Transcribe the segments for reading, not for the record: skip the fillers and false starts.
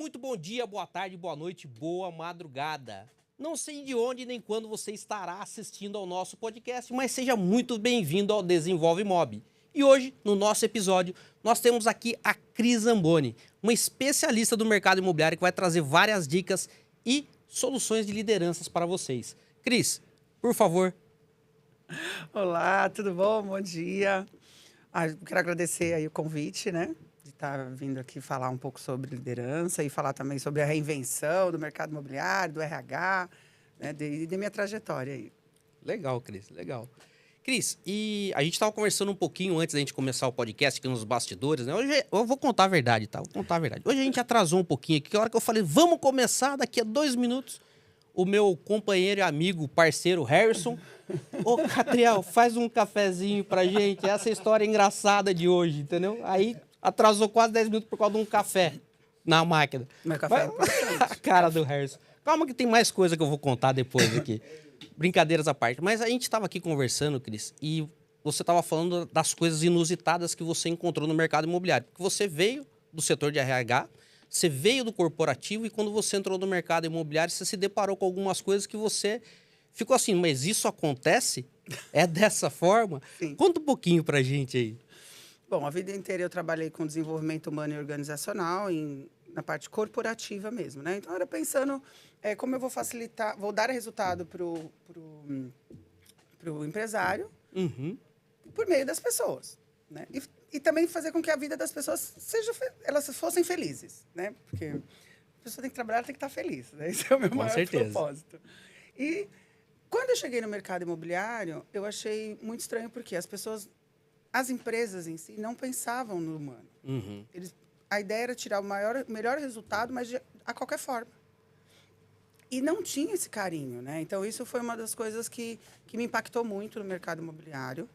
Muito bom dia, boa tarde, boa noite, boa madrugada. Não sei de onde nem quando você estará assistindo ao nosso podcast, mas seja muito bem-vindo ao Desenvolve Mob. E hoje, no nosso episódio, nós temos aqui a Cris Zamboni, uma especialista do mercado imobiliário que vai trazer várias dicas e soluções de lideranças para vocês. Cris, por favor. Olá, tudo bom? Bom dia. Quero agradecer aí o convite, né? De estar vindo aqui falar um pouco sobre liderança e falar também sobre a reinvenção do mercado imobiliário, do RH, né? De minha trajetória aí. Legal, Cris, legal. Cris, e a gente estava conversando um pouquinho antes da gente começar o podcast aqui nos bastidores, né? Hoje eu vou contar a verdade, tá? Vou contar a verdade. Hoje a gente atrasou um pouquinho aqui, que a hora que eu falei, vamos começar daqui a 2 minutos, o meu companheiro e amigo, parceiro Harrison, ô, Catriel, faz um cafezinho pra gente, essa história engraçada de hoje, entendeu? Aí atrasou quase 10 minutos por causa de um café na máquina. Meu café é importante. A cara do Harrison. Calma que tem mais coisa que eu vou contar depois aqui. Brincadeiras à parte. Mas a gente estava aqui conversando, Cris, e você estava falando das coisas inusitadas que você encontrou no mercado imobiliário. Porque você veio do setor de RH, você veio do corporativo e quando você entrou no mercado imobiliário, você se deparou com algumas coisas que você ficou assim, mas isso acontece? É dessa forma? Sim. Conta um pouquinho pra gente aí. Bom, a vida inteira eu trabalhei com desenvolvimento humano e organizacional, na parte corporativa mesmo, né? Então, era pensando como eu vou facilitar, vou dar resultado pro empresário por meio das pessoas, né? E também fazer com que a vida das pessoas elas fossem felizes, né? Porque a pessoa tem que trabalhar, tem que estar feliz, né? Esse é o meu maior propósito. E quando eu cheguei no mercado imobiliário, eu achei muito estranho porque as empresas em si não pensavam no humano. A ideia era tirar o melhor resultado, mas a qualquer forma. E não tinha esse carinho, né? Então, isso foi uma das coisas que me impactou muito no mercado imobiliário,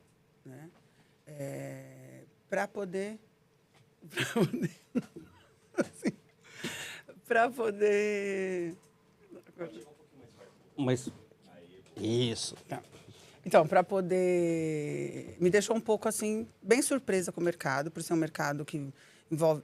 né? Para poder Mas isso. Tá. Então, para poder... Me deixou um pouco, assim, bem surpresa com o mercado, por ser um mercado que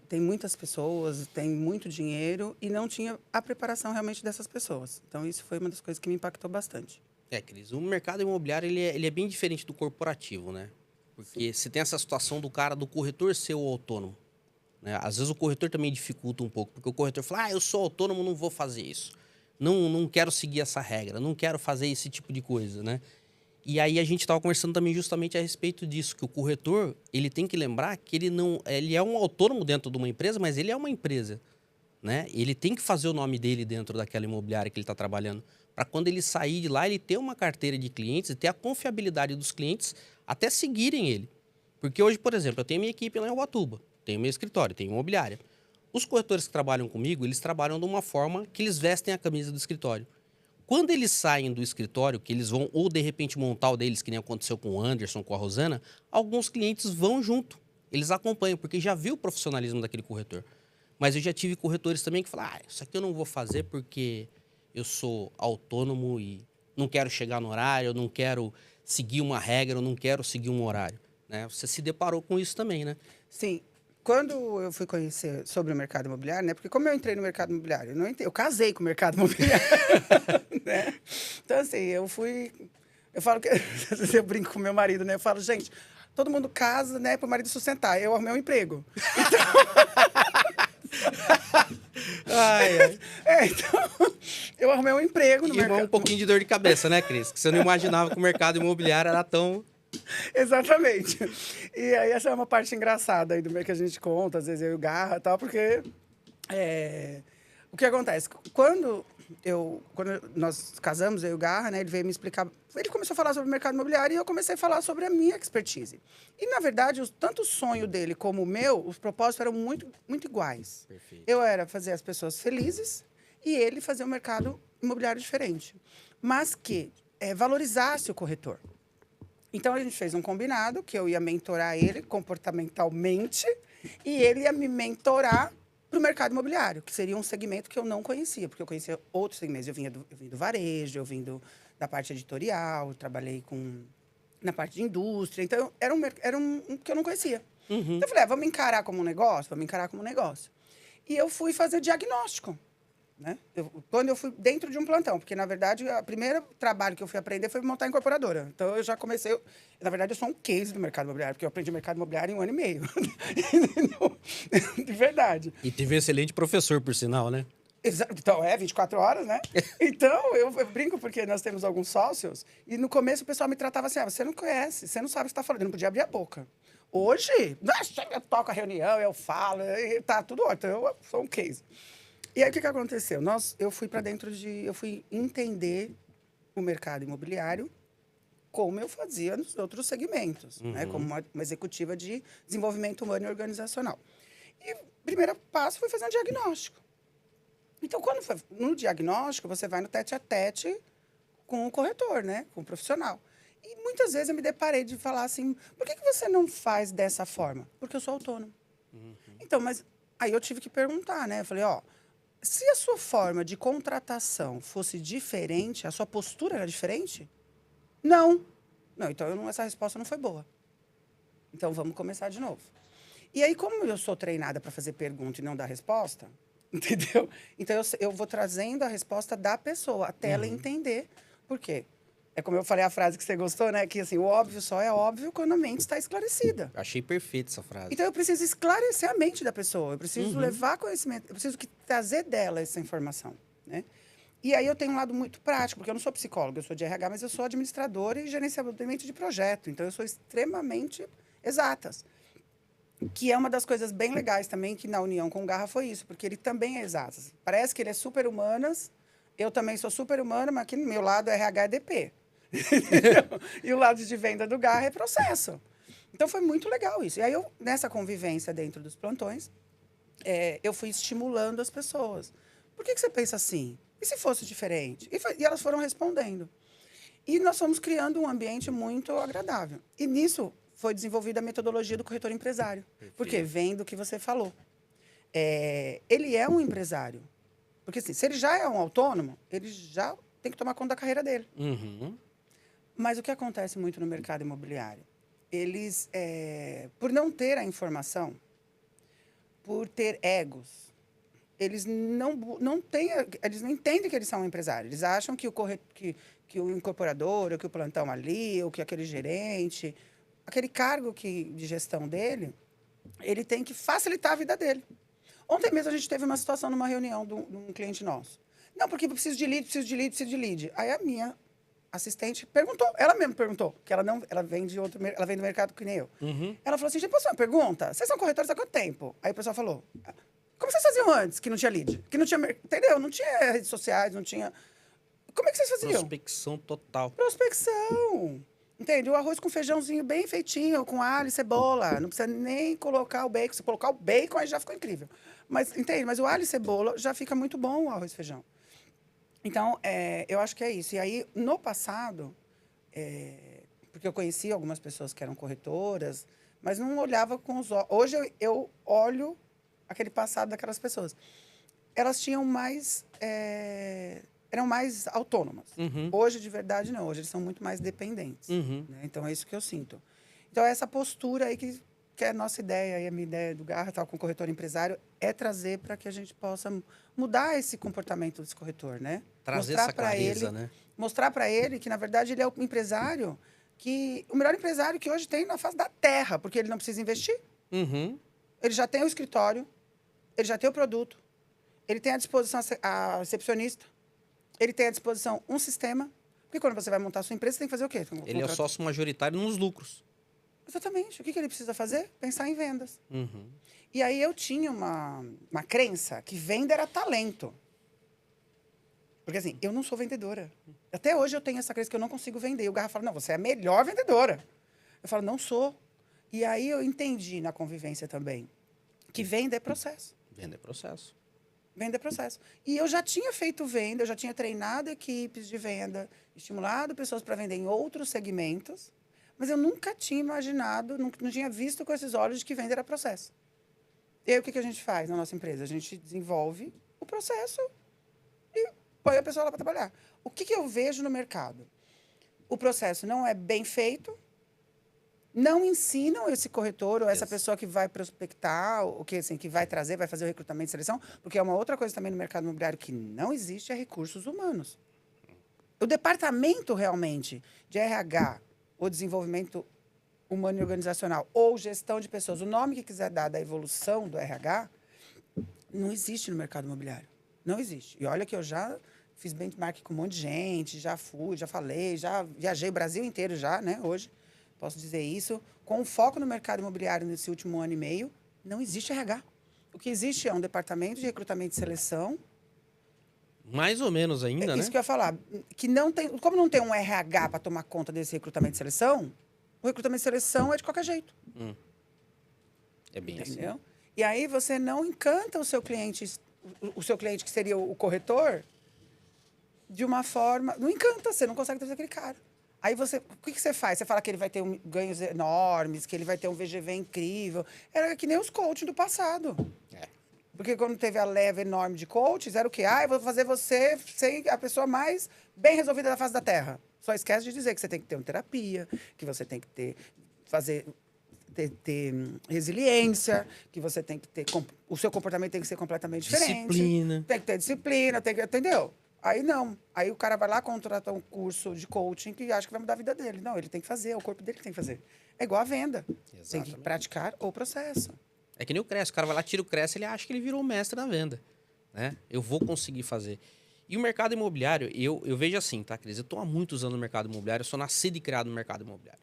tem muitas pessoas, tem muito dinheiro e não tinha a preparação realmente dessas pessoas. Então, isso foi uma das coisas que me impactou bastante. Cris, o mercado imobiliário ele é bem diferente do corporativo, né? Porque você tem essa situação do corretor ser o autônomo, né? Às vezes o corretor também dificulta um pouco, porque o corretor fala, eu sou autônomo, não vou fazer isso. Não quero seguir essa regra, não quero fazer esse tipo de coisa, né? E aí a gente estava conversando também justamente a respeito disso, que o corretor, ele tem que lembrar que ele é um autônomo dentro de uma empresa, mas ele é uma empresa, né? Ele tem que fazer o nome dele dentro daquela imobiliária que ele está trabalhando, para quando ele sair de lá, ele ter uma carteira de clientes e ter a confiabilidade dos clientes até seguirem ele. Porque hoje, por exemplo, eu tenho minha equipe lá em Ubatuba, tenho meu escritório, tenho imobiliária. Os corretores que trabalham comigo, eles trabalham de uma forma que eles vestem a camisa do escritório. Quando eles saem do escritório, que eles vão, ou de repente montar o deles, que nem aconteceu com o Anderson, com a Rosana, alguns clientes vão junto. Eles acompanham, porque já viu o profissionalismo daquele corretor. Mas eu já tive corretores também que falaram, isso aqui eu não vou fazer porque eu sou autônomo e não quero chegar no horário, eu não quero seguir uma regra, eu não quero seguir um horário, né? Você se deparou com isso também, né? Sim. Quando eu fui conhecer sobre o mercado imobiliário, né? Porque como eu entrei no mercado imobiliário, eu casei com o mercado imobiliário, né? Então, assim, eu falo que, às vezes eu brinco com meu marido, né? Eu falo, gente, todo mundo casa, né, para o marido sustentar. Eu arrumei um emprego. Então, eu arrumei um emprego no mercado. E um pouquinho de dor de cabeça, né, Cris? Que você não imaginava que o mercado imobiliário era tão... Exatamente. E aí, essa é uma parte engraçada aí do meio que a gente conta, às vezes eu e o Garra e tal, porque o que acontece? Quando nós casamos, eu e o Garra, né, ele veio me explicar, ele começou a falar sobre o mercado imobiliário e eu comecei a falar sobre a minha expertise. E, na verdade, tanto o sonho dele como o meu, os propósitos eram muito, muito iguais. Perfeito. Eu era fazer as pessoas felizes e ele fazer um mercado imobiliário diferente. Mas que valorizasse o corretor. Então, a gente fez um combinado que eu ia mentorar ele comportamentalmente e ele ia me mentorar para o mercado imobiliário, que seria um segmento que eu não conhecia, porque eu conhecia outros segmentos. Eu vim do varejo, eu vim da parte editorial, eu trabalhei na parte de indústria. Então, era um que eu não conhecia. Então, eu falei, vamos encarar como um negócio? Vamos encarar como um negócio. E eu fui fazer diagnóstico. Né? Quando eu fui dentro de um plantão, porque, na verdade, o primeiro trabalho que eu fui aprender foi montar incorporadora. Então, eu já comecei... na verdade, eu sou um case do mercado imobiliário, porque eu aprendi mercado imobiliário em 1 ano e meio. De verdade. E teve um excelente professor, por sinal, né? Então, 24 horas, né? Então, eu brinco porque nós temos alguns sócios e no começo o pessoal me tratava assim, você não conhece, você não sabe o que você está falando, eu não podia abrir a boca. Hoje, nossa, eu toco a reunião, eu falo, e tá tudo ótimo, eu sou um case. E aí, o que aconteceu? Eu fui para dentro eu fui entender o mercado imobiliário como eu fazia nos outros segmentos, né? Como uma executiva de desenvolvimento humano e organizacional. E o primeiro passo foi fazer um diagnóstico. Então, no diagnóstico, você vai no tete-a-tete com o corretor, né? Com o profissional. E muitas vezes eu me deparei de falar assim, por que você não faz dessa forma? Porque eu sou autônomo. Então, mas aí eu tive que perguntar, né? Eu falei, se a sua forma de contratação fosse diferente, a sua postura era diferente? Não. Não, então essa resposta não foi boa. Então, vamos começar de novo. E aí, como eu sou treinada para fazer pergunta e não dar resposta, entendeu? Então, eu vou trazendo a resposta da pessoa, até ela entender por quê. É como eu falei a frase que você gostou, né? Que assim, o óbvio só é óbvio quando a mente está esclarecida. Achei perfeita essa frase. Então, eu preciso esclarecer a mente da pessoa. Eu preciso levar conhecimento. Eu preciso trazer dela essa informação, né? E aí eu tenho um lado muito prático, porque eu não sou psicóloga, eu sou de RH, mas eu sou administradora e gerenciamento de projeto. Então, eu sou extremamente exatas. Que é uma das coisas bem legais também, que na união com o Garra foi isso, porque ele também é exatas. Parece que ele é super humanas, eu também sou super humana, mas aqui no meu lado RH é DP. E o lado de venda do Garra é processo. Então, foi muito legal isso. E aí, nessa convivência dentro dos plantões, eu fui estimulando as pessoas. Por que você pensa assim? E se fosse diferente? E elas foram respondendo. E nós fomos criando um ambiente muito agradável. E nisso foi desenvolvida a metodologia do corretor empresário. Perfeito. Porque vem do que você falou. Ele é um empresário. Porque assim, se ele já é um autônomo, ele já tem que tomar conta da carreira dele. Mas o que acontece muito no mercado imobiliário? Eles, por não ter a informação, por ter egos, eles não entendem que eles são empresários. Eles acham que o incorporador, ou que o plantão ali, ou que aquele gerente, aquele cargo de gestão dele, ele tem que facilitar a vida dele. Ontem mesmo a gente teve uma situação numa reunião de um cliente nosso. Não, porque eu preciso de lead, preciso de lead, preciso de lead. Aí a minha assistente perguntou, ela mesma perguntou, que ela vem ela vem do mercado que nem eu. Ela falou assim, gente, posso fazer uma pergunta? Vocês são corretores há quanto tempo? Aí o pessoal falou, como vocês faziam antes, que não tinha lead? Que não tinha, entendeu? Não tinha redes sociais, não tinha... Como é que vocês faziam? Prospecção total. Prospecção. Entende? O arroz com feijãozinho bem feitinho, com alho e cebola. Não precisa nem colocar o bacon. Se colocar o bacon, aí já ficou incrível. Mas, entende? Mas o alho e cebola já fica muito bom o arroz e feijão. Então, eu acho que é isso. E aí, no passado, porque eu conheci algumas pessoas que eram corretoras, mas não olhava com os olhos. Hoje eu olho aquele passado daquelas pessoas. Elas tinham mais... eram mais autônomas. Hoje, de verdade, não. Hoje eles são muito mais dependentes. Né? Então, é isso que eu sinto. Então, essa postura aí que é a nossa ideia, e a minha ideia do Garra, tal, com o corretor empresário, é trazer para que a gente possa mudar esse comportamento desse corretor, né? Trazer essa clareza, né? Mostrar para ele que, na verdade, ele é o empresário o melhor empresário que hoje tem na face da terra, porque ele não precisa investir. Ele já tem o escritório, ele já tem o produto, ele tem à disposição a recepcionista, ele tem à disposição um sistema. Porque quando você vai montar a sua empresa, você tem que fazer o quê? Ele é o sócio majoritário nos lucros. Exatamente. O que ele precisa fazer? Pensar em vendas. E aí eu tinha uma crença que venda era talento. Porque assim, eu não sou vendedora. Até hoje eu tenho essa crença que eu não consigo vender. E o Garra fala, não, você é a melhor vendedora. Eu falo, não sou. E aí eu entendi na convivência também que venda é processo. Venda é processo. Venda é processo. E eu já tinha feito venda, eu já tinha treinado equipes de venda, estimulado pessoas para vender em outros segmentos, mas eu nunca tinha imaginado, não tinha visto com esses olhos de que venda era processo. E aí o que a gente faz na nossa empresa? A gente desenvolve o processo e põe a pessoa lá para trabalhar. O que eu vejo no mercado? O processo não é bem feito não ensinam esse corretor ou essa pessoa que vai prospectar, ou que, assim, que vai trazer, vai fazer o recrutamento e seleção, porque é uma outra coisa também no mercado imobiliário que não existe, é recursos humanos. O departamento realmente de RH, ou desenvolvimento humano e organizacional, ou gestão de pessoas, o nome que quiser dar da evolução do RH, não existe no mercado imobiliário. Não existe. E olha que eu já fiz benchmark com um monte de gente, já fui, já falei, já viajei o Brasil inteiro já, né, hoje. Posso dizer isso. Com foco no mercado imobiliário nesse último ano e meio, não existe RH. O que existe é um departamento de recrutamento e seleção. Mais ou menos ainda, né? Isso que eu ia falar. Que não tem, como não tem um RH para tomar conta desse recrutamento e seleção, o recrutamento e seleção é de qualquer jeito. É bem entendeu? assim. E aí você não encanta o seu cliente que seria o corretor, de uma forma... Não encanta, você não consegue trazer aquele cara. Aí você... O que você faz? Você fala que ele vai ter ganhos enormes, que ele vai ter um VGV incrível. Era que nem os coaching do passado. Porque quando teve a leva enorme de coaches, era o quê? Eu vou fazer você ser a pessoa mais bem resolvida da face da Terra. Só esquece de dizer que você tem que ter uma terapia, que você tem que ter resiliência, que você tem que ter... O seu comportamento tem que ser completamente diferente. Disciplina. Tem que ter disciplina, entendeu? Aí não. Aí o cara vai lá contratar um curso de coaching que acha que vai mudar a vida dele. Não, ele tem que fazer, é o corpo dele que tem que fazer. É igual a venda. Exatamente. Tem que praticar o processo. É que nem o Cresce. O cara vai lá, tira o Cresce, ele acha que ele virou o mestre da venda. Né? Eu vou conseguir fazer. E o mercado imobiliário, eu vejo assim, tá, Cris? Eu estou há muitos anos no mercado imobiliário, eu sou nascido e criado no mercado imobiliário.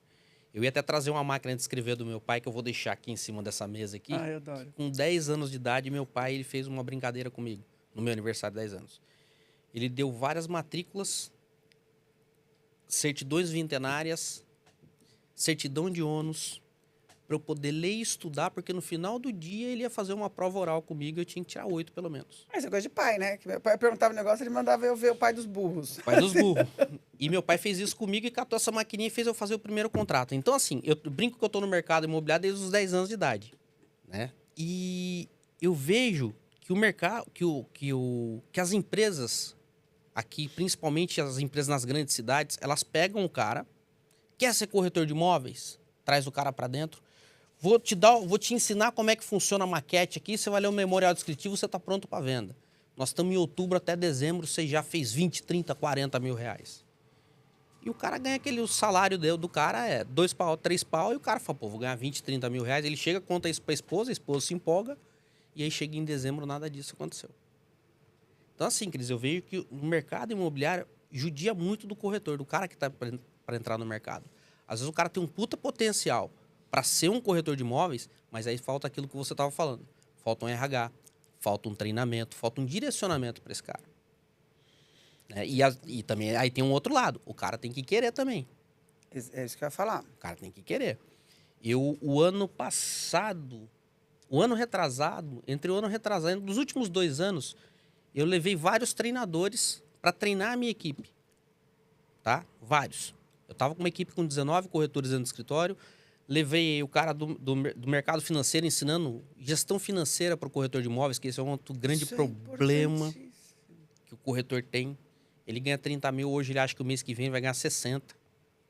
Eu ia até trazer uma máquina de escrever do meu pai, que eu vou deixar aqui em cima dessa mesa aqui. Eu adoro. Com 10 anos de idade, meu pai ele fez uma brincadeira comigo, no meu aniversário de 10 anos. Ele deu várias matrículas, certidões vintenárias, certidão de ônus, para eu poder ler e estudar, porque no final do dia ele ia fazer uma prova oral comigo e eu tinha que tirar 8, pelo menos. Mas você gosta de pai, né? Que meu pai perguntava um negócio, ele mandava eu ver o pai dos burros. O pai dos burros. E meu pai fez isso comigo e catou essa maquininha e fez eu fazer o primeiro contrato. Então, assim, eu brinco que eu estou no mercado imobiliário desde os 10 anos de idade, né? E eu vejo que o mercado, que as empresas aqui, principalmente as empresas nas grandes cidades, elas pegam o cara, quer ser corretor de imóveis, traz o cara para dentro, vou te ensinar como é que funciona a maquete aqui, você vai ler o memorial descritivo, você está pronto para venda. Nós estamos em outubro até dezembro, você já fez 20, 30, 40 mil reais. E o cara ganha o salário do cara é 2 pau, 3 pau, e o cara fala, pô, vou ganhar 20, 30 mil reais. Ele chega, conta isso para a esposa se empolga, e aí chega em dezembro, nada disso aconteceu. Então, assim, Cris, eu vejo que o mercado imobiliário judia muito do corretor, do cara que está para entrar no mercado. Às vezes o cara tem um puta potencial para ser um corretor de imóveis, mas aí falta aquilo que você estava falando. Falta um RH, falta um treinamento, falta um direcionamento para esse cara. E também aí tem um outro lado. O cara tem que querer também. É isso que eu ia falar. O cara tem que querer. O ano passado, entre o ano retrasado, nos últimos 2 anos, eu levei vários treinadores para treinar a minha equipe. Tá? Vários. Eu estava com uma equipe com 19 corretores dentro do escritório, levei o cara do mercado financeiro ensinando gestão financeira para o corretor de imóveis, que esse é um outro grande problema que o corretor tem. Ele ganha 30 mil, hoje ele acha que o mês que vem vai ganhar 60,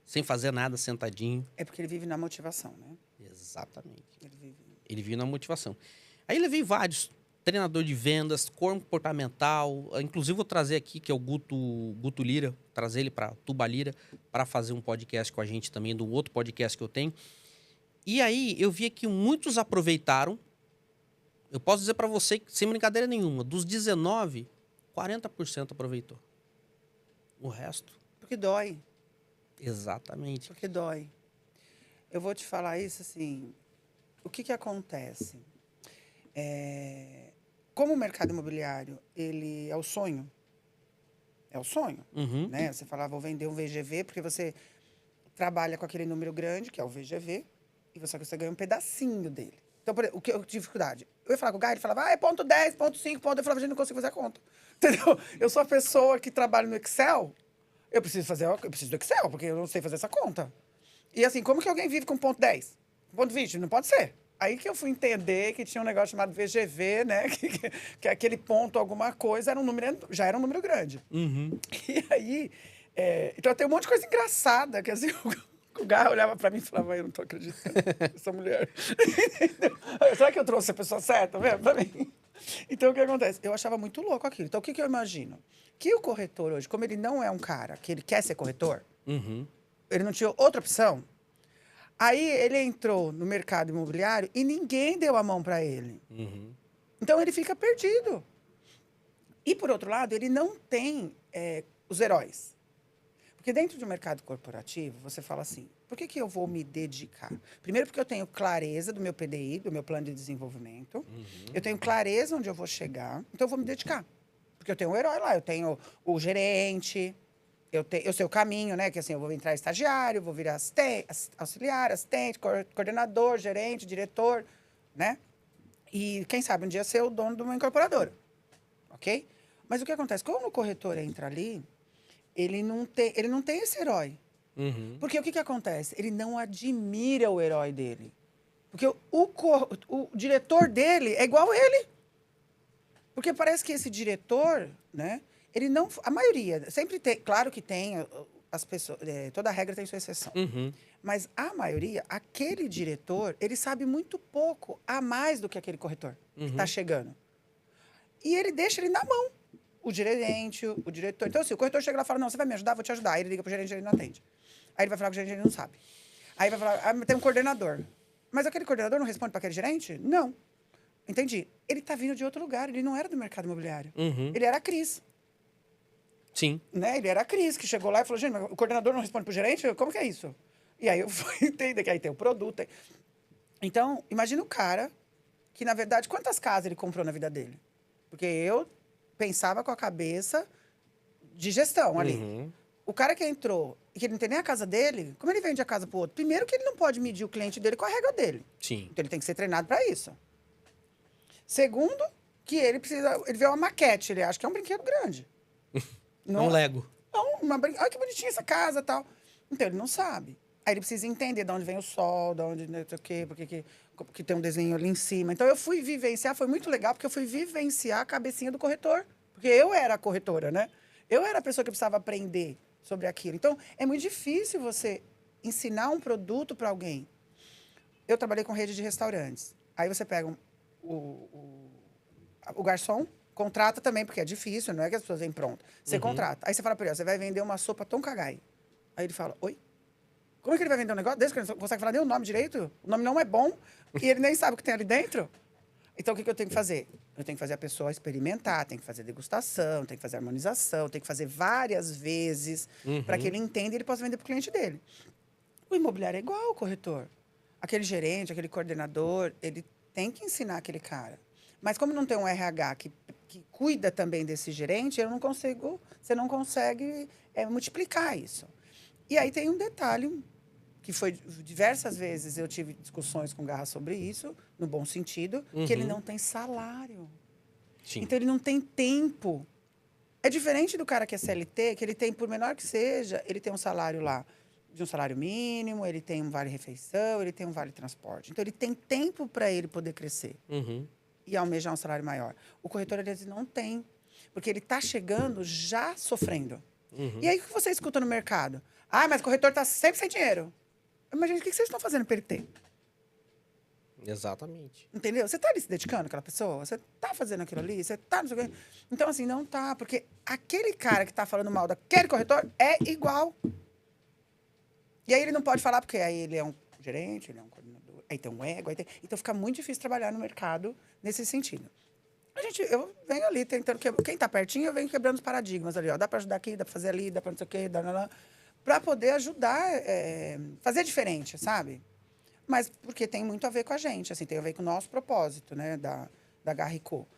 sem fazer nada, sentadinho. É porque ele vive na motivação, né? Exatamente. Ele vive na motivação. Aí levei vários, treinador de vendas, comportamental, inclusive vou trazer aqui, que é o Guto Lira, trazer ele para Tuba Lira, para fazer um podcast com a gente também, do outro podcast que eu tenho. E aí eu vi que muitos aproveitaram, eu posso dizer para você, que, sem brincadeira nenhuma, dos 19, 40% aproveitou. O resto... Porque dói. Exatamente. Porque dói. Eu vou te falar isso assim, o que acontece? Como o mercado imobiliário, ele é o sonho. É o sonho, né? Você fala, vou vender um VGV, porque você trabalha com aquele número grande, que é o VGV, e você ganha um pedacinho dele. Então, por exemplo, o que eu tive dificuldade? Eu ia falar com o Guy, ele falava, é ponto 10, ponto 5, ponto... Eu falava, gente, não consigo fazer a conta. Entendeu? Eu sou a pessoa que trabalha no Excel, eu preciso do Excel, porque eu não sei fazer essa conta. E assim, como que alguém vive com ponto 10? Ponto 20? Não pode ser. Aí que eu fui entender que tinha um negócio chamado VGV, né? Que aquele ponto, alguma coisa, já era um número grande. E aí, então tem um monte de coisa engraçada, que assim, O Garra olhava pra mim e falava, eu não tô acreditando, essa mulher. Será que eu trouxe a pessoa certa mesmo pra mim? Então, o que acontece? Eu achava muito louco aquilo. Então, o que eu imagino? Que o corretor hoje, como ele não é um cara que ele quer ser corretor, ele não tinha outra opção, aí ele entrou no mercado imobiliário e ninguém deu a mão pra ele. Então, ele fica perdido. E, por outro lado, ele não tem os heróis. Porque dentro do mercado corporativo, você fala assim, por que eu vou me dedicar? Primeiro, porque eu tenho clareza do meu PDI, do meu plano de desenvolvimento. Eu tenho clareza onde eu vou chegar, então eu vou me dedicar. Porque eu tenho um herói lá, eu tenho o gerente, eu sei o caminho, né? Que assim, eu vou entrar estagiário, vou virar auxiliar, assistente, coordenador, gerente, diretor, né? E quem sabe um dia ser o dono de uma incorporadora, ok? Mas o que acontece? Quando o corretor entra ali, ele não tem esse herói. Porque o que acontece? Ele não admira o herói dele. Porque o diretor dele é igual a ele. Porque parece que esse diretor, né? Ele não... A maioria, sempre tem... Claro que tem as pessoas... toda regra tem sua exceção. Mas a maioria, aquele diretor, ele sabe muito pouco a mais do que aquele corretor que está chegando. E ele deixa ele na mão. O gerente, o diretor. Então, assim, o corretor chega lá e fala, não, você vai me ajudar? Vou te ajudar. Aí ele liga pro gerente e ele não atende. Aí ele vai falar que o gerente ele não sabe. Aí vai falar, tem um coordenador. Mas aquele coordenador não responde para aquele gerente? Não. Entendi. Ele tá vindo de outro lugar. Ele não era do mercado imobiliário. Ele era a Cris. Sim. Né? Ele era a Cris, que chegou lá e falou, gente, mas o coordenador não responde pro gerente? Como que é isso? E aí eu fui entender que aí tem o produto. Então, imagina o cara que, na verdade, quantas casas ele comprou na vida dele? Porque eu pensava com a cabeça de gestão ali. O cara que entrou e que ele não tem nem a casa dele, como ele vende a casa pro outro? Primeiro que ele não pode medir o cliente dele com a régua dele. Sim. Então ele tem que ser treinado para isso. Segundo, que ele vê uma maquete, ele acha que é um brinquedo grande. Não, um Lego. Olha que bonitinha essa casa e tal. Então ele não sabe. Aí ele precisa entender de onde vem o sol, de onde, não sei o quê, porque tem um desenho ali em cima. Então, eu fui vivenciar, foi muito legal, porque eu fui vivenciar a cabecinha do corretor. Porque eu era a corretora, né? Eu era a pessoa que precisava aprender sobre aquilo. Então, é muito difícil você ensinar um produto para alguém. Eu trabalhei com rede de restaurantes. Aí você pega o garçom, contrata também, porque é difícil, não é que as pessoas vêm pronto. Você contrata. Aí você fala para ele, você vai vender uma sopa Tom Kha Gai. Aí ele fala, oi? Como é que ele vai vender um negócio desse que ele não consegue falar nem o nome direito? O nome não é bom e ele nem sabe o que tem ali dentro. Então, o que eu tenho que fazer? Eu tenho que fazer a pessoa experimentar, tem que fazer degustação, tem que fazer harmonização, tem que fazer várias vezes para que ele entenda e ele possa vender para o cliente dele. O imobiliário é igual ao corretor. Aquele gerente, aquele coordenador, ele tem que ensinar aquele cara. Mas como não tem um RH que cuida também desse gerente, você não consegue multiplicar isso. E aí tem um detalhe, que foi diversas vezes eu tive discussões com o Garra sobre isso, no bom sentido, que ele não tem salário. Sim. Então, ele não tem tempo. É diferente do cara que é CLT, que ele tem, por menor que seja, ele tem um salário lá, de um salário mínimo, ele tem um vale-refeição, ele tem um vale-transporte. Então, ele tem tempo para ele poder crescer e almejar um salário maior. O corretor, às vezes, não tem, porque ele está chegando já sofrendo. E aí, o que você escuta no mercado? Ah, mas o corretor está sempre sem dinheiro. Mas, gente, o que vocês estão fazendo para ele ter? Exatamente. Entendeu? Você está ali se dedicando àquela pessoa? Você está fazendo aquilo ali? Você está... Então, assim, não tá. Porque aquele cara que está falando mal daquele corretor é igual. E aí ele não pode falar, porque aí ele é um gerente, ele é um coordenador, aí tem um ego. Então, fica muito difícil trabalhar no mercado nesse sentido. Eu venho ali tentando... Quem está pertinho, eu venho quebrando os paradigmas ali. Ó. Dá para ajudar aqui, dá para fazer ali, dá para não sei o quê, para poder ajudar, fazer diferente, sabe? Mas porque tem muito a ver com a gente, assim, tem a ver com o nosso propósito, né, da Garrico.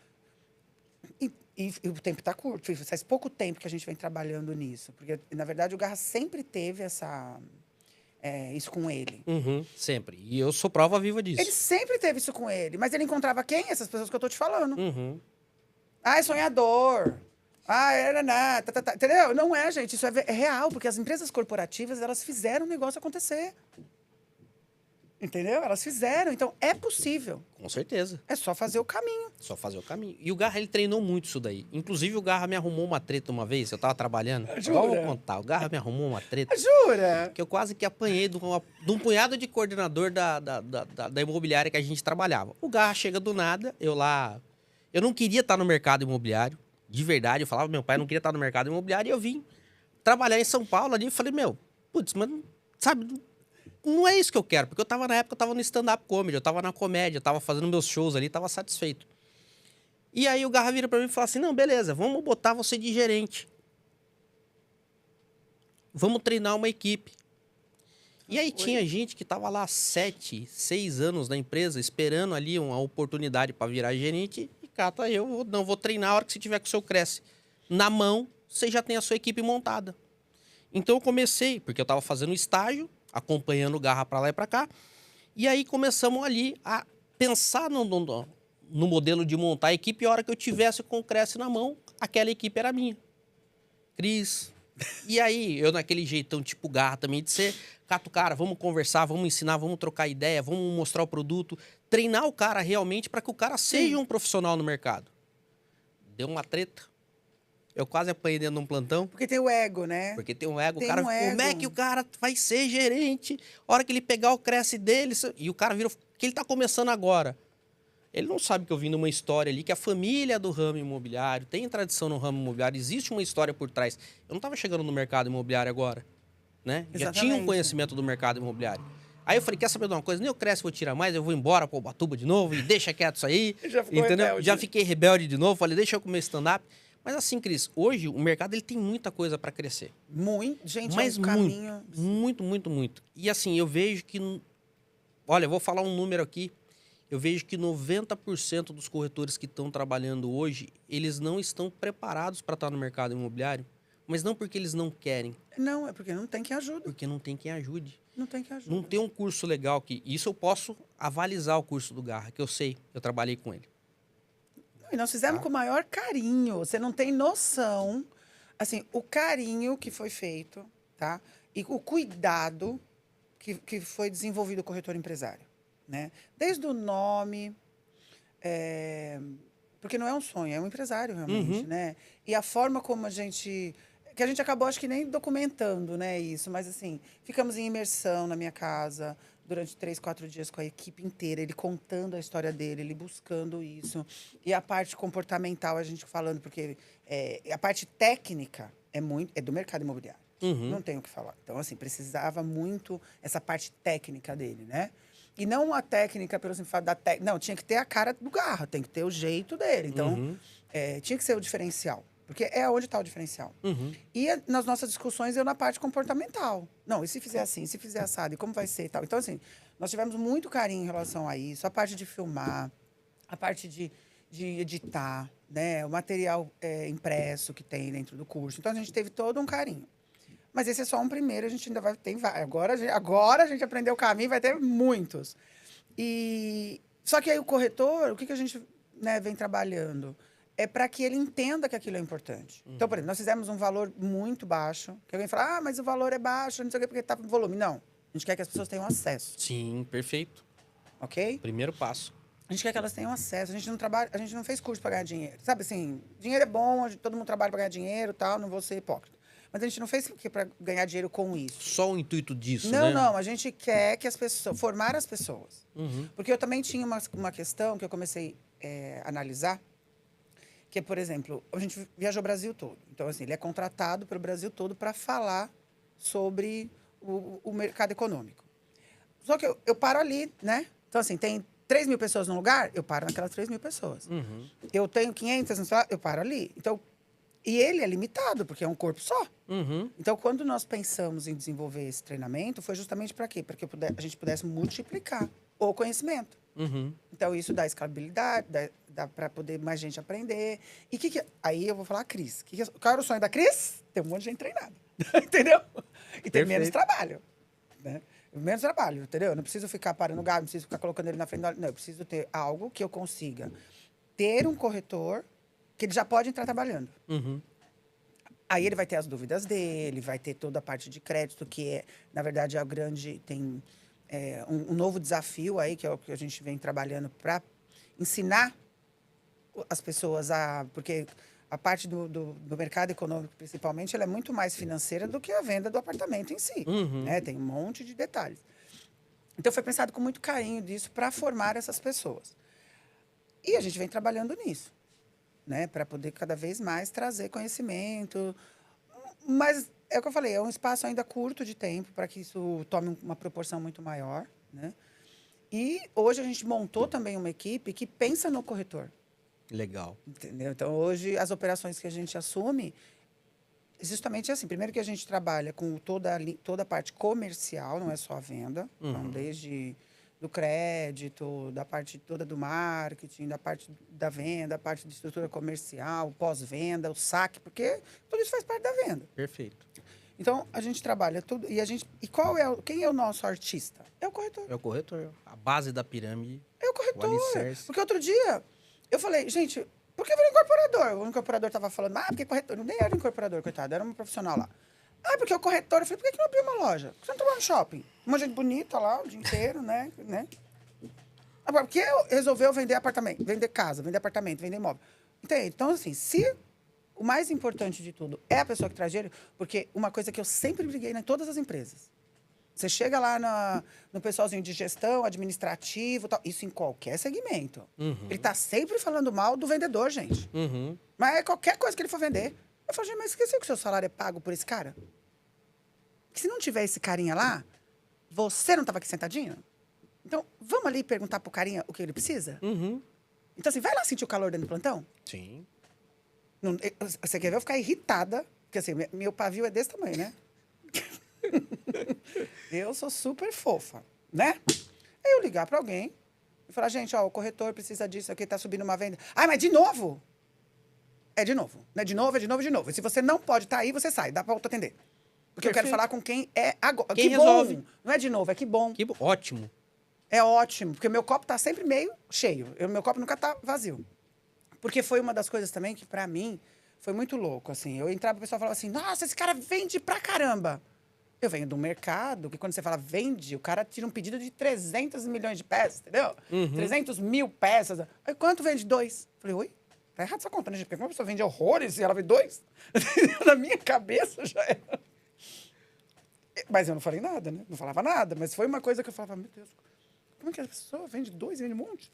E o tempo está curto, faz pouco tempo que a gente vem trabalhando nisso, porque, na verdade, o Garra sempre teve isso com ele. Sempre. E eu sou prova viva disso. Ele sempre teve isso com ele, mas ele encontrava quem? Essas pessoas que eu estou te falando. Ah, é sonhador. Ah, entendeu? Não é, gente, isso é real, porque as empresas corporativas, elas fizeram o negócio acontecer. Entendeu? Elas fizeram. Então, é possível. Com certeza. É só fazer o caminho. Só fazer o caminho. E o Garra, ele treinou muito isso daí. Inclusive, o Garra me arrumou uma treta uma vez. Eu tava trabalhando. Jura? Agora eu vou contar. O Garra me arrumou uma treta. Jura? Que eu quase que apanhei de um punhado de coordenador da imobiliária que a gente trabalhava. O Garra chega do nada. Eu lá... Eu não queria estar no mercado imobiliário. De verdade. Eu falava, meu pai não queria estar no mercado imobiliário. E eu vim trabalhar em São Paulo ali. E falei, meu... Putz, mas... Sabe... Não é isso que eu quero, porque na época eu tava no stand-up comedy, eu tava na comédia, eu tava fazendo meus shows ali, tava satisfeito. E aí o Garra vira pra mim e fala assim, não, beleza, vamos botar você de gerente. Vamos treinar uma equipe. E aí tinha gente que tava lá 7, 6 anos na empresa, esperando ali uma oportunidade para virar gerente, e cata, eu não vou treinar a hora que você tiver com o seu Cresce. Na mão, você já tem a sua equipe montada. Então eu comecei, porque eu tava fazendo estágio, acompanhando o Garra para lá e para cá. E aí começamos ali a pensar no modelo de montar a equipe. E a hora que eu tivesse com o Cresce na mão, aquela equipe era minha. Cris. E aí, eu naquele jeitão tipo Garra também, de ser, cata o cara, vamos conversar, vamos ensinar, vamos trocar ideia, vamos mostrar o produto, treinar o cara realmente para que o cara seja um profissional no mercado. Deu uma treta. Eu quase apanhei dentro de um plantão. Porque tem o ego, né? Porque tem um ego. Tem O cara, um ego. como é que o cara vai ser gerente? A hora que ele pegar o Cresce dele... E o cara vira... Que ele tá começando agora. Ele não sabe que eu vim de uma história ali, que a família do ramo imobiliário, tem tradição no ramo imobiliário, existe uma história por trás. Eu não tava chegando no mercado imobiliário agora, né? Já tinha um conhecimento do mercado imobiliário. Aí eu falei, quer saber de uma coisa? Nem o Cresce vou tirar mais, eu vou embora para Ubatuba de novo e deixa quieto isso aí. Já ficou entendeu? rebelde. Já fiquei rebelde de novo, falei, deixa eu comer stand-up. Mas assim, Cris, hoje o mercado ele tem muita coisa para crescer. Muito, gente, mas é um caminho... Muito. E assim, eu vejo que... Olha, eu vou falar um número aqui. Eu vejo que 90% dos corretores que estão trabalhando hoje, eles não estão preparados para estar no mercado imobiliário, mas não porque eles não querem. Não, é porque não tem quem ajude. Porque não tem quem ajude. Não tem quem ajude. Não tem um curso legal que... Isso eu posso avalizar o curso do Garra, que eu sei, eu trabalhei com ele. E nós fizemos com o maior carinho. Você não tem noção, assim, o carinho que foi feito, tá? E o cuidado que foi desenvolvido o corretor empresário, né? Desde o nome, porque não é um sonho, é um empresário realmente, né? E a forma como a gente acabou, acho que nem documentando, né, isso, mas assim, ficamos em imersão na minha casa durante 3, 4 dias com a equipe inteira, ele contando a história dele, ele buscando isso. E a parte comportamental, a gente falando, porque a parte técnica é do mercado imobiliário. Não tenho o que falar. Então, assim, precisava muito essa parte técnica dele, né? E não a técnica, pelo simples fato da técnica. Não, tinha que ter a cara do Garra, tem que ter o jeito dele. Então, tinha que ser o diferencial. Porque é onde está o diferencial. E nas nossas discussões, eu na parte comportamental. Não, e se fizer assim, se fizer assado, e como vai ser e tal. Então, assim, nós tivemos muito carinho em relação a isso. A parte de filmar, a parte de editar, né? O material impresso que tem dentro do curso. Então, a gente teve todo um carinho. Mas esse é só um primeiro, a gente ainda vai ter... Agora a gente aprendeu o caminho, vai ter muitos. Só que aí o corretor, o que a gente, né, vem trabalhando... É para que ele entenda que aquilo é importante. Então, por exemplo, nós fizemos um valor muito baixo. Que alguém fala, mas o valor é baixo, não sei o quê, porque está no volume. Não. A gente quer que as pessoas tenham acesso. Sim, perfeito. Ok? Primeiro passo. A gente quer que elas tenham acesso. A gente não fez curso para ganhar dinheiro. Sabe assim, dinheiro é bom, todo mundo trabalha para ganhar dinheiro e tal, não vou ser hipócrita. Mas a gente não fez para ganhar dinheiro com isso. Só o intuito disso, né? Não. A gente quer que as pessoas... Formar as pessoas. Porque eu também tinha uma questão que eu comecei a analisar, que é, por exemplo, a gente viajou o Brasil todo. Então, assim, ele é contratado pelo Brasil todo para falar sobre o mercado econômico. Só que eu paro ali, né? Então, assim, tem 3 mil pessoas no lugar, eu paro naquelas 3 mil pessoas. Eu tenho 500, eu paro ali. Então, e ele é limitado, porque é um corpo só. Então, quando nós pensamos em desenvolver esse treinamento, foi justamente para quê? Para que a gente pudesse multiplicar o conhecimento. Então, isso dá escalabilidade, dá para poder mais gente aprender. E aí eu vou falar a Cris. Qual era o sonho da Cris? Ter um monte de gente treinada. Entendeu? E ter menos trabalho. Né? Menos trabalho, entendeu? Eu não preciso ficar parando o gado, não preciso ficar colocando ele na frente. Não, eu preciso ter algo que eu consiga ter um corretor que ele já pode entrar trabalhando. Aí ele vai ter as dúvidas dele, vai ter toda a parte de crédito, que é, na verdade, tem um novo desafio aí, que é o que a gente vem trabalhando para ensinar as pessoas a... Porque a parte do mercado econômico, principalmente, ela é muito mais financeira do que a venda do apartamento em si. Né? Tem um monte de detalhes. Então, foi pensado com muito carinho disso para formar essas pessoas. E a gente vem trabalhando nisso, né? Para poder cada vez mais trazer conhecimento. Mas é o que eu falei, é um espaço ainda curto de tempo para que isso tome uma proporção muito maior, né? E hoje a gente montou também uma equipe que pensa no corretor. Legal. Entendeu? Então, hoje, as operações que a gente assume, justamente assim, primeiro que a gente trabalha com toda a parte comercial, não é só a venda, então, desde do crédito, da parte toda do marketing, da parte da venda, a parte de estrutura comercial, pós-venda, o saque, porque tudo isso faz parte da venda. Perfeito. Então, a gente trabalha tudo. E quem é o nosso artista? É o corretor. É o corretor. A base da pirâmide. É o corretor. O alicerce. Porque outro dia, eu falei, gente, por que virou incorporador? O incorporador estava falando, porque corretor. Nem era incorporador, coitado, era um profissional lá. Porque o corretor. Eu falei, por que não abriu uma loja? Por que você não trabalha no shopping? Uma gente bonita lá, o dia inteiro, né? Agora, por que resolveu vender apartamento, vender casa, vender apartamento, vender imóvel? Entende? Então, assim, se o mais importante de tudo é a pessoa que traz dinheiro, porque uma coisa que eu sempre briguei em todas as empresas. Você chega lá no pessoalzinho de gestão, administrativo, tal, isso em qualquer segmento. Ele está sempre falando mal do vendedor, gente. Mas é qualquer coisa que ele for vender. Eu falo, gente, mas esqueceu que o seu salário é pago por esse cara? Que se não tiver esse carinha lá, você não estava aqui sentadinho? Então, vamos ali perguntar pro carinha o que ele precisa? Então, assim, vai lá sentir o calor dentro do plantão? Sim. Não, você quer ver eu ficar irritada? Porque, assim, meu pavio é desse tamanho, né? Eu sou super fofa, né? Aí eu ligar para alguém e falar, gente, ó, o corretor precisa disso aqui, tá subindo uma venda. Mas de novo? É de novo. Né? De novo, é de novo, de novo. E se você não pode estar aí, você sai. Dá para auto-atender. Porque eu quero falar com quem é agora. Quem que resolve. Bom. Não é de novo, é que bom. Ótimo. É ótimo, porque o meu copo tá sempre meio cheio. Meu copo nunca tá vazio. Porque foi uma das coisas também que, para mim, foi muito louco, assim. Eu entrava, o pessoal falava assim, nossa, esse cara vende pra caramba. Eu venho do mercado, que quando você fala vende, o cara tira um pedido de 300 milhões de peças, entendeu? 300 mil peças. Aí, quanto vende? 2. Falei, oi? Tá errado essa conta, né, gente? Porque uma pessoa vende horrores e ela vende 2? Na minha cabeça já era. Mas eu não falei nada, né? Não falava nada. Mas foi uma coisa que eu falava, meu Deus, como é que a pessoa vende 2, vende um monte?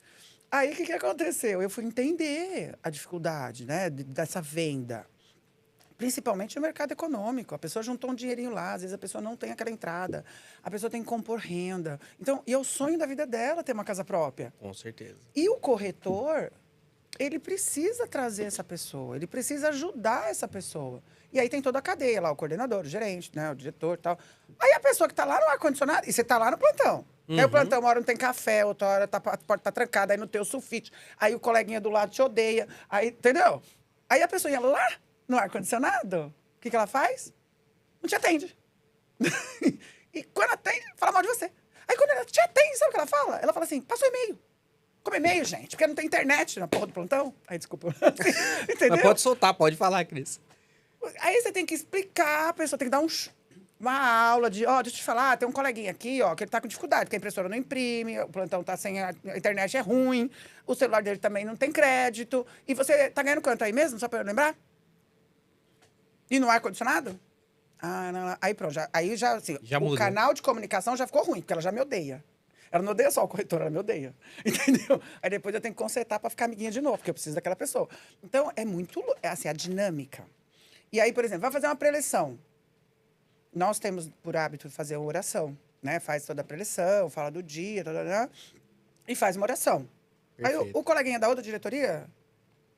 Aí, o que aconteceu? Eu fui entender a dificuldade, né, dessa venda. Principalmente no mercado econômico. A pessoa juntou um dinheirinho lá, às vezes a pessoa não tem aquela entrada, a pessoa tem que compor renda. Então, e é o sonho da vida dela ter uma casa própria. Com certeza. E o corretor, ele precisa trazer essa pessoa, ele precisa ajudar essa pessoa. E aí tem toda a cadeia lá, o coordenador, o gerente, né, o diretor e tal. Aí a pessoa que está lá no ar-condicionado, e você está lá no plantão. Aí o plantão, uma hora não tem café, outra hora a porta tá trancada, aí não tem o sulfite, aí o coleguinha do lado te odeia, aí, entendeu? Aí a pessoa ia lá no ar-condicionado, o que ela faz? Não te atende. E quando atende, fala mal de você. Aí quando ela te atende, sabe o que ela fala? Ela fala assim, passa o e-mail. Como e-mail, gente? Porque não tem internet na porra do plantão. Aí, desculpa. Entendeu? Mas pode soltar, pode falar, Cris. Aí você tem que explicar, a pessoa tem que dar uma aula de, deixa eu te falar, tem um coleguinha aqui, que ele tá com dificuldade, porque a impressora não imprime, o plantão tá sem a internet é ruim, o celular dele também não tem crédito, e você tá ganhando quanto aí mesmo, só pra eu lembrar? E no ar-condicionado? Não, aí pronto, aí já, assim, já o muda. canal de comunicação já ficou ruim, porque ela já me odeia. Ela não odeia só o corretor, ela me odeia. Entendeu? Aí depois eu tenho que consertar pra ficar amiguinha de novo, porque eu preciso daquela pessoa. Então, é muito, assim, a dinâmica. E aí, por exemplo, vai fazer uma preleção. Nós temos por hábito fazer uma oração, né? Faz toda a preleção, fala do dia, e faz uma oração. Perfeito. Aí o coleguinha da outra diretoria,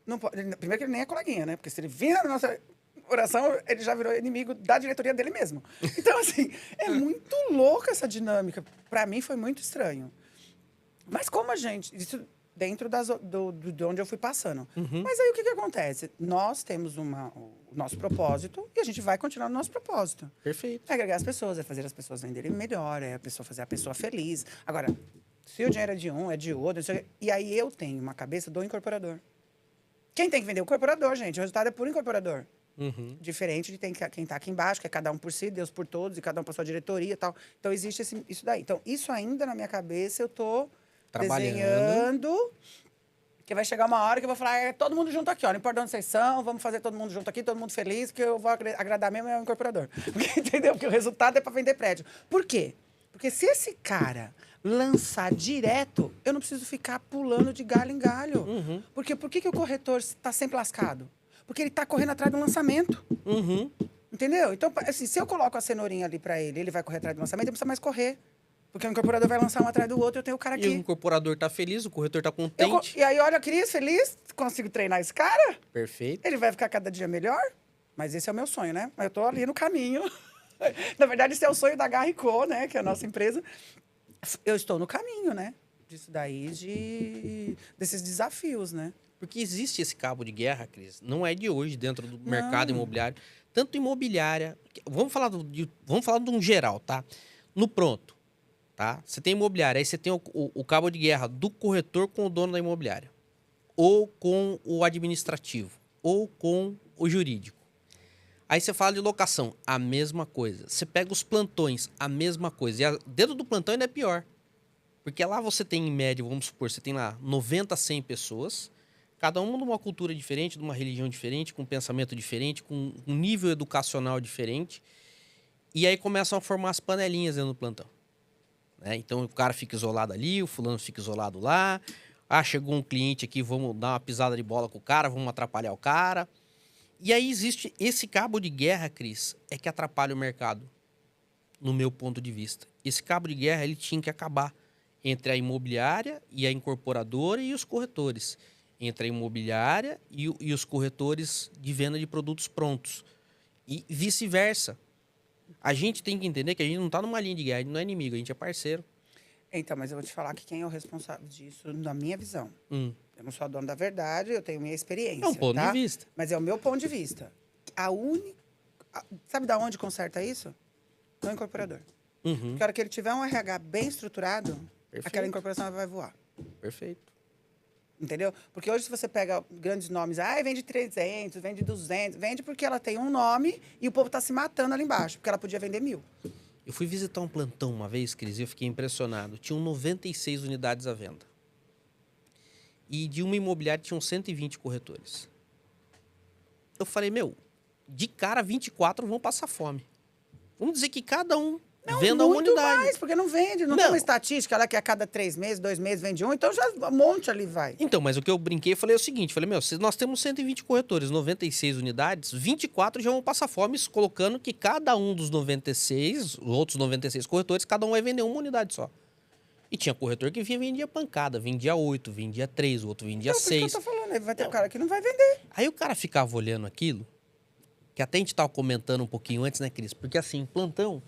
não pode, primeiro que ele nem é coleguinha, né? Porque se ele vir na nossa oração, ele já virou inimigo da diretoria dele mesmo. Então, assim, é muito louca essa dinâmica. Para mim, foi muito estranho. Mas como a gente... Isso dentro de onde eu fui passando. Mas aí, o que acontece? Nós temos o nosso propósito e a gente vai continuar no nosso propósito. Perfeito. É agregar as pessoas, é fazer as pessoas venderem melhor, é a pessoa fazer a pessoa feliz. Agora, se o dinheiro é de um, é de outro... E aí, eu tenho uma cabeça do incorporador. Quem tem que vender? O incorporador, gente. O resultado é por incorporador. Diferente de quem está aqui embaixo, que é cada um por si, Deus por todos, e cada um por sua diretoria e tal. Então, existe isso daí. Então, isso ainda na minha cabeça, eu estou desenhando, que vai chegar uma hora que eu vou falar, todo mundo junto aqui, ó, não importa onde vocês são, vamos fazer todo mundo junto aqui, todo mundo feliz, que eu vou agradar mesmo é o incorporador. Porque, entendeu? Porque o resultado é para vender prédio. Por quê? Porque se esse cara lançar direto, eu não preciso ficar pulando de galho em galho. Porque por que o corretor está sempre lascado? Porque ele está correndo atrás do lançamento. Entendeu? Então, assim, se eu coloco a cenourinha ali para ele, ele vai correr atrás do lançamento, ele não precisa mais correr. Porque o incorporador vai lançar um atrás do outro, eu tenho o cara aqui. E o incorporador tá feliz, o corretor tá contente. E aí, olha, Cris, feliz, consigo treinar esse cara. Perfeito. Ele vai ficar cada dia melhor. Mas esse é o meu sonho, né? Eu tô ali no caminho. Na verdade, esse é o sonho da Garrico, né? Que é a nossa empresa. Eu estou no caminho, né? Disso daí, desses desafios, né? Porque existe esse cabo de guerra, Cris. Não é de hoje dentro do mercado imobiliário. Tanto imobiliária... Vamos falar de um geral, tá? No pronto, tá? Você tem imobiliária, aí você tem o cabo de guerra do corretor com o dono da imobiliária. Ou com o administrativo. Ou com o jurídico. Aí você fala de locação, a mesma coisa. Você pega os plantões, a mesma coisa. E dentro do plantão ainda é pior. Porque lá você tem, em média, vamos supor, você tem lá 90, 100 pessoas, cada uma de uma cultura diferente, de uma religião diferente, com um pensamento diferente, com um nível educacional diferente. E aí começam a formar as panelinhas dentro do plantão. Né? Então o cara fica isolado ali, o fulano fica isolado lá. Ah, chegou um cliente aqui, vamos dar uma pisada de bola com o cara, vamos atrapalhar o cara. E aí existe esse cabo de guerra, Cris, é que atrapalha o mercado, no meu ponto de vista. Esse cabo de guerra, ele tinha que acabar entre a imobiliária e a incorporadora e os corretores. Entre a imobiliária e os corretores de venda de produtos prontos. E vice-versa. A gente tem que entender que a gente não está numa linha de guerra, a gente não é inimigo, a gente é parceiro. Então, mas eu vou te falar que quem é o responsável disso, na minha visão. Eu não sou a dona da verdade, eu tenho minha experiência. É um ponto de vista. Mas é o meu ponto de vista. Sabe de onde conserta isso? No incorporador. Porque a hora que ele tiver um RH bem estruturado, aquela incorporação vai voar. Perfeito. Entendeu? Porque hoje, se você pega grandes nomes, vende 300, vende 200, vende porque ela tem um nome e o povo está se matando ali embaixo, porque ela podia vender 1000. Eu fui visitar um plantão uma vez, Cris, e eu fiquei impressionado. Tinham 96 unidades à venda. E de uma imobiliária tinham 120 corretores. Eu falei, de cara 24 vão passar fome. Vamos dizer que cada um venda uma unidade. Mais, porque não vende. Não tem uma estatística lá que a cada 3 meses, 2 meses vende um, então já um monte ali vai. Então, mas o que eu brinquei, falei o seguinte, se nós temos 120 corretores, 96 unidades, 24 já vão passar fome, colocando que cada um dos 96, os outros 96 corretores, cada um vai vender uma unidade só. E tinha corretor que vendia pancada, vendia 8, vendia 3, o outro vendia 6. Por isso que eu tô falando, vai ter um cara que não vai vender. Aí o cara ficava olhando aquilo, que até a gente tava comentando um pouquinho antes, né, Cris? Porque assim, plantão,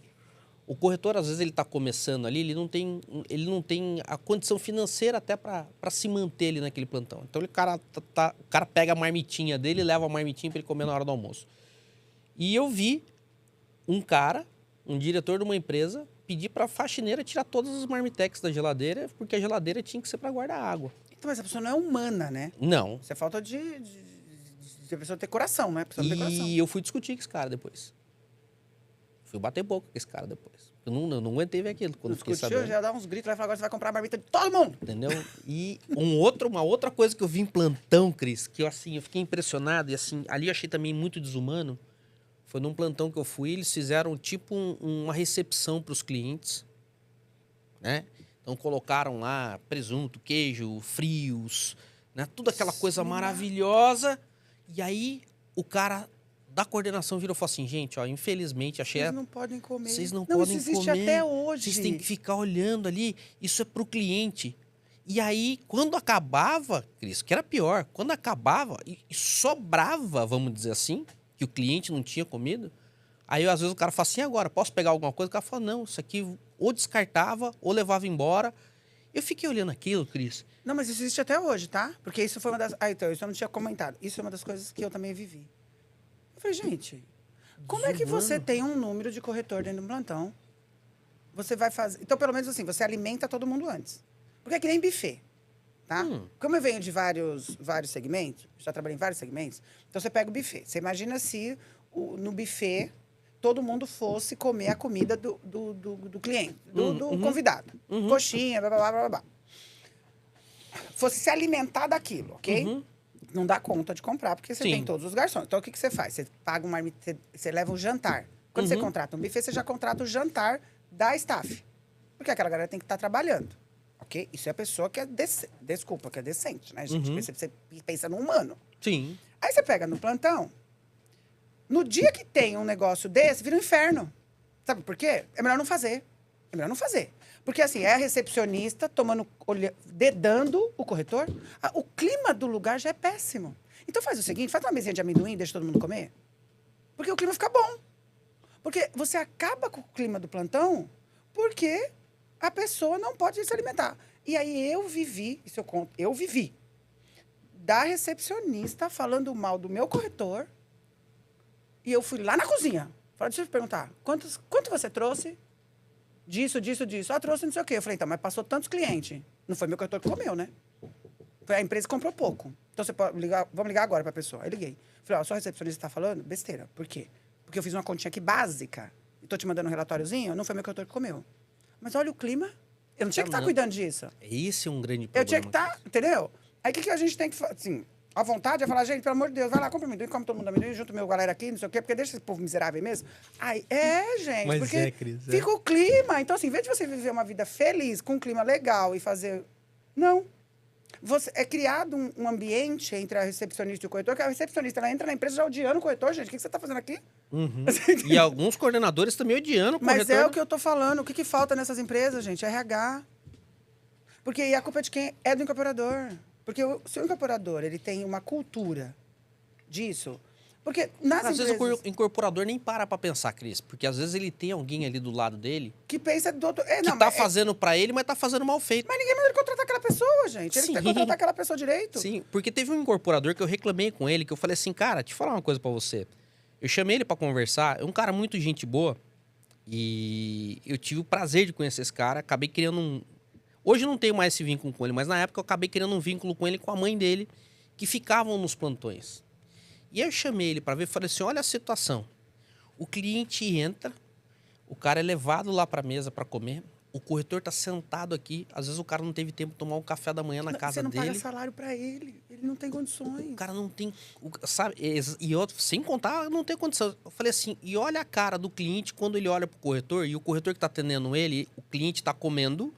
o corretor, às vezes, ele está começando ali, ele não tem a condição financeira até para se manter ali naquele plantão. Então, o cara pega a marmitinha dele e leva a marmitinha para ele comer na hora do almoço. E eu vi um diretor de uma empresa, pedir para a faxineira tirar todas as marmitex da geladeira, porque a geladeira tinha que ser para guardar água. Então, mas a pessoa não é humana, né? Não. Isso é falta de a pessoa ter coração, né? A pessoa não tem coração. E eu fui discutir com esse cara depois. Fui bater boca com esse cara depois. Eu não aguentei ver aquilo. Quando fiquei sabendo. Já dá uns gritos, vai falar, agora você vai comprar a marmita de todo mundo. Entendeu? E uma outra coisa que eu vi em plantão, Cris, que eu fiquei impressionado, e assim, ali eu achei também muito desumano, foi num plantão que eu fui, eles fizeram tipo uma recepção para os clientes, né? Então colocaram lá presunto, queijo, frios, né? Tudo aquela coisa maravilhosa. E aí o cara da coordenação virou e falou assim, gente, ó, infelizmente achei... Vocês não podem comer. Vocês não podem isso existe comer. Até hoje. Vocês têm que ficar olhando ali, isso é pro cliente. E aí, quando acabava, Cris, que era pior, quando acabava e sobrava, vamos dizer assim, que o cliente não tinha comido, aí às vezes o cara fala assim, agora, posso pegar alguma coisa? O cara fala, não, isso aqui ou descartava ou levava embora. Eu fiquei olhando aquilo, Cris. Não, mas isso existe até hoje, tá? Porque isso foi uma das... então, isso eu não tinha comentado. Isso é uma das coisas que eu também vivi. Eu falei, gente, como é que você tem um número de corretor dentro de um plantão? Você vai fazer... Então, pelo menos assim, você alimenta todo mundo antes. Porque é que nem buffet. tá? Como eu venho de vários segmentos, já trabalhei em vários segmentos, então você pega o buffet. Você imagina se no buffet todo mundo fosse comer a comida do cliente, do convidado. Coxinha, blá, blá, blá, blá, blá. Fosse se alimentar daquilo, ok? Não dá conta de comprar, porque você tem todos os garçons. Então, o que você faz? Você paga uma marmita, você leva um jantar. Quando você contrata um buffet, você já contrata o jantar da staff. Porque aquela galera tem que estar trabalhando, ok? Isso é a pessoa que é desculpa, que é decente, né, gente? Você pensa no humano. Sim. Aí você pega no plantão. No dia que tem um negócio desse, vira um inferno. Sabe por quê? É melhor não fazer. É melhor não fazer. Porque, assim, é a recepcionista dedando o corretor. O clima do lugar já é péssimo. Então, faz o seguinte, faz uma mesinha de amendoim, deixa todo mundo comer. Porque o clima fica bom. Porque você acaba com o clima do plantão porque a pessoa não pode se alimentar. E aí eu vivi da recepcionista falando mal do meu corretor. E eu fui lá na cozinha. Falei, deixa eu te perguntar, quanto você trouxe? Disso. Ah, trouxe não sei o quê. Eu falei, então, mas passou tantos clientes. Não foi meu corretor que comeu, né? Foi a empresa que comprou pouco. Então, você pode ligar, vamos ligar agora para a pessoa. Aí liguei. Falei, ó, sua recepcionista está falando? Besteira. Por quê? Porque eu fiz uma continha aqui básica. E tô te mandando um relatóriozinho, não foi meu corretor que comeu. Mas olha o clima. Eu não tinha que estar cuidando disso. Esse é um grande problema. Eu tinha que estar, entendeu? Aí o que a gente tem que fazer? Assim, a vontade é falar, gente, pelo amor de Deus, vai lá, compra amendoim, come todo mundo amendoim, junto meu galera aqui, não sei o quê, porque deixa esse povo miserável mesmo. Aí, gente, mas porque Cris, fica o clima. Então, assim, em vez de você viver uma vida feliz, com um clima legal e fazer... Não. É criado um ambiente entre a recepcionista e o corretor, que a recepcionista, ela entra na empresa já odiando o corretor, gente, o que você está fazendo aqui? E alguns coordenadores também odiando o corretor. Mas é o que eu tô falando. O que falta nessas empresas, gente? RH. Porque e a culpa é de quem? É do incorporador. Porque se o incorporador ele tem uma cultura disso... Porque nas às empresas... vezes o incorporador nem para pensar, Cris. Porque às vezes ele tem alguém ali do lado dele... Que pensa do outro... que tá fazendo pra ele, mas tá fazendo mal feito. Mas ninguém manda ele contratar aquela pessoa, gente. Ele tem que contratar aquela pessoa direito. Sim, porque teve um incorporador que eu reclamei com ele, que eu falei assim, cara, te falar uma coisa pra você. Eu chamei ele pra conversar, é um cara muito gente boa. E eu tive o prazer de conhecer esse cara, acabei criando um... Hoje eu não tenho mais esse vínculo com ele, mas na época eu acabei criando um vínculo com ele e com a mãe dele, que ficavam nos plantões. E aí eu chamei ele pra ver e falei assim, olha a situação. O cliente entra, o cara é levado lá pra mesa pra comer, o corretor tá sentado aqui, às vezes o cara não teve tempo de tomar um café da manhã na casa dele. Você não paga salário pra ele, ele não tem condições. O cara não tem, sabe? E outro, sem contar, não tem condição. Eu falei assim, e olha a cara do cliente quando ele olha pro corretor, e o corretor que tá atendendo ele, o cliente tá comendo,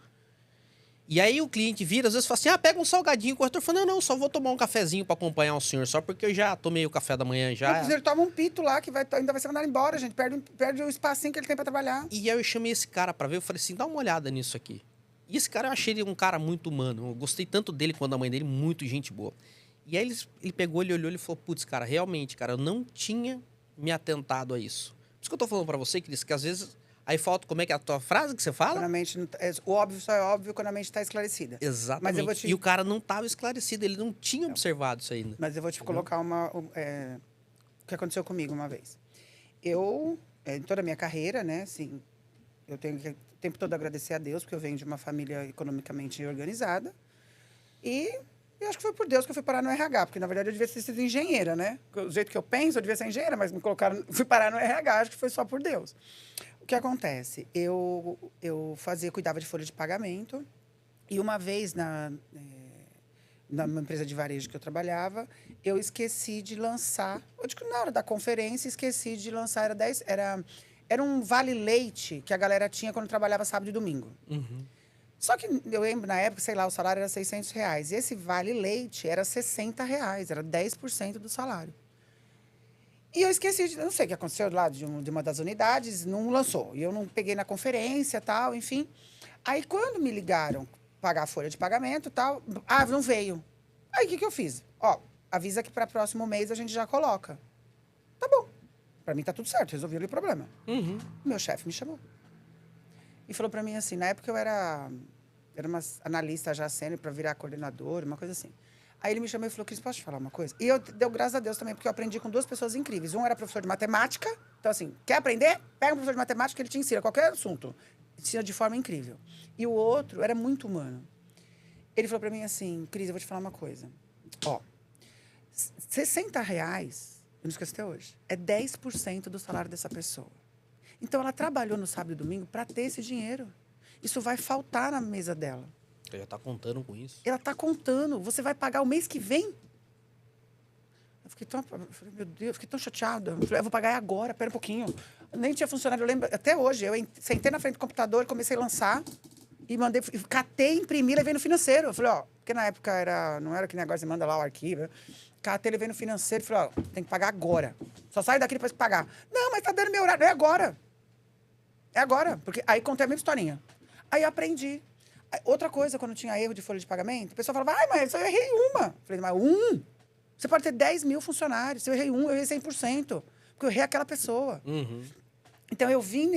e aí o cliente vira, às vezes fala assim, pega um salgadinho, o corretor fala, não, só vou tomar um cafezinho pra acompanhar o senhor, só porque eu já tomei o café da manhã, já. Não, ele toma um pito lá, que ainda vai ser mandado embora, gente, perde o espacinho que ele tem pra trabalhar. E aí eu chamei esse cara pra ver, eu falei assim, dá uma olhada nisso aqui. E esse cara, eu achei ele um cara muito humano, eu gostei tanto dele quanto da mãe dele, muito gente boa. E aí ele pegou, ele olhou e falou, putz, cara, realmente, cara, eu não tinha me atentado a isso. Por isso que eu tô falando pra você, Cris, que às vezes... Aí falta, como é que é a tua frase que você fala? Quando a mente o óbvio só é óbvio quando a mente está esclarecida. Exatamente. E o cara não estava esclarecido, ele não tinha observado isso ainda. Mas eu vou te colocar o que aconteceu comigo uma vez. Eu, em toda a minha carreira, né, assim, eu tenho que o tempo todo agradecer a Deus, porque eu venho de uma família economicamente organizada. E eu acho que foi por Deus que eu fui parar no RH, porque, na verdade, eu devia ter sido engenheira, né? Do jeito que eu penso, eu devia ser engenheira, mas me colocaram, fui parar no RH, acho que foi só por Deus. O que acontece? Eu cuidava de folha de pagamento, e uma vez numa empresa de varejo que eu trabalhava, eu esqueci de lançar, na hora da conferência, esqueci de lançar, era um vale-leite que a galera tinha quando trabalhava sábado e domingo. Só que eu lembro, na época, sei lá, o salário era R$600. E esse vale-leite era R$60, era 10% do salário. E eu esqueci, não sei o que aconteceu lá de uma das unidades, não lançou. E eu não peguei na conferência, tal, enfim. Aí, quando me ligaram pagar a folha de pagamento, tal, não veio. Aí, o que eu fiz? Avisa que para próximo mês a gente já coloca. Tá bom. Para mim tá tudo certo, resolvi o problema. Meu chefe me chamou. E falou para mim assim, na época eu era uma analista já sênior para virar coordenadora, uma coisa assim. Aí ele me chamou e falou, Cris, posso te falar uma coisa? E eu deu graças a Deus também, porque eu aprendi com duas pessoas incríveis. Um era professor de matemática, então assim, quer aprender? Pega um professor de matemática que ele te ensina qualquer assunto. Ensina de forma incrível. E o outro era muito humano. Ele falou para mim assim, Cris, eu vou te falar uma coisa. Ó, R$60, eu não esqueço até hoje, é 10% do salário dessa pessoa. Então, ela trabalhou no sábado e domingo para ter esse dinheiro. Isso vai faltar na mesa dela. Ela já tá contando com isso. Ela tá contando. Você vai pagar o mês que vem? Eu fiquei tão, meu Deus, eu fiquei tão chateada. Eu falei, eu vou pagar agora, pera um pouquinho. Nem tinha funcionário, eu lembro, até hoje. Eu sentei na frente do computador, comecei a lançar e mandei, catei, imprimi, levei no financeiro. Eu falei, ó, porque na época não era que negócio, você manda lá o arquivo. Catei, levei no financeiro e falei, ó, tem que pagar agora. Só sai daqui depois que pagar. Não, mas tá dando meu horário. É agora. É agora. Porque aí contei a mesma historinha. Aí eu aprendi. Outra coisa, quando tinha erro de folha de pagamento, a pessoa falava, ai, mas eu errei uma. Eu falei, mas Você pode ter 10 mil funcionários. Se eu errei eu errei 100%. Porque eu errei aquela pessoa. Uhum. Então, eu vim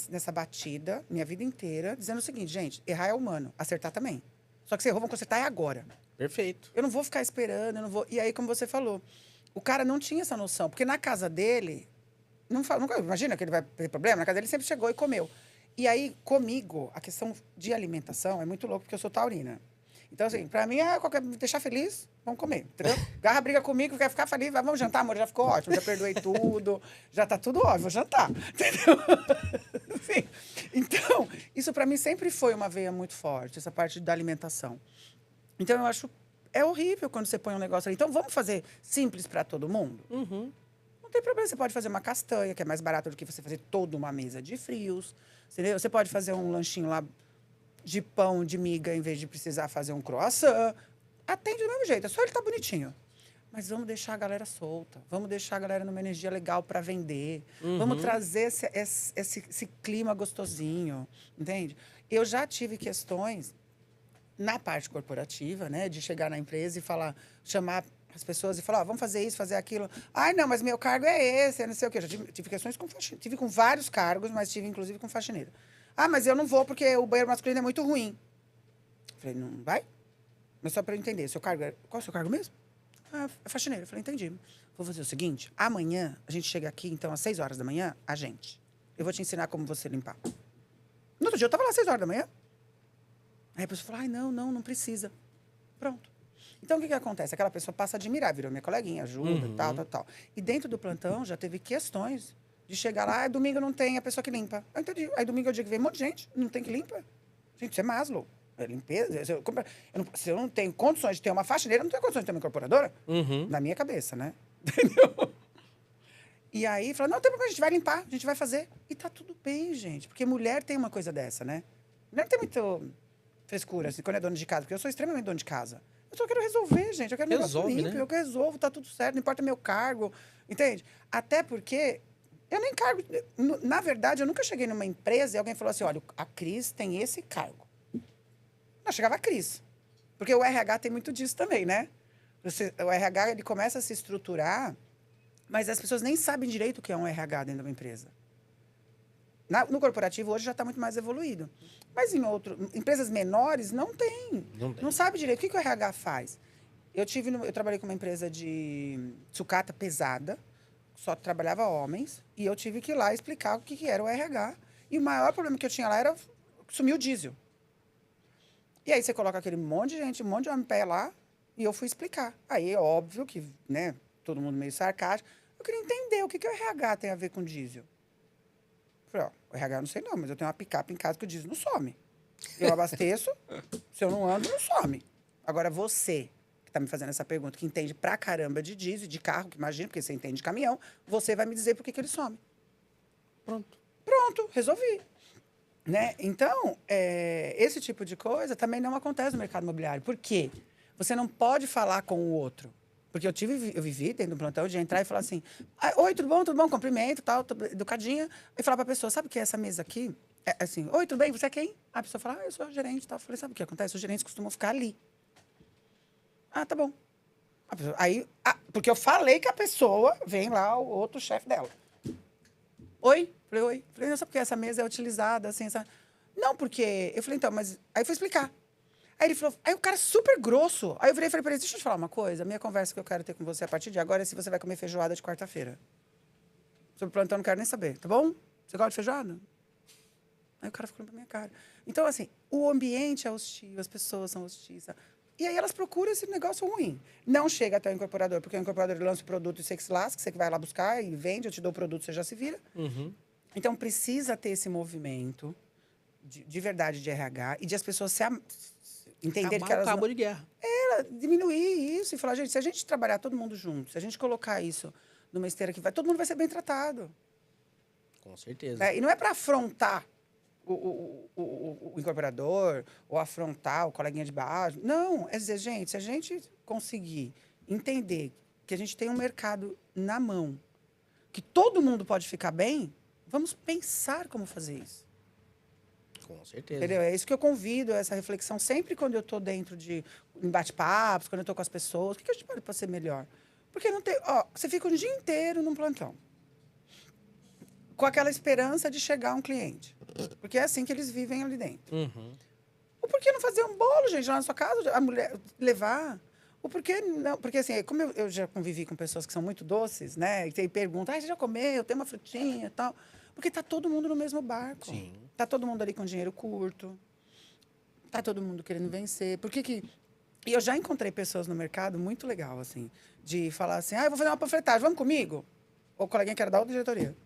nessa batida, minha vida inteira, dizendo o seguinte, gente, errar é humano, acertar também. Só que se errou, vamos consertar agora. Perfeito. Eu não vou ficar esperando, eu não vou... E aí, como você falou, o cara não tinha essa noção. Porque na casa dele, nunca imagina que ele vai ter problema, na casa dele sempre chegou e comeu. E aí, comigo, a questão de alimentação é muito louco, porque eu sou taurina. Então, assim, pra mim, me deixar feliz, vamos comer, entendeu? Garra briga comigo, quer ficar feliz, vamos jantar, amor, já ficou ótimo, já perdoei tudo, já tá tudo ótimo, vou jantar, entendeu? Assim, então, isso pra mim sempre foi uma veia muito forte, essa parte da alimentação. Então, eu acho, é horrível quando você põe um negócio ali. Então, vamos fazer simples pra todo mundo? Uhum. Não tem problema, você pode fazer uma castanha, que é mais barato do que você fazer toda uma mesa de frios, entendeu? Você pode fazer um lanchinho lá de pão, de miga, em vez de precisar fazer um croissant. Atende do mesmo jeito, é só ele tá bonitinho. Mas vamos deixar a galera solta. Vamos deixar a galera numa energia legal para vender. Uhum. Vamos trazer esse clima gostosinho, entende? Eu já tive questões na parte corporativa, né? De chegar na empresa e chamar as pessoas e falar, vamos fazer isso, fazer aquilo. Ai, não, mas meu cargo é esse, não sei o quê. Eu já tive questões com faxineira. Tive com vários cargos, mas tive, inclusive, com faxineira. Ah, mas eu não vou porque o banheiro masculino é muito ruim. Falei, não vai? Mas só para eu entender, seu cargo qual é o seu cargo mesmo? Ah, é faxineira. Falei, entendi. Vou fazer o seguinte, amanhã a gente chega aqui, então, às 6 horas da manhã, eu vou te ensinar como você limpar. No outro dia eu tava lá às 6 horas da manhã. Aí a pessoa falou, ai, não precisa. Pronto. Então, o que acontece? Aquela pessoa passa a admirar, virou minha coleguinha, ajuda, tal. E dentro do plantão já teve questões de chegar lá, domingo não tem a pessoa que limpa. Eu entendi. Aí domingo é o dia que vem um monte de gente, não tem que limpa. Gente, isso é Maslow. É limpeza. Se eu não tenho condições de ter uma faxineira, eu não tenho condições de ter uma incorporadora. Uhum. Na minha cabeça, né? Entendeu? E aí, fala, não tem problema, a gente vai limpar, a gente vai fazer. E tá tudo bem, gente. Porque mulher tem uma coisa dessa, né? Mulher não tem muito frescura, assim, quando é dona de casa. Porque eu sou extremamente dona de casa. Eu só quero resolver, gente. Eu quero negócio limpo, né? Eu resolvo, tá tudo certo, não importa meu cargo. Entende? Até porque eu nem cargo... Na verdade, eu nunca cheguei numa empresa e alguém falou assim, olha, a Cris tem esse cargo. Não, chegava a Cris. Porque o RH tem muito disso também, né? O RH, ele começa a se estruturar, mas as pessoas nem sabem direito o que é um RH dentro de uma empresa. No corporativo, hoje, já está muito mais evoluído. Mas em empresas menores, não tem. Não sabe direito. O que o RH faz? Eu trabalhei com uma empresa de sucata pesada, só trabalhava homens, e eu tive que ir lá explicar o que era o RH. E o maior problema que eu tinha lá era sumir o diesel. E aí você coloca aquele monte de gente, um monte de homem em pé lá, e eu fui explicar. Aí é óbvio que, né, todo mundo meio sarcástico. Eu queria entender o que o RH tem a ver com diesel. Eu falei, ó, o RH eu não sei não, mas eu tenho uma picape em casa que o diesel não some. Eu abasteço, se eu não ando, não some. Agora você, que está me fazendo essa pergunta, que entende pra caramba de diesel, de carro, que imagina, porque você entende de caminhão, você vai me dizer por que ele some. Pronto, resolvi. Né? Então, esse tipo de coisa também não acontece no mercado imobiliário. Por quê? Você não pode falar com o outro. Porque eu vivi dentro do plantão de entrar e falar assim, oi, tudo bom, cumprimento, tal, educadinha. E falar para a pessoa, sabe o que é essa mesa aqui? É assim, oi, tudo bem, você é quem? A pessoa fala, eu sou a gerente, tal. Eu falei, sabe o que acontece? Os gerentes costumam ficar ali. Ah, tá bom. Porque eu falei que a pessoa vem lá, o outro chefe dela. Oi? Falei, oi. Falei, não, sabe por que essa mesa é utilizada, assim, essa... Não, porque... Eu falei, então, mas... Aí eu fui explicar. Aí ele falou... Aí o cara super grosso. Aí eu virei e falei pra ele, deixa eu te falar uma coisa. A minha conversa que eu quero ter com você a partir de agora é se você vai comer feijoada de quarta-feira. Sobre o plantão, eu não quero nem saber, tá bom? Você gosta de feijoada? Aí o cara ficou pra minha cara. Então, assim, o ambiente é hostil, as pessoas são hostis. E aí elas procuram esse negócio ruim. Não chega até o incorporador, porque o incorporador lança o produto e você que se lasca, você que vai lá buscar e vende, eu te dou o produto, você já se vira. Então, precisa ter esse movimento de verdade de RH e de as pessoas entenderem que elas... cabo de guerra. Diminuir isso e falar, gente, se a gente trabalhar todo mundo junto, se a gente colocar isso numa esteira que vai, todo mundo vai ser bem tratado. Com certeza. Né? E não é para afrontar o incorporador ou afrontar o coleguinha de base. Não, é dizer, gente, se a gente conseguir entender que a gente tem um mercado na mão, que todo mundo pode ficar bem, vamos pensar como fazer isso. Com certeza. Entendeu? É isso que eu convido, essa reflexão, sempre quando eu estou dentro de bate-papos, quando eu estou com as pessoas, o que a gente pode fazer melhor? Porque não tem... Ó, você fica o dia inteiro num plantão, com aquela esperança de chegar um cliente. Porque é assim que eles vivem ali dentro. O porquê não fazer um bolo, gente, lá na sua casa, a mulher levar? O porquê não? Porque, assim, como eu já convivi com pessoas que são muito doces, né? E tem pergunta, você já comeu? Tem uma frutinha e tal. Porque tá todo mundo no mesmo barco. Sim. Tá todo mundo ali com dinheiro curto. Tá todo mundo querendo vencer. Por que que... E eu já encontrei pessoas no mercado muito legal, assim, de falar assim, eu vou fazer uma panfletagem, vamos comigo? Ou o coleguinha que era da outra diretoria.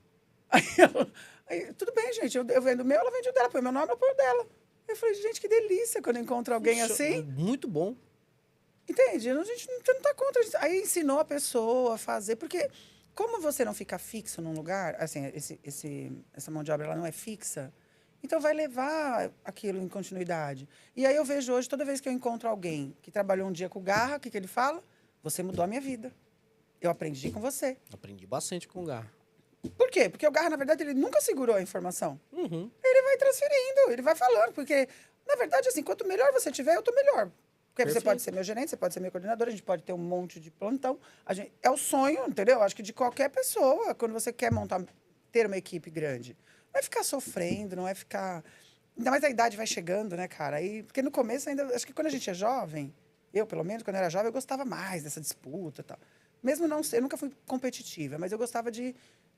Aí, tudo bem, gente, eu vendo o meu, ela vende o dela, põe meu nome, eu põe o dela. Eu falei, gente, que delícia quando eu encontro alguém assim. Muito bom. Entende? A gente não tá contra. Aí ensinou a pessoa a fazer, porque como você não fica fixo num lugar, assim, essa mão de obra ela não é fixa, então vai levar aquilo em continuidade. E aí eu vejo hoje, toda vez que eu encontro alguém que trabalhou um dia com garra, o que ele fala? Você mudou a minha vida. Eu aprendi com você. Aprendi bastante com o garra. Por quê? Porque o garra, na verdade, ele nunca segurou a informação. Ele vai transferindo, ele vai falando, porque, na verdade, assim, quanto melhor você tiver, eu tô melhor. Porque Perfeito. você pode ser meu gerente, você pode ser meu coordenador, a gente pode ter um monte de plantão. É o sonho, entendeu? Acho que de qualquer pessoa, quando você quer ter uma equipe grande. Não é ficar sofrendo, não é ficar... Ainda mais a idade vai chegando, né, cara? Aí, porque no começo ainda... Acho que quando a gente é jovem, eu, pelo menos, quando eu era jovem, eu gostava mais dessa disputa e tal. Mesmo não ser... Eu nunca fui competitiva, mas eu gostava de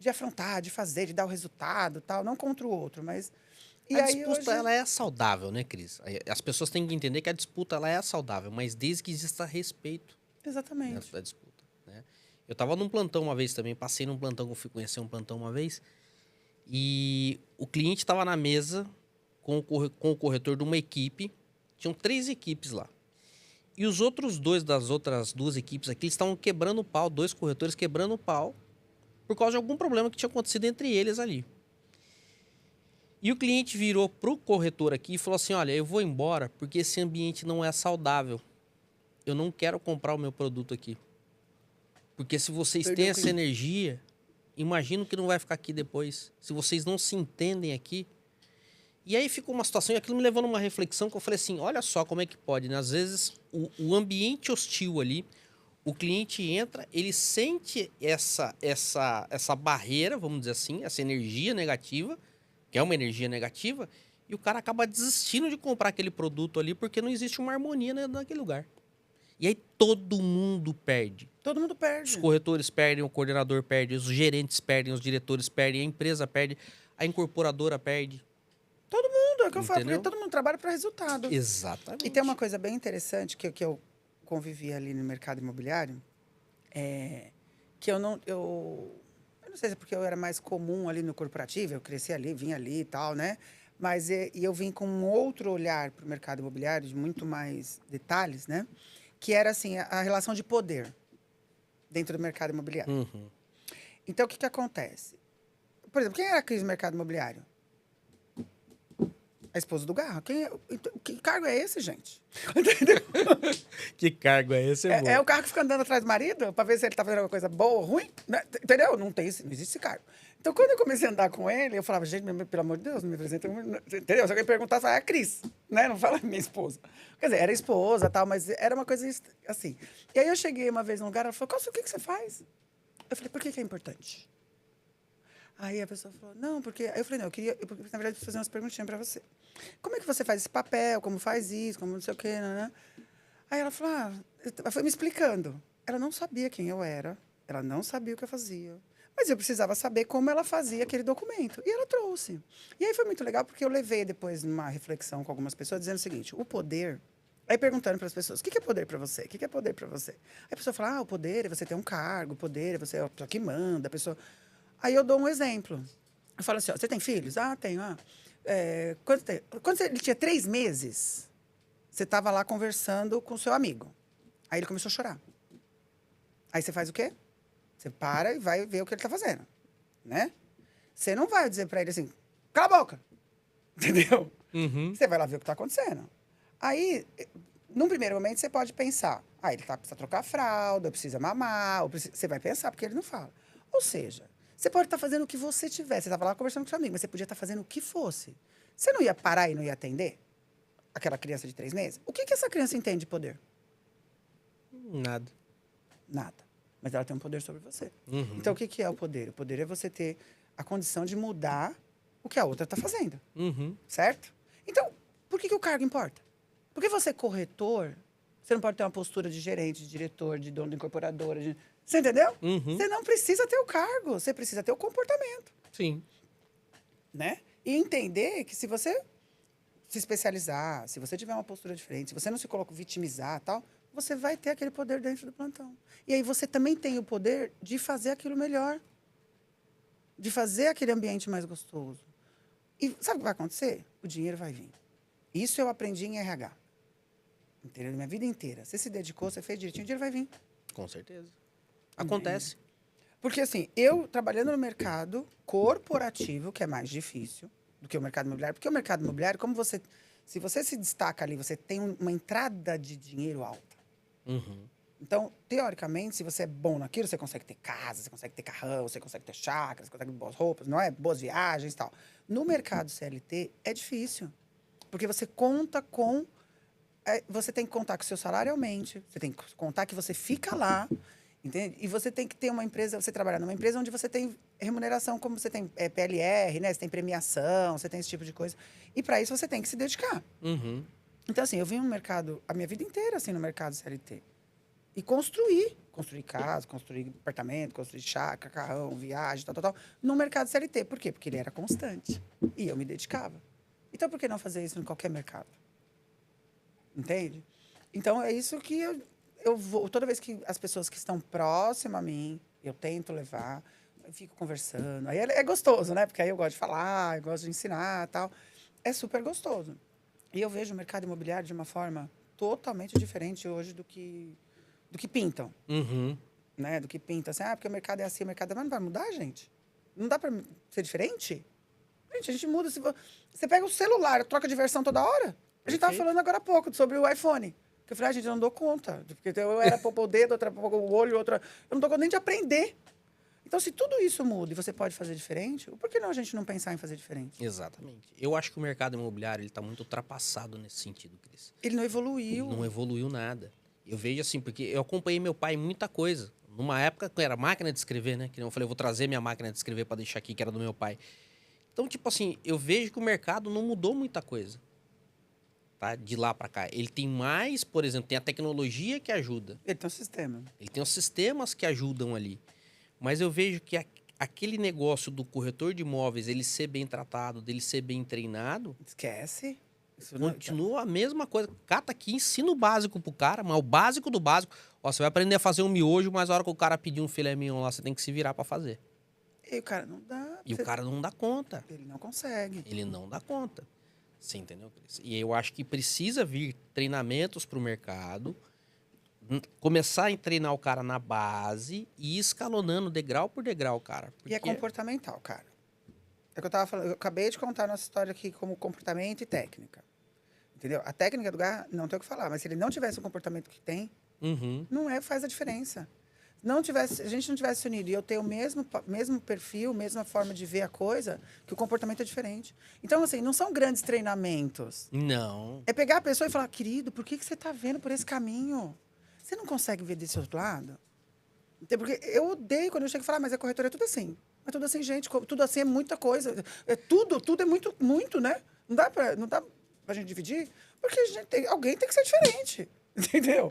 afrontar, de fazer, de dar o resultado e tal. Não contra o outro, mas... E a disputa, ela é saudável, né, Cris? As pessoas têm que entender que a disputa, ela é saudável, mas desde que exista respeito. Exatamente. Da disputa, né? Eu tava num plantão uma vez também, passei num plantão, eu fui conhecer um plantão uma vez, e o cliente estava na mesa com o corretor de uma equipe, tinham 3 equipes lá. E os outros 2 das outras 2 equipes aqui, eles estavam quebrando o pau, 2 corretores quebrando o pau, por causa de algum problema que tinha acontecido entre eles ali. E o cliente virou pro corretor aqui e falou assim, olha, eu vou embora porque esse ambiente não é saudável. Eu não quero comprar o meu produto aqui. Porque se vocês têm essa energia, imagino que não vai ficar aqui depois. Se vocês não se entendem aqui. E aí ficou uma situação, e aquilo me levou numa reflexão que eu falei assim, olha só como é que pode, né? Às vezes, o ambiente hostil ali, o cliente entra, ele sente essa barreira, vamos dizer assim, essa energia negativa, que é uma energia negativa, e o cara acaba desistindo de comprar aquele produto ali porque não existe uma harmonia naquele lugar. E aí todo mundo perde. Todo mundo perde. Os corretores perdem, o coordenador perde, os gerentes perdem, os diretores perdem, a empresa perde, a incorporadora perde. Todo mundo, é o que eu falo, porque todo mundo trabalha para resultado. Exatamente. E tem uma coisa bem interessante que eu convivi ali no mercado imobiliário, que eu não sei se é porque eu era mais comum ali no corporativo, eu cresci ali, vim ali e tal, né? Mas eu vim com um outro olhar para o mercado imobiliário, de muito mais detalhes, né? Que era, assim, a relação de poder dentro do mercado imobiliário. Então, o que acontece? Por exemplo, quem era a Cris no mercado imobiliário? A esposa do Garra. Que cargo é esse, gente? Entendeu? Que cargo é esse? É o carro que fica andando atrás do marido para ver se ele tá fazendo alguma coisa boa ou ruim? Né? Entendeu? Não existe esse cargo. Então, quando eu comecei a andar com ele, eu falava, gente, pelo amor de Deus, não me apresenta. Entendeu? Se alguém perguntar, fala, é a Cris, né? Não fala minha esposa. Quer dizer, era esposa e tal, mas era uma coisa assim. E aí eu cheguei uma vez num lugar, ela falou, o que você faz? Eu falei, por que é importante? Aí a pessoa falou, não, porque... Aí eu falei, não, porque, na verdade, eu preciso fazer umas perguntinhas para você. Como é que você faz esse papel? Como faz isso? Como não sei o quê, né? Aí ela falou, ela foi me explicando. Ela não sabia quem eu era. Ela não sabia o que eu fazia. Mas eu precisava saber como ela fazia aquele documento. E ela trouxe. E aí foi muito legal, porque eu levei depois numa reflexão com algumas pessoas, dizendo o seguinte, o poder... Aí perguntando para as pessoas, o que é poder para você? O que é poder para você? Aí a pessoa fala, o poder é você ter um cargo, o poder é você é a pessoa que manda, a pessoa... Aí eu dou um exemplo. Eu falo assim, ó, você tem filhos? Ah, tenho. Quando ele tinha 3 meses, você estava lá conversando com o seu amigo. Aí ele começou a chorar. Aí você faz o quê? Você para e vai ver o que ele está fazendo, né? Você não vai dizer para ele assim, cala a boca, entendeu? Uhum. Você vai lá ver o que está acontecendo. Aí, num primeiro momento, você pode pensar, ele precisa trocar a fralda, precisa mamar, você vai pensar, porque ele não fala. Ou seja, você pode estar fazendo o que você tiver. Você estava lá conversando com seu amigo, mas você podia estar fazendo o que fosse. Você não ia parar e não ia atender aquela criança de 3 meses? O que essa criança entende de poder? Nada. Nada. Mas ela tem um poder sobre você. Uhum. Então, o que é o poder? O poder é você ter a condição de mudar o que a outra está fazendo. Uhum. Certo? Então, por que o cargo importa? Porque você é corretor, você não pode ter uma postura de gerente, de diretor, de dono de incorporadora. Você entendeu? Uhum. Você não precisa ter o cargo, você precisa ter o comportamento. Sim. Né? E entender que se você se especializar, se você tiver uma postura diferente, se você não se coloca vitimizar tal, você vai ter aquele poder dentro do plantão. E aí você também tem o poder de fazer aquilo melhor. De fazer aquele ambiente mais gostoso. E sabe o que vai acontecer? O dinheiro vai vir. Isso eu aprendi em RH. Entendeu? Minha vida inteira. Você se dedicou, você fez direitinho, o dinheiro vai vir. Com certeza. Acontece. Porque, assim, eu trabalhando no mercado corporativo, que é mais difícil do que o mercado imobiliário, porque o mercado imobiliário, se você se destaca ali, você tem uma entrada de dinheiro alta. Uhum. Então, teoricamente, se você é bom naquilo, você consegue ter casa, você consegue ter carrão, você consegue ter chácara, você consegue ter boas roupas, não é? Boas viagens e tal. No mercado CLT, é difícil. Porque você conta com... você tem que contar que o seu salário aumente, você tem que contar que você fica lá, entende? E você tem que ter uma empresa, você trabalhar numa empresa onde você tem remuneração, como você tem PLR, né? Você tem premiação, você tem esse tipo de coisa. E para isso você tem que se dedicar. Uhum. Então, assim, eu vim no mercado, a minha vida inteira, assim, no mercado CLT. E construir casa, construir apartamento, construir chácara, carrão, viagem, tal, no mercado CLT. Por quê? Porque ele era constante. E eu me dedicava. Então, por que não fazer isso em qualquer mercado? Entende? Então, é isso que eu vou... Toda vez que as pessoas que estão próximas a mim, eu tento levar, eu fico conversando. Aí é gostoso, né? Porque aí eu gosto de falar, eu gosto de ensinar e tal. É super gostoso. E eu vejo o mercado imobiliário de uma forma totalmente diferente hoje do que pintam. Uhum. Né? Do que pintam. Assim, porque o mercado é assim, o mercado... Mas não vai mudar, gente? Não dá para ser diferente? Gente, a gente muda. Você pega o celular, troca de versão toda hora. A gente estava falando agora há pouco sobre o iPhone. Que eu falei, gente, eu não dou conta. Porque eu era pôr o dedo, outra pôr o olho, outra... Eu não dou conta nem de aprender. Então, se tudo isso muda e você pode fazer diferente, por que não a gente não pensar em fazer diferente? Exatamente. Eu acho que o mercado imobiliário está muito ultrapassado nesse sentido, Cris. Ele não evoluiu. Não evoluiu nada. Eu vejo assim, porque eu acompanhei meu pai em muita coisa. Numa época que era máquina de escrever, né? Que eu falei, eu vou trazer minha máquina de escrever para deixar aqui, que era do meu pai. Então, tipo assim, eu vejo que o mercado não mudou muita coisa. Tá? De lá para cá. Ele tem mais, por exemplo, tem a tecnologia que ajuda. Ele tem um sistema. Ele tem os sistemas que ajudam ali. Mas eu vejo que aquele negócio do corretor de imóveis, ele ser bem tratado, dele ser bem treinado... Esquece. Isso continua a mesma coisa. Cata aqui, ensina o básico pro cara, mas o básico do básico. Ó, você vai aprender a fazer um miojo, mas a hora que o cara pedir um filé mignon lá, você tem que se virar para fazer. E o cara não dá. E o cara não dá conta. Ele não consegue. Ele não dá conta. Você entendeu, Cris? E eu acho que precisa vir treinamentos pro mercado, começar a treinar o cara na base e ir escalonando degrau por degrau, cara. Porque... E é comportamental, cara. É o que eu tava falando. Eu acabei de contar a nossa história aqui como comportamento e técnica. Entendeu? A técnica do gar não tem o que falar, mas se ele não tivesse o comportamento que tem, faz a diferença. Se a gente não tivesse se unido e eu ter o mesmo perfil, mesma forma de ver a coisa, que o comportamento é diferente. Então, assim, não são grandes treinamentos. Não. É pegar a pessoa e falar, querido, por que você está vendo por esse caminho? Você não consegue ver desse outro lado? Porque eu odeio quando eu chego e falo, mas a corretora é tudo assim. É tudo assim, gente, tudo assim é muita coisa. Tudo é muito, muito, né? Não dá pra gente dividir, porque alguém tem que ser diferente, entendeu?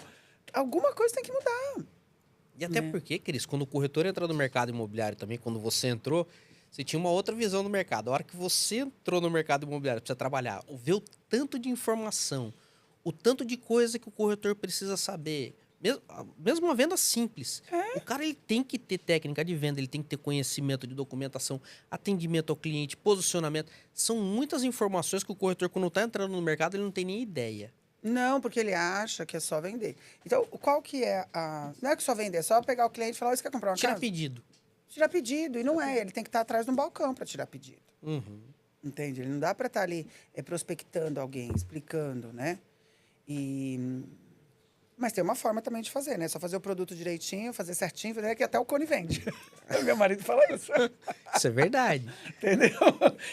Alguma coisa tem que mudar. E até né? porque, Cris, quando o corretor entra no mercado imobiliário também, quando você entrou, você tinha uma outra visão do mercado. A hora que você entrou no mercado imobiliário para você trabalhar, ver o tanto de informação, o tanto de coisa que o corretor precisa saber, mesmo uma venda simples, o cara ele tem que ter técnica de venda, ele tem que ter conhecimento de documentação, atendimento ao cliente, posicionamento. São muitas informações que o corretor, quando está entrando no mercado, ele não tem nem ideia. Não, porque ele acha que é só vender. Então, qual que é a... Não é que só vender, é só pegar o cliente e falar, você quer comprar uma Tirar casa? pedido. Tirar pedido. E não é, ele tem que estar atrás de um balcão para tirar pedido. Uhum. Entende? Ele não dá para estar ali prospectando alguém, explicando, né? Mas tem uma forma também de fazer, né? Só fazer o produto direitinho, fazer certinho, fazer que até o Cone vende. Meu marido fala isso. Isso é verdade. Entendeu?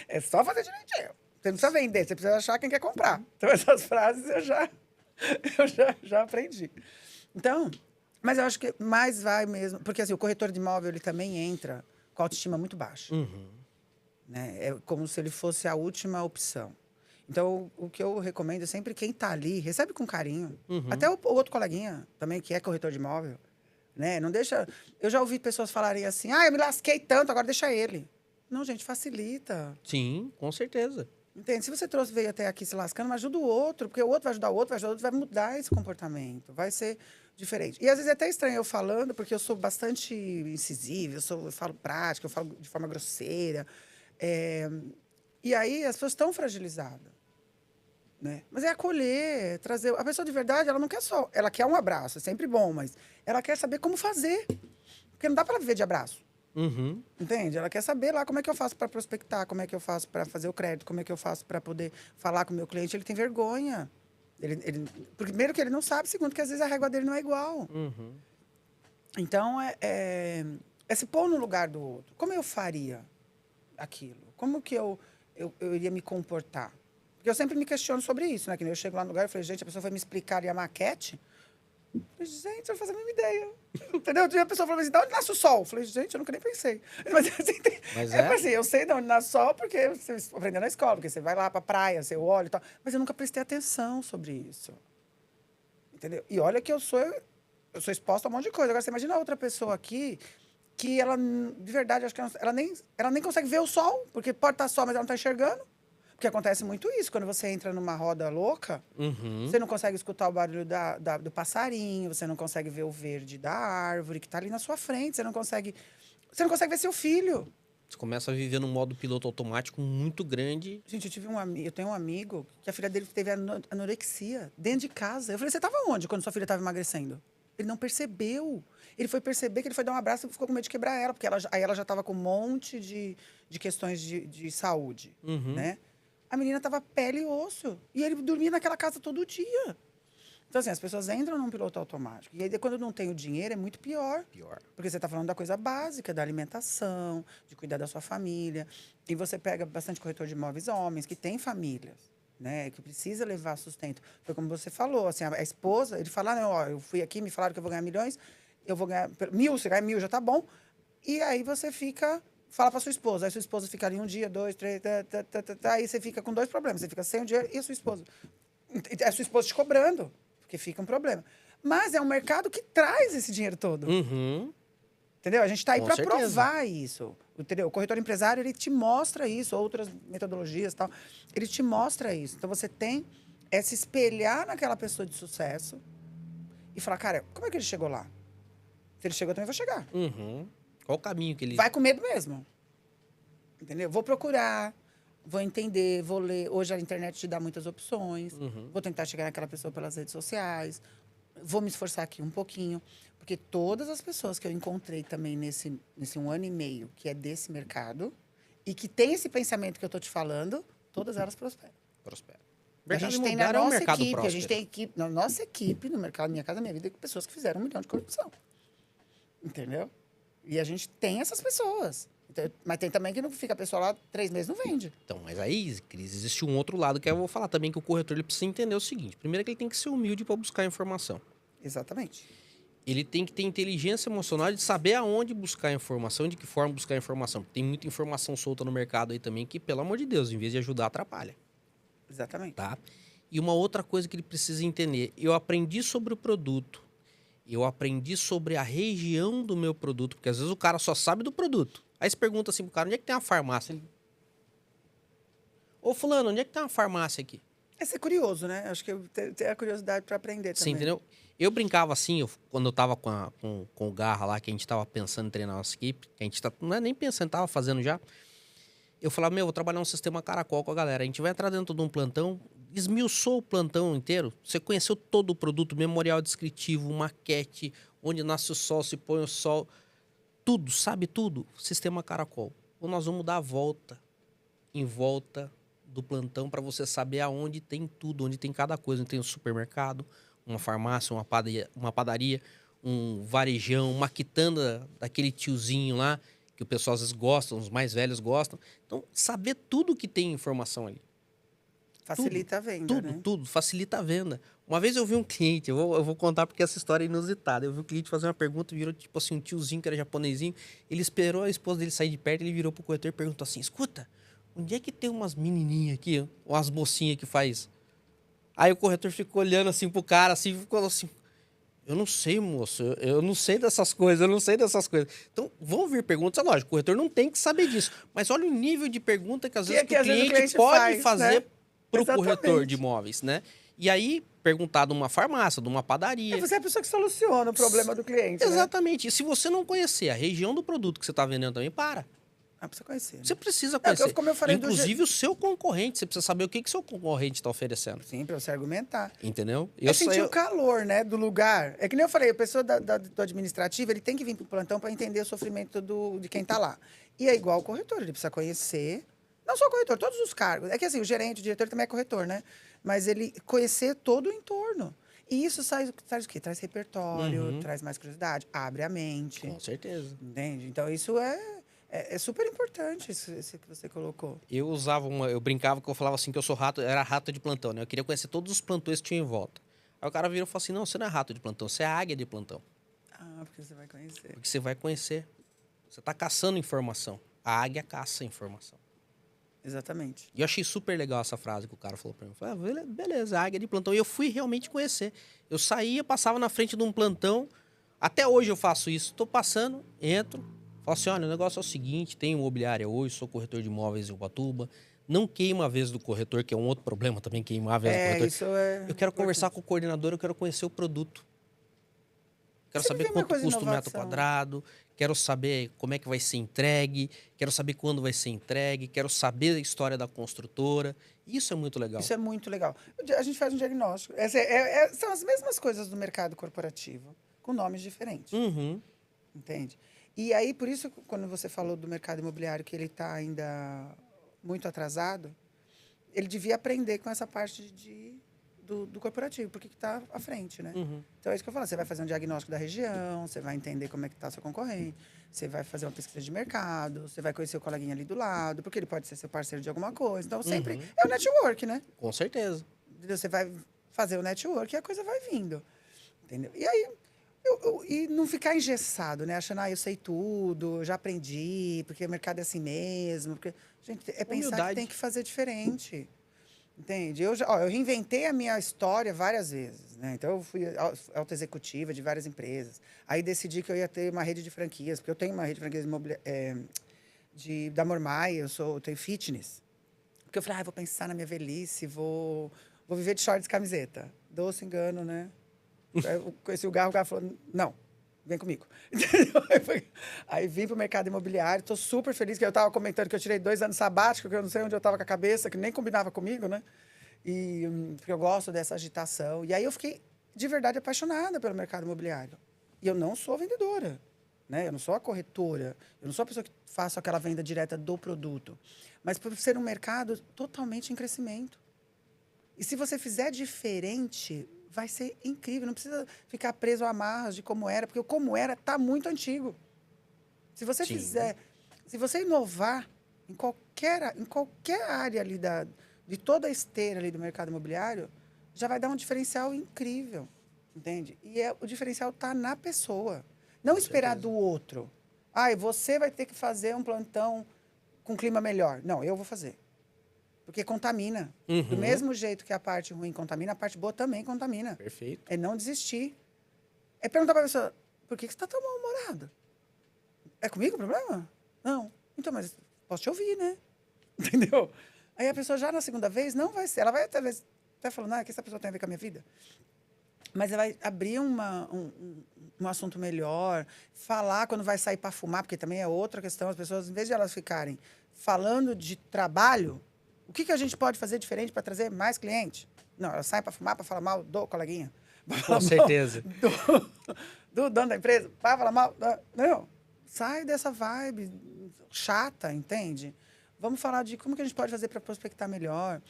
É só fazer direitinho. Você não precisa vender, você precisa achar quem quer comprar. Então, essas frases eu já aprendi. Então, mas eu acho que mais vai mesmo... Porque, assim, o corretor de imóvel, ele também entra com a autoestima muito baixa. Né? É como se ele fosse a última opção. Então, o que eu recomendo é sempre quem está ali, recebe com carinho. Até o outro coleguinha também, que é corretor de imóvel. Né? Não deixa... Eu já ouvi pessoas falarem assim, eu me lasquei tanto, agora deixa ele. Não, gente, facilita. Sim, com certeza. Entende? Se você veio até aqui se lascando, mas ajuda o outro, porque o outro vai ajudar o outro, vai ajudar o outro, vai mudar esse comportamento, vai ser diferente. E às vezes é até estranho eu falando, porque eu sou bastante incisiva, eu falo prática, eu falo de forma grosseira. E aí as pessoas estão fragilizadas. Né? Mas é acolher, trazer... A pessoa de verdade, ela não quer só... Ela quer um abraço, é sempre bom, mas ela quer saber como fazer. Porque não dá para viver de abraço. Entende? Ela quer saber lá como é que eu faço para prospectar, como é que eu faço para fazer o crédito, como é que eu faço para poder falar com o meu cliente. Ele tem vergonha. Primeiro que ele não sabe, segundo que às vezes a régua dele não é igual. Então, é se pôr no lugar do outro. Como eu faria aquilo? Como que eu iria me comportar? Porque eu sempre me questiono sobre isso, né? Que eu chego lá no lugar e falei, gente, a pessoa foi me explicar ali a maquete. Eu falei, gente, eu não faço a mínima ideia. Entendeu? A pessoa falou assim, de onde nasce o sol? Eu falei, gente, eu nunca nem pensei. Mas, assim, assim, eu sei de onde nasce o sol porque você aprendeu na escola, porque você vai lá pra praia, você olha e tal. Mas eu nunca prestei atenção sobre isso. Entendeu? E olha que eu sou exposta a um monte de coisa. Agora, você imagina outra pessoa aqui que ela, de verdade, acho que ela nem consegue ver o sol, porque pode estar sol, mas ela não está enxergando. Porque acontece muito isso, quando você entra numa roda louca, você não consegue escutar o barulho do passarinho, você não consegue ver o verde da árvore que está ali na sua frente, você não consegue ver seu filho. Você começa a viver num modo piloto automático muito grande. Gente, eu tenho um amigo que a filha dele teve anorexia dentro de casa. Eu falei, você estava onde quando sua filha estava emagrecendo? Ele não percebeu. Ele foi perceber que ele foi dar um abraço e ficou com medo de quebrar ela, porque ela já estava com um monte de questões de saúde, né? A menina estava pele e osso. E ele dormia naquela casa todo dia. Então, assim, as pessoas entram num piloto automático. E aí, quando não tem o dinheiro, é muito pior. Porque você está falando da coisa básica, da alimentação, de cuidar da sua família. E você pega bastante corretor de imóveis homens que têm famílias, né? Que precisa levar sustento. Foi como você falou, assim, a esposa, ele fala, não, ó, eu fui aqui, me falaram que eu vou ganhar milhões, eu vou ganhar 1.000, você ganha 1.000, já tá bom. E aí você fala para sua esposa. Aí sua esposa fica ali 1 dia, 2, 3, aí você fica com 2 problemas. Você fica sem o dinheiro e a sua esposa. É a sua esposa te cobrando, porque fica um problema. Mas é um mercado que traz esse dinheiro todo. Entendeu? A gente está aí para provar isso. Entendeu? O corretor empresário, ele te mostra isso, outras metodologias e tal. Ele te mostra isso. Então, você tem se espelhar naquela pessoa de sucesso e falar, cara, como é que ele chegou lá? Se ele chegou, eu também vou chegar. Qual o caminho que ele... Vai com medo mesmo. Entendeu? Vou procurar, vou entender, vou ler. Hoje a internet te dá muitas opções. Vou tentar chegar naquela pessoa pelas redes sociais. Vou me esforçar aqui um pouquinho. Porque todas as pessoas que eu encontrei também nesse 1 ano e meio, que é desse mercado, e que tem esse pensamento que eu estou te falando, todas elas prosperam. A gente tem na nossa equipe, na nossa equipe, no mercado Minha Casa Minha Vida, pessoas que fizeram 1 milhão de corrupção. Entendeu? E a gente tem essas pessoas. Então, mas tem também que não fica a pessoa lá 3 meses não vende. Então, mas aí, Cris, existe um outro lado que eu vou falar também, que o corretor ele precisa entender o seguinte. Primeiro que ele tem que ser humilde para buscar informação. Exatamente. Ele tem que ter inteligência emocional de saber aonde buscar informação, de que forma buscar informação. Tem muita informação solta no mercado aí também que, pelo amor de Deus, em vez de ajudar, atrapalha. Exatamente. Tá? E uma outra coisa que ele precisa entender. Eu aprendi sobre o produto. Eu aprendi sobre a região do meu produto, porque às vezes o cara só sabe do produto. Aí você pergunta assim pro cara, onde é que tem uma farmácia? Ele... Ô fulano, onde é que tem uma farmácia aqui? É ser curioso, né? Acho que eu tenho a curiosidade para aprender Você também. entendeu? Eu brincava assim, quando eu tava com o Garra lá, que a gente tava pensando em treinar nossa equipe, que a gente não é nem pensando, tava fazendo já. Eu falava, vou trabalhar um sistema caracol com a galera. A gente vai entrar dentro de um plantão, esmiuçou o plantão inteiro. Você conheceu todo o produto, memorial descritivo, maquete, onde nasce o sol, se põe o sol. Tudo, sabe tudo? Sistema caracol. Ou nós vamos dar a volta, em volta do plantão, para você saber aonde tem tudo, onde tem cada coisa. Onde tem um supermercado, uma farmácia, uma padaria, um varejão, uma quitanda daquele tiozinho lá, que o pessoal às vezes gosta, os mais velhos gostam. Então, saber tudo que tem informação ali. Facilita a venda, né? Tudo, facilita a venda. Uma vez eu vi um cliente, eu vou contar porque essa história é inusitada. Eu vi um cliente fazer uma pergunta, virou tipo assim, um tiozinho que era japonesinho. Ele esperou a esposa dele sair de perto, ele virou pro corretor e perguntou assim, escuta, onde é que tem umas menininhas aqui, umas mocinhas que faz? Aí o corretor ficou olhando assim pro cara, assim, ficou assim, eu não sei, moço, eu não sei dessas coisas, eu não sei dessas coisas. Então, vão vir perguntas, é lógico, o corretor não tem que saber disso. Mas olha o nível de pergunta que às vezes o cliente pode fazer, né, para o corretor de imóveis, né? E aí, perguntar de uma farmácia, de uma padaria. Você é a pessoa que soluciona o problema do cliente, exatamente. Né? E se você não conhecer a região do produto que você está vendendo também, para. Precisa conhecer. Né? Você precisa conhecer. Como eu falei inclusive o seu concorrente. Você precisa saber o que o seu concorrente está oferecendo. Sim, para você argumentar. Entendeu? Eu senti o calor, né, do lugar. É que nem eu falei, a pessoa do administrativo, ele tem que vir para o plantão para entender o sofrimento de quem está lá. E é igual o corretor, ele precisa conhecer. Não só o corretor, todos os cargos. É que assim, o gerente, o diretor também é corretor, né? Mas ele conhecer todo o entorno. E isso traz o quê? Traz repertório, traz mais curiosidade, abre a mente. Com certeza. Entende? Então, isso é super importante, isso que você colocou. Eu eu brincava que eu falava assim que eu sou rato, era rato de plantão, né? Eu queria conhecer todos os plantões que tinha em volta. Aí o cara virou e falou assim, não, você não é rato de plantão, você é águia de plantão. Ah, porque você vai conhecer. Porque você vai conhecer. Você tá caçando informação. A águia caça informação. Exatamente. E eu achei super legal essa frase que o cara falou pra mim. Eu falei, beleza, águia de plantão. E eu fui realmente conhecer. Eu saía, passava na frente de um plantão. Até hoje eu faço isso. Tô passando, entro. Falo assim, olha, o negócio é o seguinte, tenho imobiliária hoje, sou corretor de imóveis em Ubatuba. Não queima a vez do corretor, que é um outro problema também, queimar a vez do corretor. Isso é eu quero conversar com o coordenador, eu quero conhecer o produto. Quero saber quanto custa o metro quadrado, quero saber como é que vai ser entregue, quero saber quando vai ser entregue, quero saber a história da construtora. Isso é muito legal. Isso é muito legal. A gente faz um diagnóstico. São as mesmas coisas do mercado corporativo, com nomes diferentes. Entende? E aí, por isso, quando você falou do mercado imobiliário, que ele está ainda muito atrasado, ele devia aprender com essa parte do corporativo, porque está à frente, né? Então, é isso que eu falo. Você vai fazer um diagnóstico da região, você vai entender como é que está seu concorrente, você vai fazer uma pesquisa de mercado, você vai conhecer o coleguinha ali do lado, porque ele pode ser seu parceiro de alguma coisa. Então, sempre é o network, né? Com certeza. Você vai fazer o network e a coisa vai vindo. Entendeu? E aí... E não ficar engessado, né? Achando, eu sei tudo, eu já aprendi, porque o mercado é assim mesmo. Porque, gente, é pensar que tem que fazer diferente. Entende? Eu reinventei a minha história várias vezes, né? Então, eu fui auto-executiva de várias empresas. Aí, decidi que eu ia ter uma rede de franquias, porque eu tenho uma rede de franquias da Mormai, eu tenho fitness. Porque eu falei, vou pensar na minha velhice, vou viver de shorts e camiseta. Doce engano, né? Eu conheci o Garra falou, não, vem comigo. Aí vim para o mercado imobiliário, estou super feliz, que eu estava comentando que eu tirei 2 anos sabáticos, que eu não sei onde eu estava com a cabeça, que nem combinava comigo, né? Porque eu gosto dessa agitação. E aí eu fiquei, de verdade, apaixonada pelo mercado imobiliário. E eu não sou vendedora, né? Eu não sou a corretora, eu não sou a pessoa que faço aquela venda direta do produto. Mas por ser um mercado totalmente em crescimento. E se você fizer diferente... vai ser incrível, não precisa ficar preso a amarras de como era, porque o como era está muito antigo. Se você se você inovar em qualquer área ali de toda a esteira ali do mercado imobiliário, já vai dar um diferencial incrível, entende? E o diferencial está na pessoa. Não esperar do outro. Você vai ter que fazer um plantão com clima melhor. Não, eu vou fazer. Porque contamina. Do mesmo jeito que a parte ruim contamina, a parte boa também contamina. Perfeito. É não desistir. É perguntar pra pessoa, por que você tá tão mal-humorado? É comigo o problema? Não. Então, mas posso te ouvir, né? Entendeu? Aí a pessoa já na segunda vez não vai ser. Ela vai talvez até falando, o que essa pessoa tem a ver com a minha vida? Mas ela vai abrir um assunto melhor, falar quando vai sair para fumar, porque também é outra questão. As pessoas, em vez de elas ficarem falando de trabalho, o que a gente pode fazer diferente para trazer mais cliente? Não, elas saem para fumar, para falar mal do coleguinha. Com certeza. Do dono da empresa, para falar mal. Não, sai dessa vibe chata, entende? Vamos falar de como que a gente pode fazer para prospectar melhor.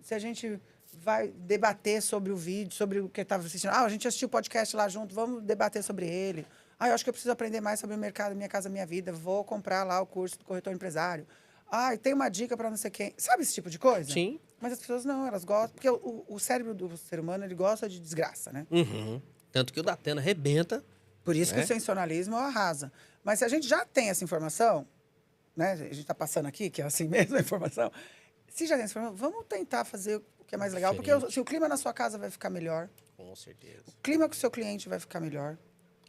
Se a gente vai debater sobre o vídeo, sobre o que estava assistindo. A gente assistiu o podcast lá junto, vamos debater sobre ele. Eu acho que eu preciso aprender mais sobre o mercado Minha Casa Minha Vida, vou comprar lá o curso do corretor empresário. Tem uma dica para não sei quem. Sabe esse tipo de coisa? Sim. Mas as pessoas não, elas gostam. Porque o cérebro do ser humano, ele gosta de desgraça, né? Uhum. Tanto que o Datena arrebenta. Por isso que o sensacionalismo arrasa. Mas se a gente já tem essa informação, né? A gente está passando aqui, que é assim mesmo a informação. Se já tem essa informação, vamos tentar fazer o que é mais legal. Porque se o clima na sua casa vai ficar melhor. Com certeza. O clima com o seu cliente vai ficar melhor.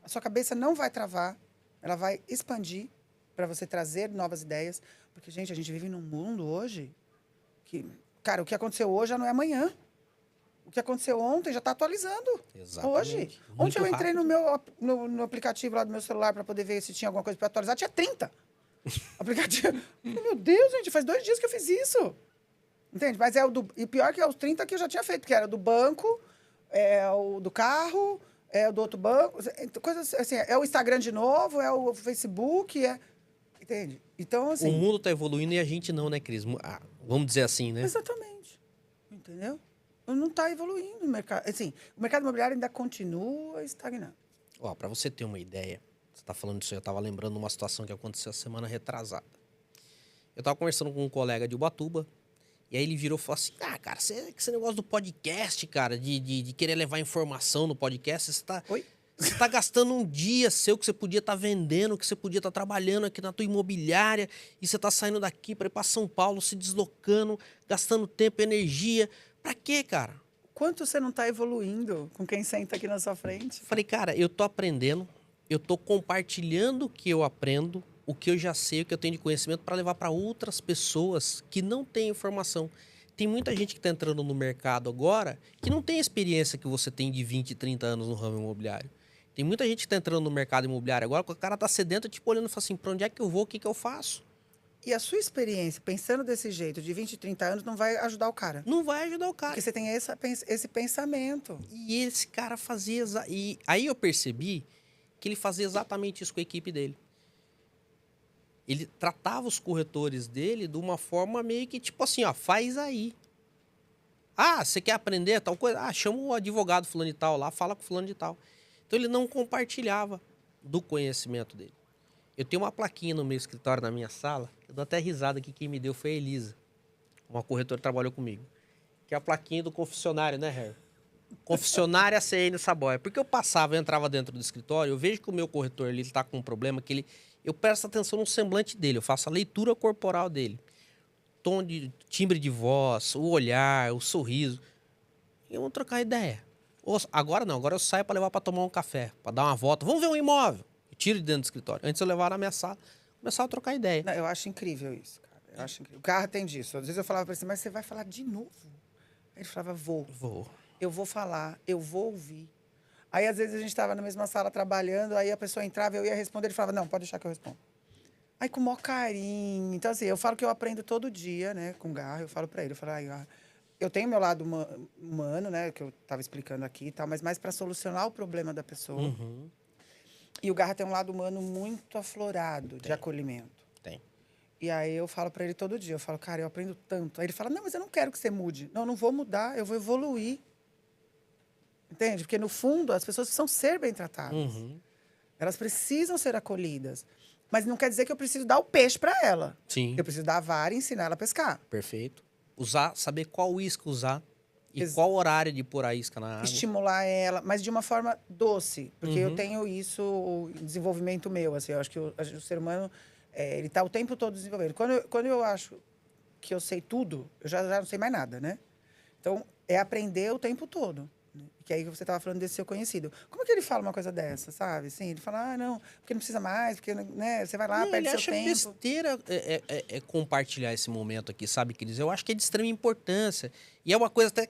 A sua cabeça não vai travar. Ela vai expandir para você trazer novas ideias. Porque, gente, a gente vive num mundo hoje que, cara, o que aconteceu hoje já não é amanhã. O que aconteceu ontem já está atualizando. Exatamente. Hoje. Ontem eu entrei no aplicativo lá do meu celular para poder ver se tinha alguma coisa para atualizar. Tinha 30 aplicativos. Meu Deus, gente, faz 2 dias que eu fiz isso. Entende? Mas e pior que é os 30 que eu já tinha feito, que era do banco, o do carro, o do outro banco. Coisas assim, é o Instagram de novo, é o Facebook, entende? Então, assim... O mundo está evoluindo e a gente não, né, Cris? Vamos dizer assim, né? Exatamente. Entendeu? Não está evoluindo o mercado. Assim, o mercado imobiliário ainda continua estagnado. Para você ter uma ideia, você está falando disso, eu estava lembrando de uma situação que aconteceu a semana retrasada. Eu estava conversando com um colega de Ubatuba, e aí ele virou e falou assim, cara, esse negócio do podcast, cara, de querer levar informação no podcast, você tá gastando um dia seu que você podia estar vendendo, que você podia estar trabalhando aqui na tua imobiliária, e você tá saindo daqui para ir para São Paulo, se deslocando, gastando tempo, energia. Pra quê, cara? Quanto você não tá evoluindo com quem senta aqui na sua frente? Falei, cara, eu tô aprendendo, eu tô compartilhando o que eu aprendo, o que eu já sei, o que eu tenho de conhecimento para levar para outras pessoas que não têm informação. Tem muita gente que está entrando no mercado agora que não tem a experiência que você tem de 20, 30 anos no ramo imobiliário. Tem muita gente que está entrando no mercado imobiliário agora que o cara tá sedento, tipo, olhando e fala assim, para onde é que eu vou, o que eu faço? E a sua experiência, pensando desse jeito, de 20, 30 anos, não vai ajudar o cara. Não vai ajudar o cara. Porque você tem esse pensamento. E esse cara fazia... E aí eu percebi que ele fazia exatamente isso com a equipe dele. Ele tratava os corretores dele de uma forma meio que tipo assim, faz aí. Você quer aprender tal coisa? Chama o advogado fulano de tal lá, fala com fulano de tal. Então ele não compartilhava do conhecimento dele. Eu tenho uma plaquinha no meu escritório, na minha sala, eu dou até risada que quem me deu foi a Elisa, uma corretora que trabalhou comigo. Que é a plaquinha do confessionário, né, Harry? Confessionária CN Saboia. Porque eu entrava dentro do escritório, eu vejo que o meu corretor ele está com um problema que eu presto atenção no semblante dele, eu faço a leitura corporal dele. Tom de timbre de voz, o olhar, o sorriso. E vamos trocar ideia. Agora não, agora eu saio para levar para tomar um café, para dar uma volta. Vamos ver um imóvel. Eu tiro de dentro do escritório. Antes eu levava na minha sala, começava a trocar ideia. Não, eu acho incrível isso, cara. Eu acho incrível. O carro tem disso. Às vezes eu falava para ele, mas você vai falar de novo? Ele falava, vou. Eu vou falar, eu vou ouvir. Aí, às vezes, a gente estava na mesma sala trabalhando, aí a pessoa entrava, eu ia responder, ele falava, não, pode deixar que eu respondo. Aí, com o maior carinho. Então, assim, eu falo que eu aprendo todo dia, né, com o Garra, eu falo para ele, eu falo, eu tenho meu lado humano, né, que eu estava explicando aqui e tal, mas mais para solucionar o problema da pessoa. Uhum. E o Garra tem um lado humano muito aflorado de acolhimento. Tem. E aí, eu falo para ele todo dia, eu falo, cara, eu aprendo tanto. Aí ele fala, não, mas eu não quero que você mude. Não, eu não vou mudar, eu vou evoluir. Entende? Porque, no fundo, as pessoas precisam ser bem tratadas. Uhum. Elas precisam ser acolhidas. Mas não quer dizer que eu preciso dar o peixe para ela. Sim. Eu preciso dar a vara e ensinar ela a pescar. Perfeito. Saber qual isca usar e qual horário de pôr a isca na água. Estimular ela, mas de uma forma doce. Porque eu tenho isso, o desenvolvimento meu. Assim, eu acho que o ser humano, ele está o tempo todo desenvolvendo. Quando eu acho que eu sei tudo, eu já não sei mais nada, né? Então, é aprender o tempo todo. que aí você estava falando desse seu conhecido. Como que ele fala uma coisa dessa, sabe? Assim, ele fala, não, porque não precisa mais, porque, né, você vai lá, Não, perde ele seu acha tempo. besteira compartilhar esse momento aqui, sabe, Cris? Eu acho que é de extrema importância. E é uma coisa até,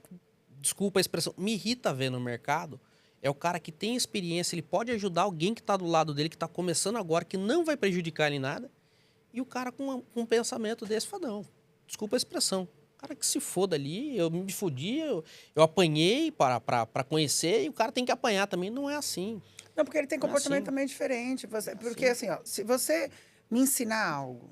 desculpa a expressão, me irrita ver no mercado, é o cara que tem experiência, ele pode ajudar alguém que está do lado dele, que está começando agora, que não vai prejudicar ele em nada, e o cara com um pensamento desse fala, não, desculpa a expressão. O cara que se foda ali, eu me fodi, eu apanhei para conhecer, e o cara tem que apanhar também, não é assim. Não, porque ele tem Não é comportamento assim. também diferente. Porque, Assim. assim, ó, se você me ensinar algo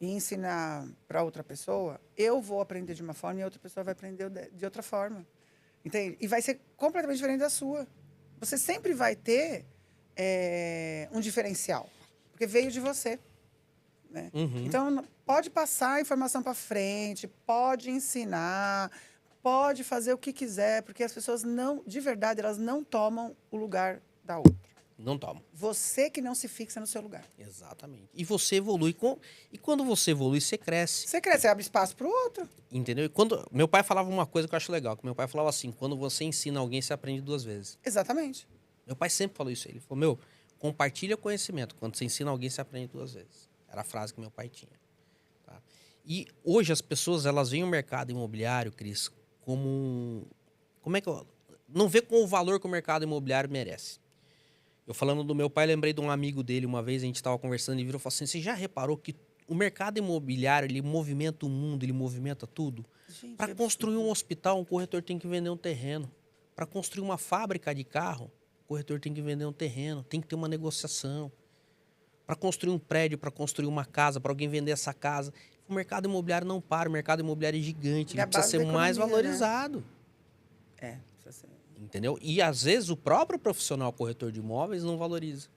e ensinar para outra pessoa, eu vou aprender de uma forma e a outra pessoa vai aprender de outra forma. Entende? E vai ser completamente diferente da sua. Você sempre vai ter um diferencial, porque veio de você. Né? Uhum. Então, pode passar a informação para frente, pode ensinar, pode fazer o que quiser, porque as pessoas não, de verdade, elas não tomam o lugar da outra. Não toma. Você que não se fixa no seu lugar. Exatamente. E você evolui. E quando você evolui, você cresce. Você cresce, você abre espaço para o outro. Entendeu? E quando meu pai falava uma coisa que eu acho legal, que meu pai falava assim, quando você ensina alguém, você aprende 2 vezes. Exatamente. Meu pai sempre falou isso. Ele falou, meu, compartilha conhecimento. Quando você ensina alguém, você aprende 2 vezes. Era a frase que meu pai tinha. Tá? E hoje as pessoas, elas veem o mercado imobiliário, Cris, como... Como é que eu... Não vê com o valor que o mercado imobiliário merece. Eu falando do meu pai, lembrei de um amigo dele, uma vez a gente estava conversando e virou e falou assim, você já reparou que o mercado imobiliário, ele movimenta o mundo, ele movimenta tudo? Para construir um hospital, um corretor tem que vender um terreno. Para construir uma fábrica de carro, o corretor tem que vender um terreno, tem que ter uma negociação. Para construir um prédio, para construir uma casa, para alguém vender essa casa. O mercado imobiliário não para, o mercado imobiliário é gigante, ele precisa ser mais valorizado. Né? Precisa ser. Entendeu? E às vezes o próprio profissional corretor de imóveis não valoriza.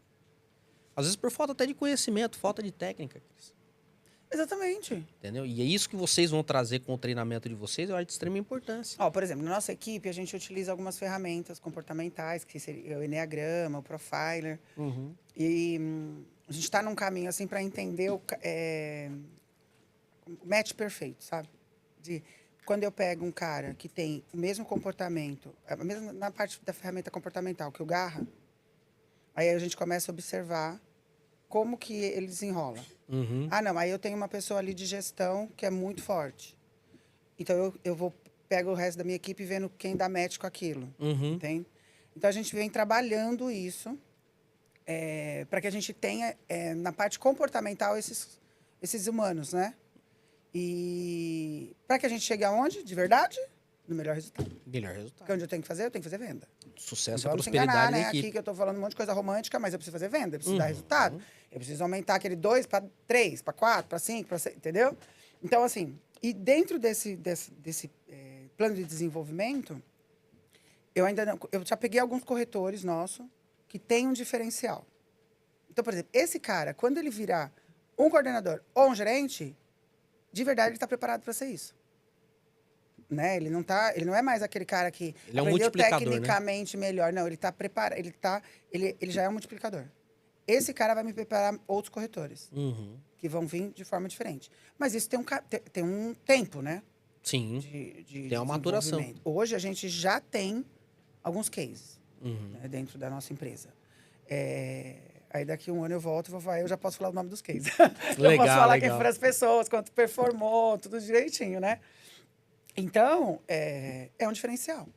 Às vezes por falta até de conhecimento, falta de técnica. Exatamente. Entendeu? E é isso que vocês vão trazer com o treinamento de vocês, eu acho de extrema importância. Ó, por exemplo, na nossa equipe, a gente utiliza algumas ferramentas comportamentais, que seria o Enneagrama, o Profiler. Uhum. E a gente está num caminho, assim, para entender o match perfeito, sabe? Quando eu pego um cara que tem o mesmo comportamento, mesmo na parte da ferramenta comportamental que o Garra, aí a gente começa a observar como que ele desenrola. Uhum. Ah, não, aí eu tenho uma pessoa ali de gestão que é muito forte. Então, eu pego o resto da minha equipe vendo quem dá match com aquilo. Uhum. Entende? Então, a gente vem trabalhando isso para que a gente tenha, na parte comportamental, esses humanos, né? E para que a gente chegue aonde, de verdade? No melhor resultado. Melhor resultado. Porque onde eu tenho que fazer? Eu tenho que fazer venda. Sucesso Então, e não se prosperidade enganar, da né? equipe. Aqui que eu estou falando um monte de coisa romântica, mas eu preciso fazer venda, eu preciso dar Uhum. resultado. Eu preciso aumentar aquele 2 para 3, para 4, para 5, para 6, entendeu? Então, assim, e dentro desse plano de desenvolvimento, eu já peguei alguns corretores nossos que têm um diferencial. Então, por exemplo, esse cara, quando ele virar um coordenador ou um gerente, de verdade ele está preparado para ser isso. Né? Ele não é mais aquele cara que ele é um aprendeu multiplicador, tecnicamente melhor. Não, ele está preparado, ele já é um multiplicador. Esse cara vai me preparar outros corretores, Uhum. que vão vir de forma diferente. Mas isso tem um tempo, né? Sim, De tem uma maturação. Hoje a gente já tem alguns cases, Uhum. né, dentro da nossa empresa. Aí daqui um ano eu volto e vou falar, eu já posso falar o nome dos cases. Legal, eu posso falar legal. quem foram as pessoas, quanto performou, tudo direitinho, né? Então, é um diferencial.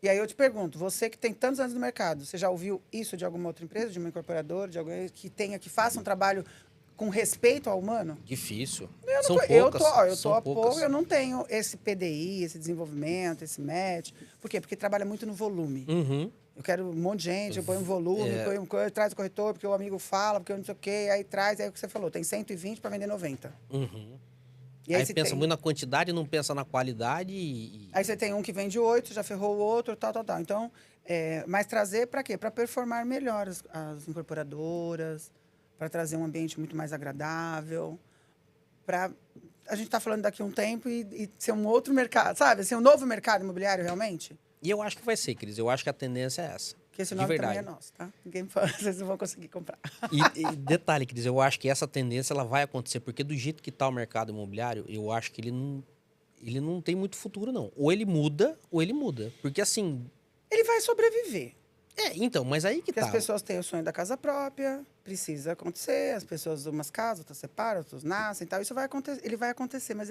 E aí eu te pergunto, você que tem tantos anos no mercado, você já ouviu isso de alguma outra empresa, de uma incorporadora, de alguém que faça um trabalho com respeito ao humano? Difícil. Eu não tenho esse PDI, esse desenvolvimento, esse match. Por quê? Porque trabalha muito no volume. Uhum. Eu quero um monte de gente, eu ponho um volume, traz o corretor, porque o amigo fala, porque eu não sei o quê, aí traz, aí é o que você falou, tem 120 para vender 90. Uhum. E aí pensa muito na quantidade, não pensa na qualidade Aí você tem um que vende 8, já ferrou o outro, tal. Então, mas trazer para quê? Para performar melhor as incorporadoras, para trazer um ambiente muito mais agradável, para a gente tá falando daqui a um tempo e ser um outro mercado, sabe? Ser um novo mercado imobiliário, realmente. E eu acho que vai ser, Cris. Eu acho que a tendência é essa. Porque esse nome também é nosso, tá? Ninguém fala, vocês não vão conseguir comprar. E detalhe, Cris, eu acho que essa tendência ela vai acontecer, porque do jeito que está o mercado imobiliário, eu acho que ele ele não tem muito futuro, não. Ou ele muda, ou ele muda. Porque assim... Ele vai sobreviver. Então, mas aí que Porque tá. as pessoas têm o sonho da casa própria, precisa acontecer, as pessoas, umas casam, outras separam, outras nascem e tal. Isso vai acontecer, ele vai acontecer, mas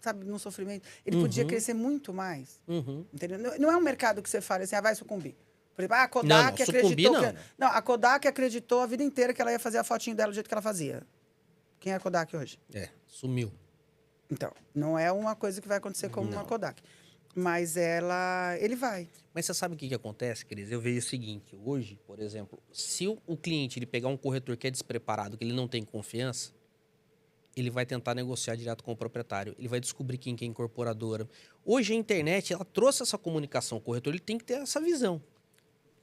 sabe, no sofrimento, ele podia crescer muito mais. Entendeu? Não é um mercado que você fala assim, vai sucumbir. Por exemplo, a Kodak acreditou não, a Kodak acreditou a vida inteira que ela ia fazer a fotinho dela do jeito que ela fazia. Quem é a Kodak hoje? Sumiu. Então, não é uma coisa que vai acontecer como uma Kodak. Mas ele vai. Mas você sabe o que acontece, Cris? Eu vejo o seguinte, hoje, por exemplo, se o cliente ele pegar um corretor que é despreparado, que ele não tem confiança, ele vai tentar negociar direto com o proprietário. Ele vai descobrir quem que é incorporadora. Hoje a internet, ela trouxe essa comunicação. O corretor ele tem que ter essa visão.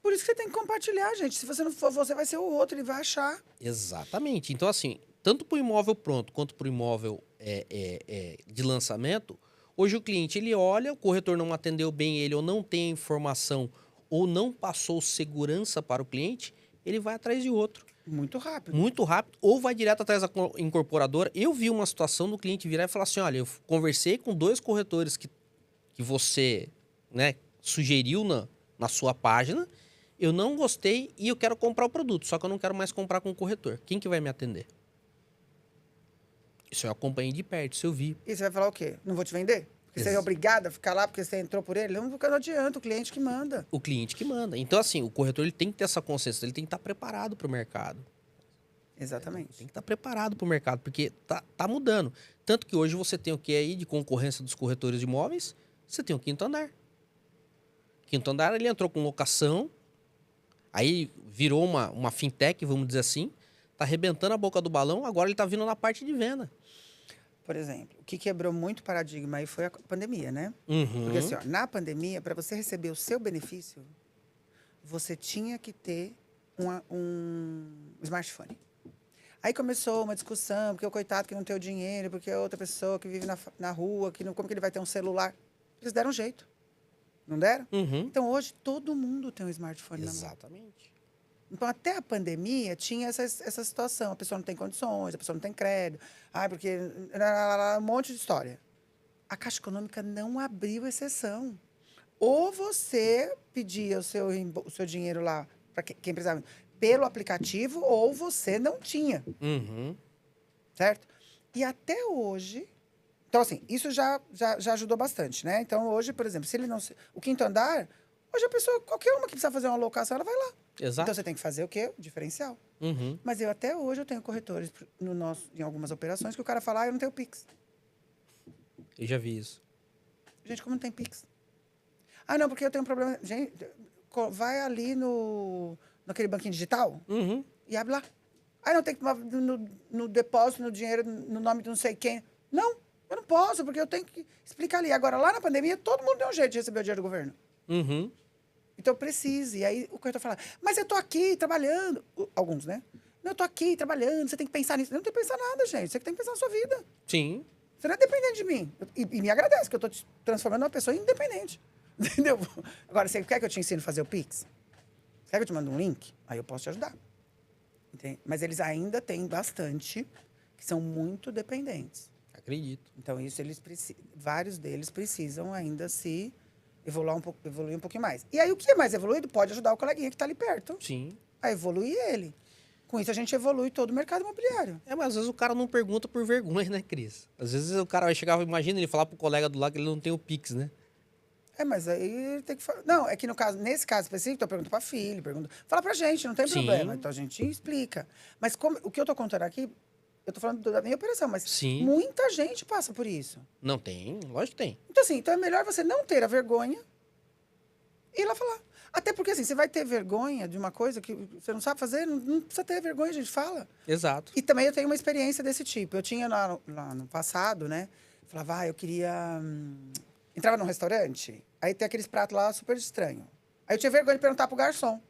Por isso que você tem que compartilhar, gente. Se você não for, você vai ser o outro, ele vai achar. Exatamente. Então, assim, tanto para o imóvel pronto quanto para o imóvel de lançamento, hoje o cliente, ele olha, o corretor não atendeu bem ele, ou não tem a informação, ou não passou segurança para o cliente, ele vai atrás de outro. Muito rápido. Muito rápido, ou vai direto atrás da incorporadora. Eu vi uma situação do cliente virar e falar assim, olha, eu conversei com 2 corretores que você, né, sugeriu na sua página, eu não gostei e eu quero comprar o produto, só que eu não quero mais comprar com o corretor. Quem que vai me atender? Isso eu acompanhei de perto, isso eu vi. E você vai falar o quê? Não vou te vender? Porque você é obrigado a ficar lá porque você entrou por ele? Não, porque não adianta, o cliente que manda. O cliente que manda. Então, assim, o corretor ele tem que ter essa consciência, ele tem que estar preparado para o mercado. Exatamente. Tem que estar preparado para o mercado, porque tá mudando. Tanto que hoje você tem o que aí de concorrência dos corretores de imóveis? Você tem o quinto andar. Quinto andar, ele entrou com locação, aí virou uma fintech, vamos dizer assim, tá arrebentando a boca do balão, agora ele tá vindo na parte de venda. Por exemplo, o que quebrou muito paradigma aí foi a pandemia, né? Porque assim, ó, na pandemia, para você receber o seu benefício, você tinha que ter um smartphone. Aí começou uma discussão, porque o coitado que não tem o dinheiro, porque é outra pessoa que vive na rua, como que ele vai ter um celular? Eles deram um jeito. Não deram? Então, hoje, todo mundo tem um smartphone na mão. Exatamente. Então, até a pandemia, tinha essa situação. A pessoa não tem condições, a pessoa não tem crédito. Porque... um monte de história. A Caixa Econômica não abriu exceção. Ou você pedia o seu dinheiro lá, para quem precisava, pelo aplicativo, ou você não tinha. Certo? E até hoje... Então, assim, isso já ajudou bastante, né? Então, hoje, por exemplo, se ele não... O quinto andar, hoje a pessoa, qualquer uma que precisa fazer uma locação, ela vai lá. Exato. Então, você tem que fazer o quê? O diferencial. Mas até hoje, eu tenho corretores em algumas operações que o cara fala, eu não tenho Pix. Eu já vi isso. Gente, como não tem Pix? Não, porque eu tenho um problema... Gente, vai ali naquele banquinho digital e abre lá. Não, tem que no depósito, no dinheiro, no nome de não sei quem. Não, eu não posso, porque eu tenho que explicar ali. Agora, lá na pandemia, todo mundo deu um jeito de receber o dinheiro do governo. Então, precisa. E aí, o corretor fala, mas eu tô aqui trabalhando. Alguns, né? Não, eu tô aqui trabalhando, você tem que pensar nisso. Eu não tem que pensar nada, gente. Você que tem que pensar na sua vida. Sim. Você não é dependente de mim. E me agradece, que eu tô te transformando numa pessoa independente. Entendeu? Agora, você quer que eu te ensine a fazer o Pix? Quer que eu te mande um link? Aí eu posso te ajudar. Entende? Mas eles ainda têm bastante que são muito dependentes. Acredito. Então, isso vários deles precisam ainda se evoluir um pouquinho mais. E aí, o que é mais evoluído pode ajudar o coleguinha que está ali perto. Sim. A evoluir ele. Com isso, a gente evolui todo o mercado imobiliário. Mas às vezes o cara não pergunta por vergonha, né, Cris? Às vezes o cara vai chegar, imagina ele falar pro colega do lado que ele não tem o Pix, né? Mas aí ele tem que falar. Não, é que nesse caso específico, eu pergunto para filho, fala pra gente, não tem problema. Então a gente explica. Mas o que eu tô contando aqui, eu tô falando da minha operação, mas muita gente passa por isso. Não tem, lógico que tem. Então, assim, é melhor você não ter a vergonha e ir lá falar. Até porque, assim, você vai ter vergonha de uma coisa que você não sabe fazer, não precisa ter vergonha, a gente fala. Exato. E também eu tenho uma experiência desse tipo. Eu tinha lá no passado, né? Falava, eu queria... Entrava num restaurante, aí tem aqueles pratos lá super estranhos. Aí eu tinha vergonha de perguntar pro garçom.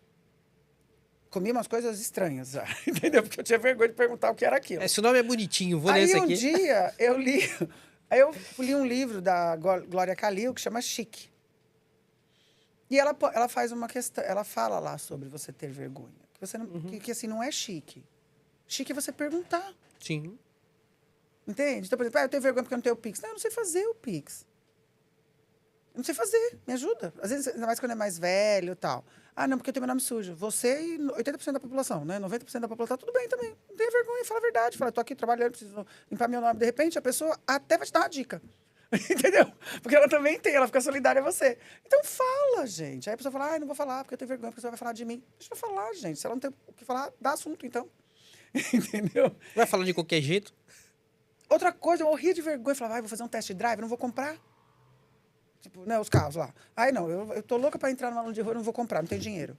Comia umas coisas estranhas, entendeu? Porque eu tinha vergonha de perguntar o que era aquilo. Esse nome é bonitinho, vou ler esse aqui. Aí um dia eu li... Aí eu li um livro da Glória Calil que chama Chique. E ela faz uma questão... Ela fala lá sobre você ter vergonha. Que, você não, que assim, não é chique. Chique é você perguntar. Sim. Entende? Então, por exemplo, eu tenho vergonha porque eu não tenho o Pix. Não, eu não sei fazer o Pix. Eu não sei fazer, me ajuda. Às vezes, ainda mais quando é mais velho e tal. Ah, não, porque eu tenho meu nome sujo. Você e 80% da população, né? 90% da população, tudo bem também. Não tenha vergonha, fala a verdade. Fala, tô aqui trabalhando, preciso limpar meu nome. De repente, a pessoa até vai te dar uma dica. Entendeu? Porque ela também tem, ela fica solidária a você. Então fala, gente. Aí a pessoa fala, não vou falar porque eu tenho vergonha, porque você vai falar de mim. Deixa eu falar, gente. Se ela não tem o que falar, dá assunto, então. Entendeu? Vai falar de qualquer jeito? Outra coisa, eu morria de vergonha. Eu falava, vou fazer um test drive, não vou comprar. Tipo, né, os carros lá. Aí, não, eu tô louca pra entrar numa aula de rua, eu não vou comprar, não tenho dinheiro.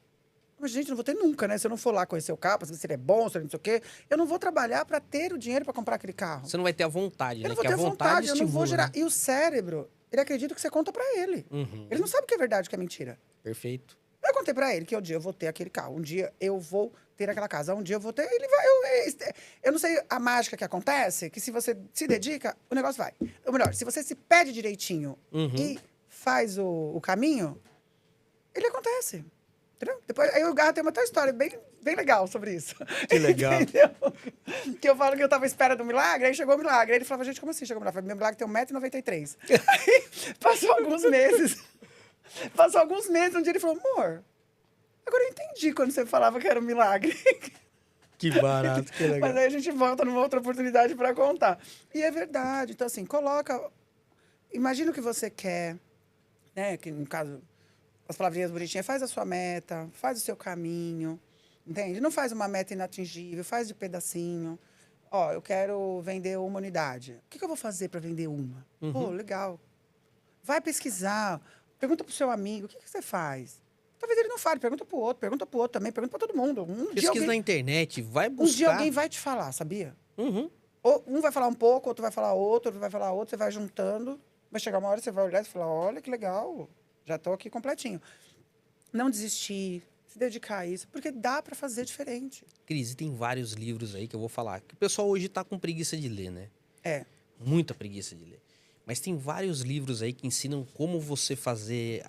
Mas, gente, não vou ter nunca, né? Se eu não for lá conhecer o carro, pra saber se ele é bom, se ele não sei o quê, eu não vou trabalhar pra ter o dinheiro pra comprar aquele carro. Você não vai ter a vontade, Eu né? não vou Que ter a vontade eu não vou gerar. né? E o cérebro, ele acredita que você conta pra ele. Ele não sabe o que é verdade, o que é mentira. Perfeito. Eu contei pra ele que um dia eu vou ter aquele carro, um dia eu vou ter aquela casa, um dia eu vou ter. Ele vai. Eu não sei a mágica que acontece, que se você se dedica, o negócio vai. Ou melhor, se você se pede direitinho e faz o caminho, ele acontece. Entendeu? Depois, aí o Garra tem uma outra história bem legal sobre isso. Que legal. Entendeu? Que eu falo que eu tava à espera do milagre, aí chegou o milagre. Aí ele falava, gente, como assim chegou o milagre? Eu falei, meu milagre tem 1,93 m. Aí passou alguns meses. Um dia ele falou, amor, agora eu entendi quando você falava que era um milagre. Que barato, que legal. Mas aí a gente volta numa outra oportunidade para contar. E é verdade. Então, assim, imagina o que você quer, né? Que no caso, as palavrinhas bonitinhas, faz a sua meta, faz o seu caminho, entende? Não faz uma meta inatingível, faz de pedacinho. Ó, eu quero vender uma unidade. O que eu vou fazer para vender uma? Pô, legal. Vai pesquisar. Pergunta pro seu amigo, o que você faz? Talvez ele não fale, pergunta pro outro também, pergunta pra todo mundo. Pesquisa na internet, vai buscar. Um dia alguém vai te falar, sabia? Ou um vai falar um pouco, outro vai falar outro vai falar outro, você vai juntando. Vai chegar uma hora, você vai olhar e falar, olha que legal, já tô aqui completinho. Não desistir, se dedicar a isso, porque dá para fazer diferente. Cris, tem vários livros aí que eu vou falar. Que o pessoal hoje tá com preguiça de ler, né? É. Muita preguiça de ler. Mas tem vários livros aí que ensinam como você fazer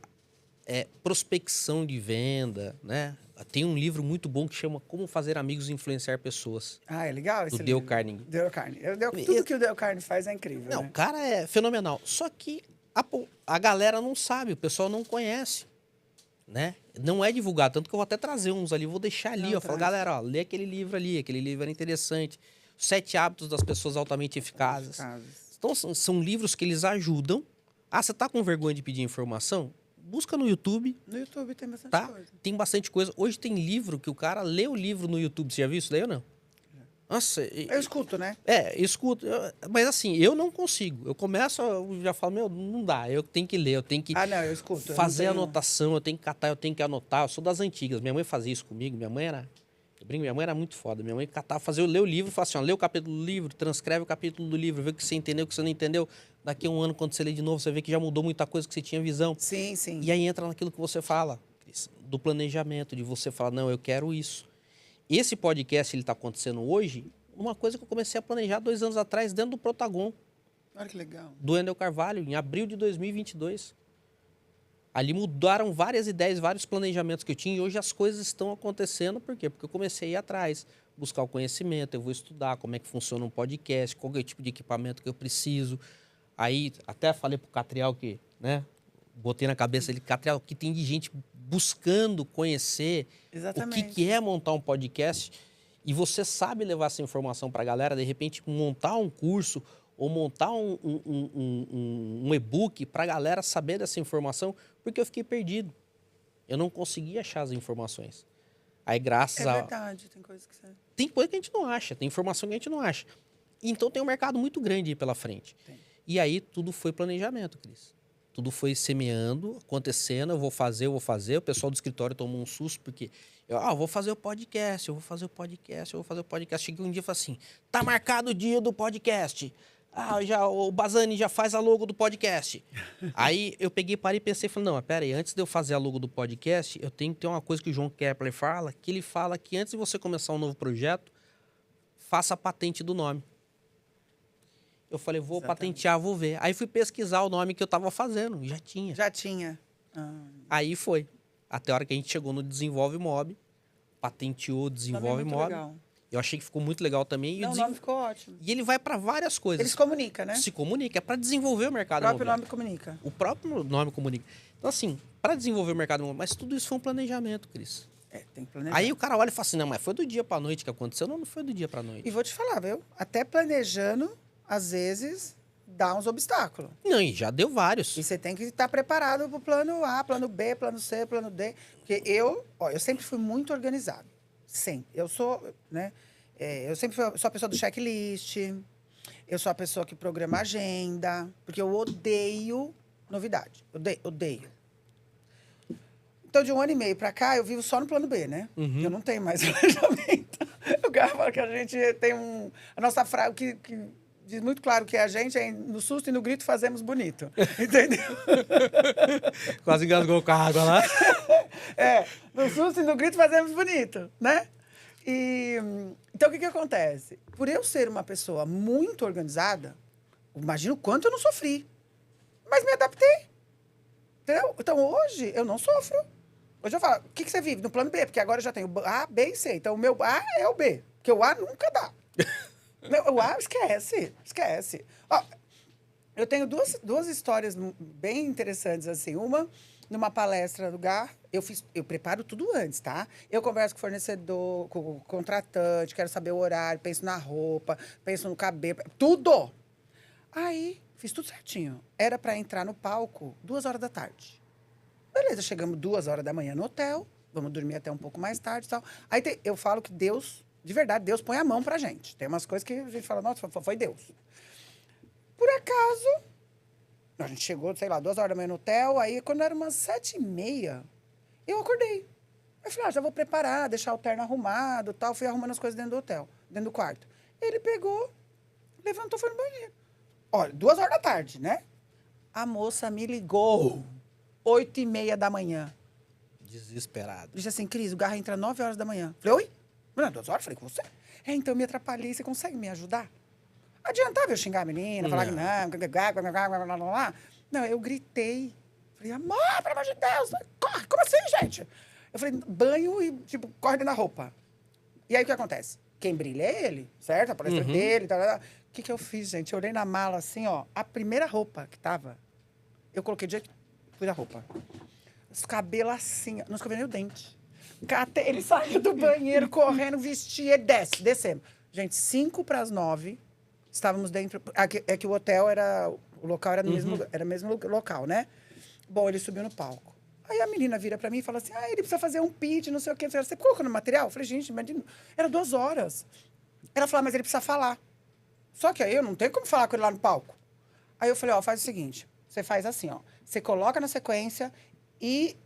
prospecção de venda, né? Tem um livro muito bom que chama Como Fazer Amigos e Influenciar Pessoas. Ah, é legal esse do livro. Dale Carnegie. Dale Carnegie. Tudo que o Dale Carnegie faz é incrível, Não, né? o cara é fenomenal. Só que a galera não sabe, o pessoal não conhece, né? Não é divulgado, tanto que eu vou até trazer uns ali, vou deixar ali, ó. Falar, galera, ó, lê aquele livro ali, aquele livro era interessante. 7 Hábitos das Pessoas Altamente Eficazes. Então, são livros que eles ajudam. Ah, você tá com vergonha de pedir informação? Busca no YouTube. No YouTube tem bastante coisa. Tem bastante coisa. Hoje tem livro que o cara lê o livro no YouTube. Você já viu isso daí ou não? Nossa. Eu escuto, né? Escuto. Mas assim, eu não consigo. Eu começo, eu já falo, meu, não dá. Eu tenho que ler, eu tenho que eu escuto. fazer anotação, eu tenho que catar, eu tenho que anotar. Eu sou das antigas. Minha mãe fazia isso comigo. Minha mãe era muito foda. Minha mãe catava, ler o livro, fala assim, ó, lê o capítulo do livro, transcreve o capítulo do livro, vê o que você entendeu, o que você não entendeu. Daqui a um ano, quando você lê de novo, você vê que já mudou muita coisa, que você tinha visão. Sim, sim. E aí entra naquilo que você fala, Cris, do planejamento, de você falar, não, eu quero isso. Esse podcast, ele tá acontecendo hoje, uma coisa que eu comecei a planejar 2 anos atrás, dentro do Protagon. Olha que legal. Do Wendel Carvalho, em abril de 2022. Ali mudaram várias ideias, vários planejamentos que eu tinha e hoje as coisas estão acontecendo. Por quê? Porque eu comecei a ir atrás, buscar o conhecimento, eu vou estudar como é que funciona um podcast, qual é o tipo de equipamento que eu preciso. Aí até falei pro Catriel que, né, botei na cabeça dele, Catriel, que tem de gente buscando conhecer Exatamente. o que é montar um podcast e você sabe levar essa informação para a galera, de repente montar um curso ou montar um e-book para a galera saber dessa informação, porque eu fiquei perdido. Eu não conseguia achar as informações. Aí, graças a... É verdade, tem coisa que você... Tem coisa que a gente não acha, tem informação que a gente não acha. Então, tem um mercado muito grande aí pela frente. Tem. E aí, tudo foi planejamento, Cris. Tudo foi semeando, acontecendo, eu vou fazer. O pessoal do escritório tomou um susto, porque... eu vou fazer o podcast. Cheguei um dia e falei assim, tá marcado o dia do podcast. O Bazani já faz a logo do podcast. Aí eu peguei, parei e pensei, falei, não, pera aí, antes de eu fazer a logo do podcast, eu tenho que ter uma coisa que o João Kepler fala, que ele fala que antes de você começar um novo projeto, faça a patente do nome. Eu falei, vou patentear, vou ver. Aí fui pesquisar o nome que eu tava fazendo, já tinha. Já tinha. Aí foi. Até a hora que a gente chegou no Desenvolve Mob, patenteou Desenvolve Mob. Legal. Eu achei que ficou muito legal também. Não, o nome ficou ótimo. E ele vai para várias coisas. Ele se comunica, né? Se comunica, é para desenvolver o mercado imobiliário. O próprio imobiliário. nome comunica. O próprio nome comunica. Então, assim, para desenvolver o mercado imobiliário, mas tudo isso foi um planejamento, Cris. Tem que planejar. Aí o cara olha e fala assim, não, mas foi do dia pra noite que aconteceu. Não, não foi do dia pra noite. E vou te falar, viu? Até planejando, às vezes, dá uns obstáculos. Não, e já deu vários. E você tem que estar preparado pro plano A, plano B, plano C, plano D. Porque eu sempre fui muito organizado. Sempre. Eu sou, né? Eu sempre sou a pessoa do checklist. Eu sou a pessoa que programa agenda. Porque eu odeio novidade. Odeio. Então, de 1 ano e meio pra cá, eu vivo só no plano B, né? Uhum. Eu não tenho mais planejamento. O cara fala que a gente tem a nossa frase, que diz muito claro que a gente, no susto e no grito, fazemos bonito. Entendeu? Quase engasgou com a água lá. No susto e no grito, fazemos bonito, né? Então, o que acontece? Por eu ser uma pessoa muito organizada, imagina o quanto eu não sofri. Mas me adaptei. Entendeu? Então, hoje, eu não sofro. Hoje eu falo, o que você vive? No plano B, porque agora eu já tenho A, B e C. Então, o meu A é o B, porque o A nunca dá. O A, esquece. Ó, eu tenho duas histórias bem interessantes, assim. Uma, numa palestra do GAR, eu preparo tudo antes, tá? Eu converso com o fornecedor, com o contratante, quero saber o horário, penso na roupa, penso no cabelo, tudo! Aí, fiz tudo certinho. Era para entrar no palco 2h da tarde. Beleza, chegamos 2h da manhã no hotel, vamos dormir até um pouco mais tarde e tal. Aí eu falo que Deus, de verdade, Deus põe a mão pra gente. Tem umas coisas que a gente fala, nossa, foi Deus. Por acaso, a gente chegou, sei lá, 2h da manhã no hotel, aí quando era umas 7h30, eu acordei. Eu falei, já vou preparar, deixar o terno arrumado e tal. Fui arrumando as coisas dentro do hotel, dentro do quarto. Ele pegou, levantou, foi no banheiro. Olha, 2h da tarde, né? A moça me ligou, 8h30 da manhã. Desesperado. Disse assim, Cris, o Garra entra 9h da manhã. Falei, oi? Não, 2h? Falei, com você? Então eu me atrapalhei, você consegue me ajudar? Adiantava eu xingar a menina, falar que não, não, eu gritei. Falei, amor, pelo amor de Deus, corre, como assim, gente? Eu falei, banho e, tipo, corre dentro da roupa. E aí o que acontece? Quem brilha é ele, certo? A palestra dele, tal. O que eu fiz, gente? Eu olhei na mala assim, ó, a primeira roupa que tava, eu coloquei do jeito que fui a roupa. Os cabelos assim, não escovei nem o dente. Ele saiu do banheiro, correndo, vestia, ele descemos. Gente, 8:55, estávamos dentro. É que o hotel era. O local era no mesmo local, né? Bom, ele subiu no palco. Aí a menina vira pra mim e fala assim: ele precisa fazer um pitch, não sei o quê. Você colocou no material? Eu falei, gente, imagina. Era 2h. Ela falou, mas ele precisa falar. Só que aí eu não tenho como falar com ele lá no palco. Aí eu falei, faz o seguinte: você faz assim, ó. Você coloca na sequência e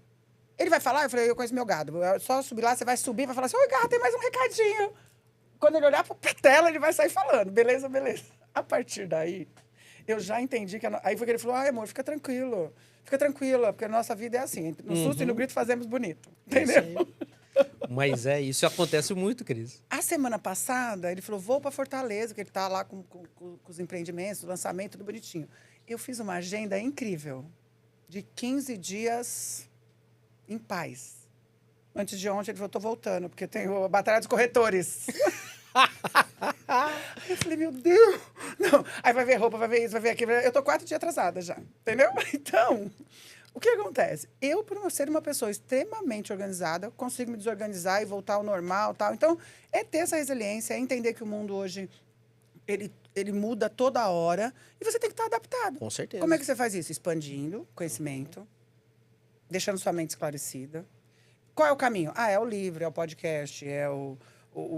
ele vai falar. Eu falei, eu conheço meu gado. É só subir lá, você vai subir, vai falar assim: oi, Garra, tem mais um recadinho. Quando ele olhar pra tela, ele vai sair falando. Beleza. A partir daí, eu já entendi que... Aí foi que ele falou, amor, fica tranquilo. Fica tranquila, porque a nossa vida é assim. No susto e no grito fazemos bonito. Entendeu? Mas isso acontece muito, Cris. A semana passada, ele falou, vou para Fortaleza, que ele tá lá com os empreendimentos, o lançamento, tudo bonitinho. Eu fiz uma agenda incrível, de 15 dias em paz. Antes de ontem, ele falou, tô voltando, porque tem a Batalha dos Corretores. Eu falei, meu Deus! Não. Aí vai ver roupa, vai ver isso, vai ver aquilo. Eu tô 4 dias atrasada já, entendeu? Então, o que acontece? Eu, por ser uma pessoa extremamente organizada, consigo me desorganizar e voltar ao normal, tal. Então, é ter essa resiliência, é entender que o mundo hoje, ele muda toda hora e você tem que estar adaptado. Com certeza. Como é que você faz isso? Expandindo conhecimento, deixando sua mente esclarecida. Qual é o caminho? É o livro, é o podcast, é o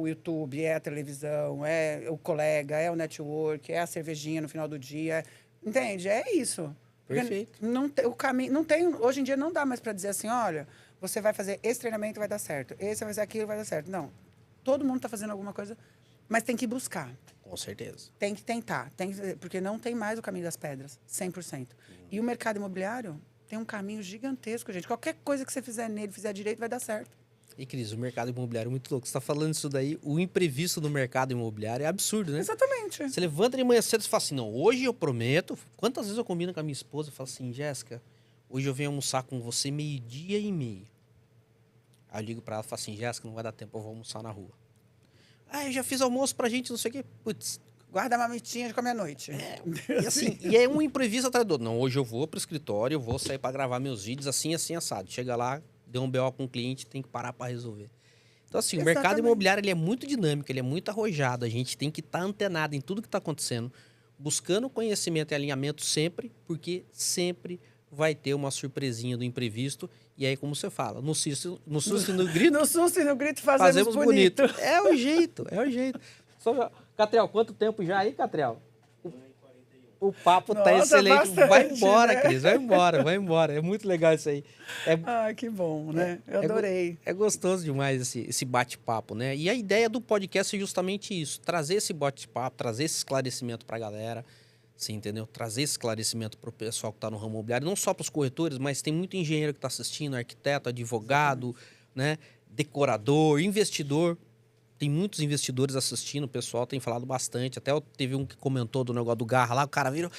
YouTube, é a televisão, é o colega, é o network, é a cervejinha no final do dia. Entende? É isso. Perfeito. O caminho, não tem, hoje em dia não dá mais para dizer assim, olha, você vai fazer esse treinamento, vai dar certo. Esse vai fazer aquilo, vai dar certo. Não. Todo mundo está fazendo alguma coisa, mas tem que buscar. Com certeza. Tem que tentar. Porque não tem mais o caminho das pedras, 100%. E o mercado imobiliário tem um caminho gigantesco, gente. Qualquer coisa que você fizer nele, fizer direito, vai dar certo. E, Cris, o mercado imobiliário é muito louco. Você está falando isso daí, o imprevisto no mercado imobiliário é absurdo, né? Exatamente. Você levanta de manhã cedo e fala assim, não, hoje eu prometo... Quantas vezes eu combino com a minha esposa e falo assim, Jéssica, hoje eu venho almoçar com você 12h30. Aí eu ligo para ela e falo assim, Jéssica, não vai dar tempo, eu vou almoçar na rua. Ah, eu já fiz almoço pra gente, não sei o quê. Putz. Guarda a mamitinha de comer à noite. E assim, e é um imprevisto atrás do outro. Não, hoje eu vou pro escritório, eu vou sair pra gravar meus vídeos assim, assado. Chega lá, deu um BO com o cliente, tem que parar pra resolver. Então, assim, o mercado imobiliário ele é muito dinâmico, ele é muito arrojado. A gente tem que estar antenado em tudo que está acontecendo, buscando conhecimento e alinhamento sempre, porque sempre vai ter uma surpresinha do imprevisto. E aí, como você fala, no susto e no grito... No susto e no grito fazemos bonito. É o jeito, é o jeito. Catriel, quanto tempo já aí, Catriel? O papo tá excelente. Bastante, vai embora, né? Cris, vai embora. É muito legal isso aí. Que bom, né? Eu adorei. É gostoso demais esse bate-papo, né? E a ideia do podcast é justamente isso, trazer esse bate-papo, trazer esse esclarecimento pra galera, você entendeu? Trazer esse esclarecimento pro pessoal que tá no ramo imobiliário, não só pros corretores, mas tem muito engenheiro que tá assistindo, arquiteto, advogado, né? Decorador, investidor. Tem muitos investidores assistindo, o pessoal tem falado bastante. Até teve um que comentou do negócio do Garra lá, o cara virou,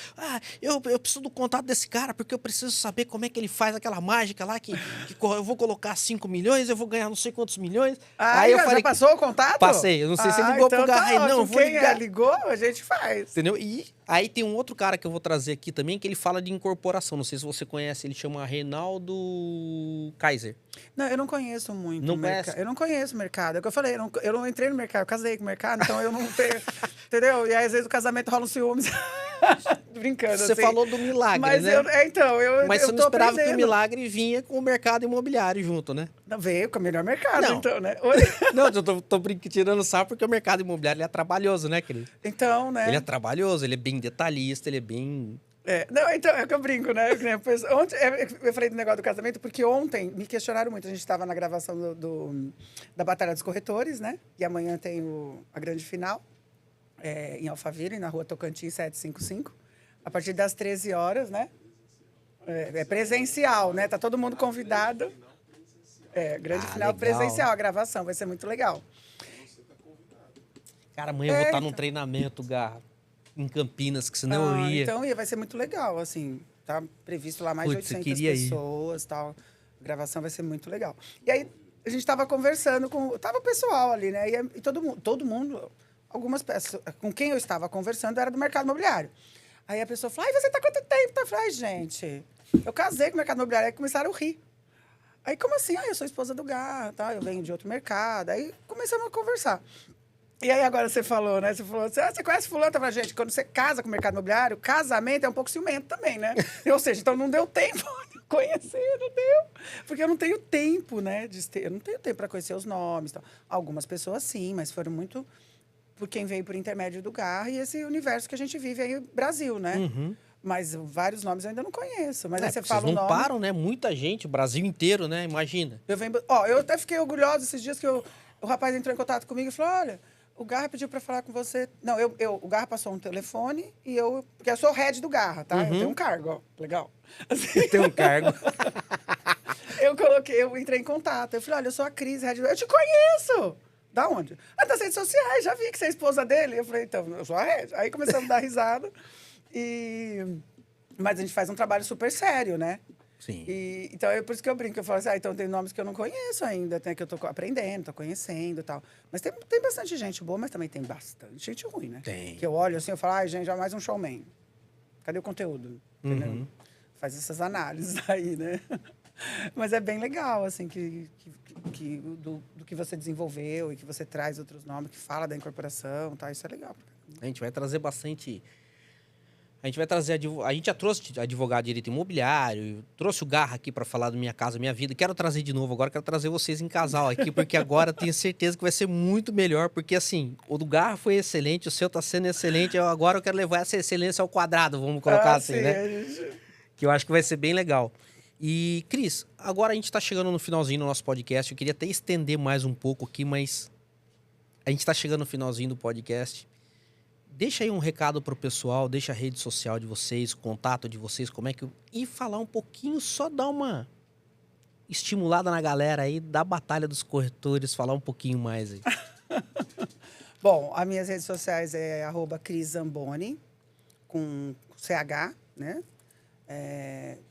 eu preciso do contato desse cara, porque eu preciso saber como é que ele faz aquela mágica lá, que eu vou colocar 5 milhões, eu vou ganhar não sei quantos milhões. Aí eu falei, já passou o contato? Passei, eu não sei se ele ligou pro Garra aí, não, eu vou ligar. Ligou, a gente faz. Entendeu? E aí tem um outro cara que eu vou trazer aqui também, que ele fala de incorporação, não sei se você conhece, ele chama Reinaldo Kaiser. Não, eu não conheço muito o mercado. Eu não conheço o mercado. É o que eu falei, eu não entrei no mercado, eu casei com o mercado, então eu não tenho. Entendeu? E aí, às vezes, o casamento rola um ciúmes. Brincando. Você falou do milagre, mas né? Mas você não esperava que o milagre vinha com o mercado imobiliário junto, né? Não, veio com o melhor mercado, então, né? Não, eu tô tirando sarro porque o mercado imobiliário ele é trabalhoso, né, querido? Então, né? Ele é trabalhoso, ele é bem detalhista, ele é bem... Não, então, é que eu brinco, né? Ontem, eu falei do negócio do casamento, porque ontem me questionaram muito. A gente estava na gravação da Batalha dos Corretores, né? E amanhã tem a grande final, em Alphaville, na rua Tocantins 755, a partir das 13 horas, né? É presencial, né? Tá todo mundo convidado. Grande final legal. Presencial, a gravação, vai ser muito legal. Cara, amanhã eu vou estar num treinamento, Garra, em Campinas, que senão eu ia. Então vai ser muito legal, assim. Tá previsto lá mais de 800 pessoas e tal. A gravação vai ser muito legal. E aí, a gente tava conversando com... Tava o pessoal ali, né? E todo mundo, algumas pessoas com quem eu estava conversando era do mercado imobiliário. Aí a pessoa falou, você tá há quanto tempo? Eu falei, gente, eu casei com o mercado imobiliário. Aí começaram a rir. Aí, como assim? Eu sou esposa do Garra, tá? Eu venho de outro mercado. Aí começamos a conversar. E aí agora você falou, né? Você falou, você conhece fulano? Eu falei, gente, quando você casa com o mercado imobiliário, casamento é um pouco ciumento também, né? Ou seja, então não deu tempo de conhecer, não deu. Porque eu não tenho tempo, né? Eu não tenho tempo para conhecer os nomes. Tal. Algumas pessoas sim, mas foram muito por quem veio por intermédio do Garra e esse universo que a gente vive aí no Brasil, né? Uhum. Mas vários nomes eu ainda não conheço. Mas aí você fala vocês não o nome... param, né? Muita gente, o Brasil inteiro, né? Imagina. Eu até fiquei orgulhosa esses dias que o rapaz entrou em contato comigo e falou, olha... O Garra pediu para falar com você. Não, o Garra passou um telefone e eu... Porque eu sou o head do Garra, tá? Eu tenho um cargo, ó. Legal. Assim, tem um cargo. Eu entrei em contato. Eu falei, olha, eu sou a Cris, head do... Eu te conheço! Da onde? Das redes sociais, já vi que você é esposa dele. Eu falei, então, eu sou a head. Aí começamos a dar risada. Mas a gente faz um trabalho super sério, né? Sim. Então, é por isso que eu brinco. Eu falo assim, então tem nomes que eu não conheço ainda, que eu tô aprendendo, tô conhecendo e tal. Mas tem bastante gente boa, mas também tem bastante gente ruim, né? Tem. Que eu olho assim, eu falo, gente, já mais um showman. Cadê o conteúdo? Entendeu? Uhum. Faz essas análises aí, né? Mas é bem legal, assim, do que você desenvolveu e que você traz outros nomes, que fala da incorporação, tá? Isso é legal. A gente vai trazer bastante... A gente vai trazer... A gente já trouxe advogado de direito imobiliário, trouxe o Garra aqui para falar da Minha Casa Minha Vida. Quero trazer de novo agora, quero trazer vocês em casal aqui, porque agora tenho certeza que vai ser muito melhor, porque assim, o do Garra foi excelente, o seu tá sendo excelente, agora eu quero levar essa excelência ao quadrado, vamos colocar assim, sim, né? Que eu acho que vai ser bem legal. E, Cris, agora a gente tá chegando no finalzinho do nosso podcast, eu queria até estender mais um pouco aqui, mas a gente tá chegando no finalzinho do podcast. Deixa aí um recado pro pessoal, deixa a rede social de vocês, o contato de vocês, como é que... E falar um pouquinho, só dar uma estimulada na galera aí da Batalha dos Corretores, falar um pouquinho mais aí. Bom, as minhas redes sociais é @CrisZamboni, com CH, né?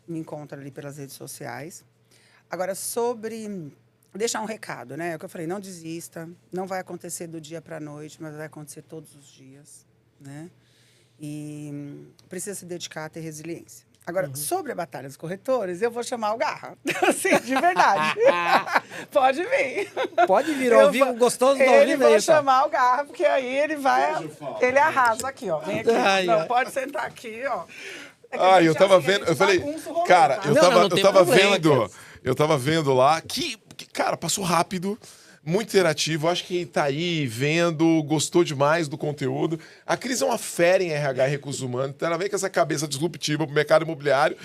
Me encontra ali pelas redes sociais. Agora, sobre deixar um recado, né? É o que eu falei, não desista, não vai acontecer do dia para a noite, mas vai acontecer todos os dias, né? E precisa se dedicar a ter resiliência. Agora, sobre a Batalha dos Corretores, eu vou chamar o Garra. Assim, de verdade. Pode vir. Pode vir, ao vivo, gostoso do ao vivo. Ele vai chamar o Garra, porque aí ele vai... Ele arrasa aqui, ó. Vem aqui. Ai, não, ai. pode sentar aqui, ó. É que Ah, a gente eu tava assim, a vendo, gente eu falei, bagunça o rolê, cara, tá? eu Não, tava, não tem eu tava problema, vendo, Deus. eu tava vendo lá que, cara, passou rápido, muito interativo. Acho que tá aí vendo, gostou demais do conteúdo. A Cris é uma fera em RH e recursos humanos, então ela vem com essa cabeça disruptiva pro mercado imobiliário.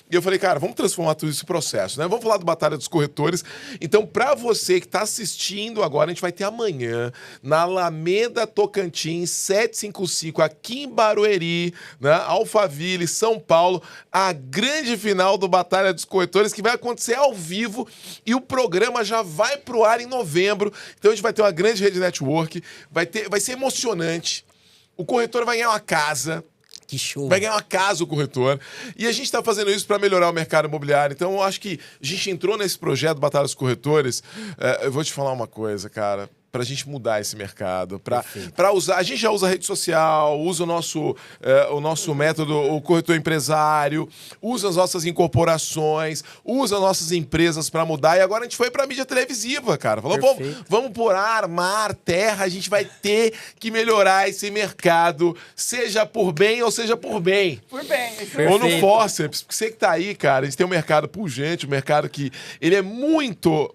E eu falei, cara, vamos transformar tudo isso em processo, né? Vamos falar do Batalha dos Corretores. Então, pra você que tá assistindo agora, a gente vai ter amanhã, na Alameda Tocantins, 755, aqui em Barueri, né? Alphaville, São Paulo, a grande final do Batalha dos Corretores, que vai acontecer ao vivo e o programa já vai pro ar em novembro. Então a gente vai ter uma grande rede network, vai ser emocionante. O corretor vai ganhar uma casa. Que show. Vai ganhar uma casa o corretor. E a gente está fazendo isso para melhorar o mercado imobiliário. Então eu acho que a gente entrou nesse projeto Batalha dos Corretores. Eu vou te falar uma coisa, cara. Pra gente mudar esse mercado, pra usar... A gente já usa rede social, usa o nosso método, o corretor empresário, usa as nossas incorporações, usa as nossas empresas pra mudar. E agora a gente foi pra mídia televisiva, cara. Falou, vamos por ar, mar, terra, a gente vai ter que melhorar esse mercado, seja por bem ou seja por bem. Por bem. Ou no Forceps, porque você que tá aí, cara, a gente tem um mercado pujante, um mercado que ele é muito,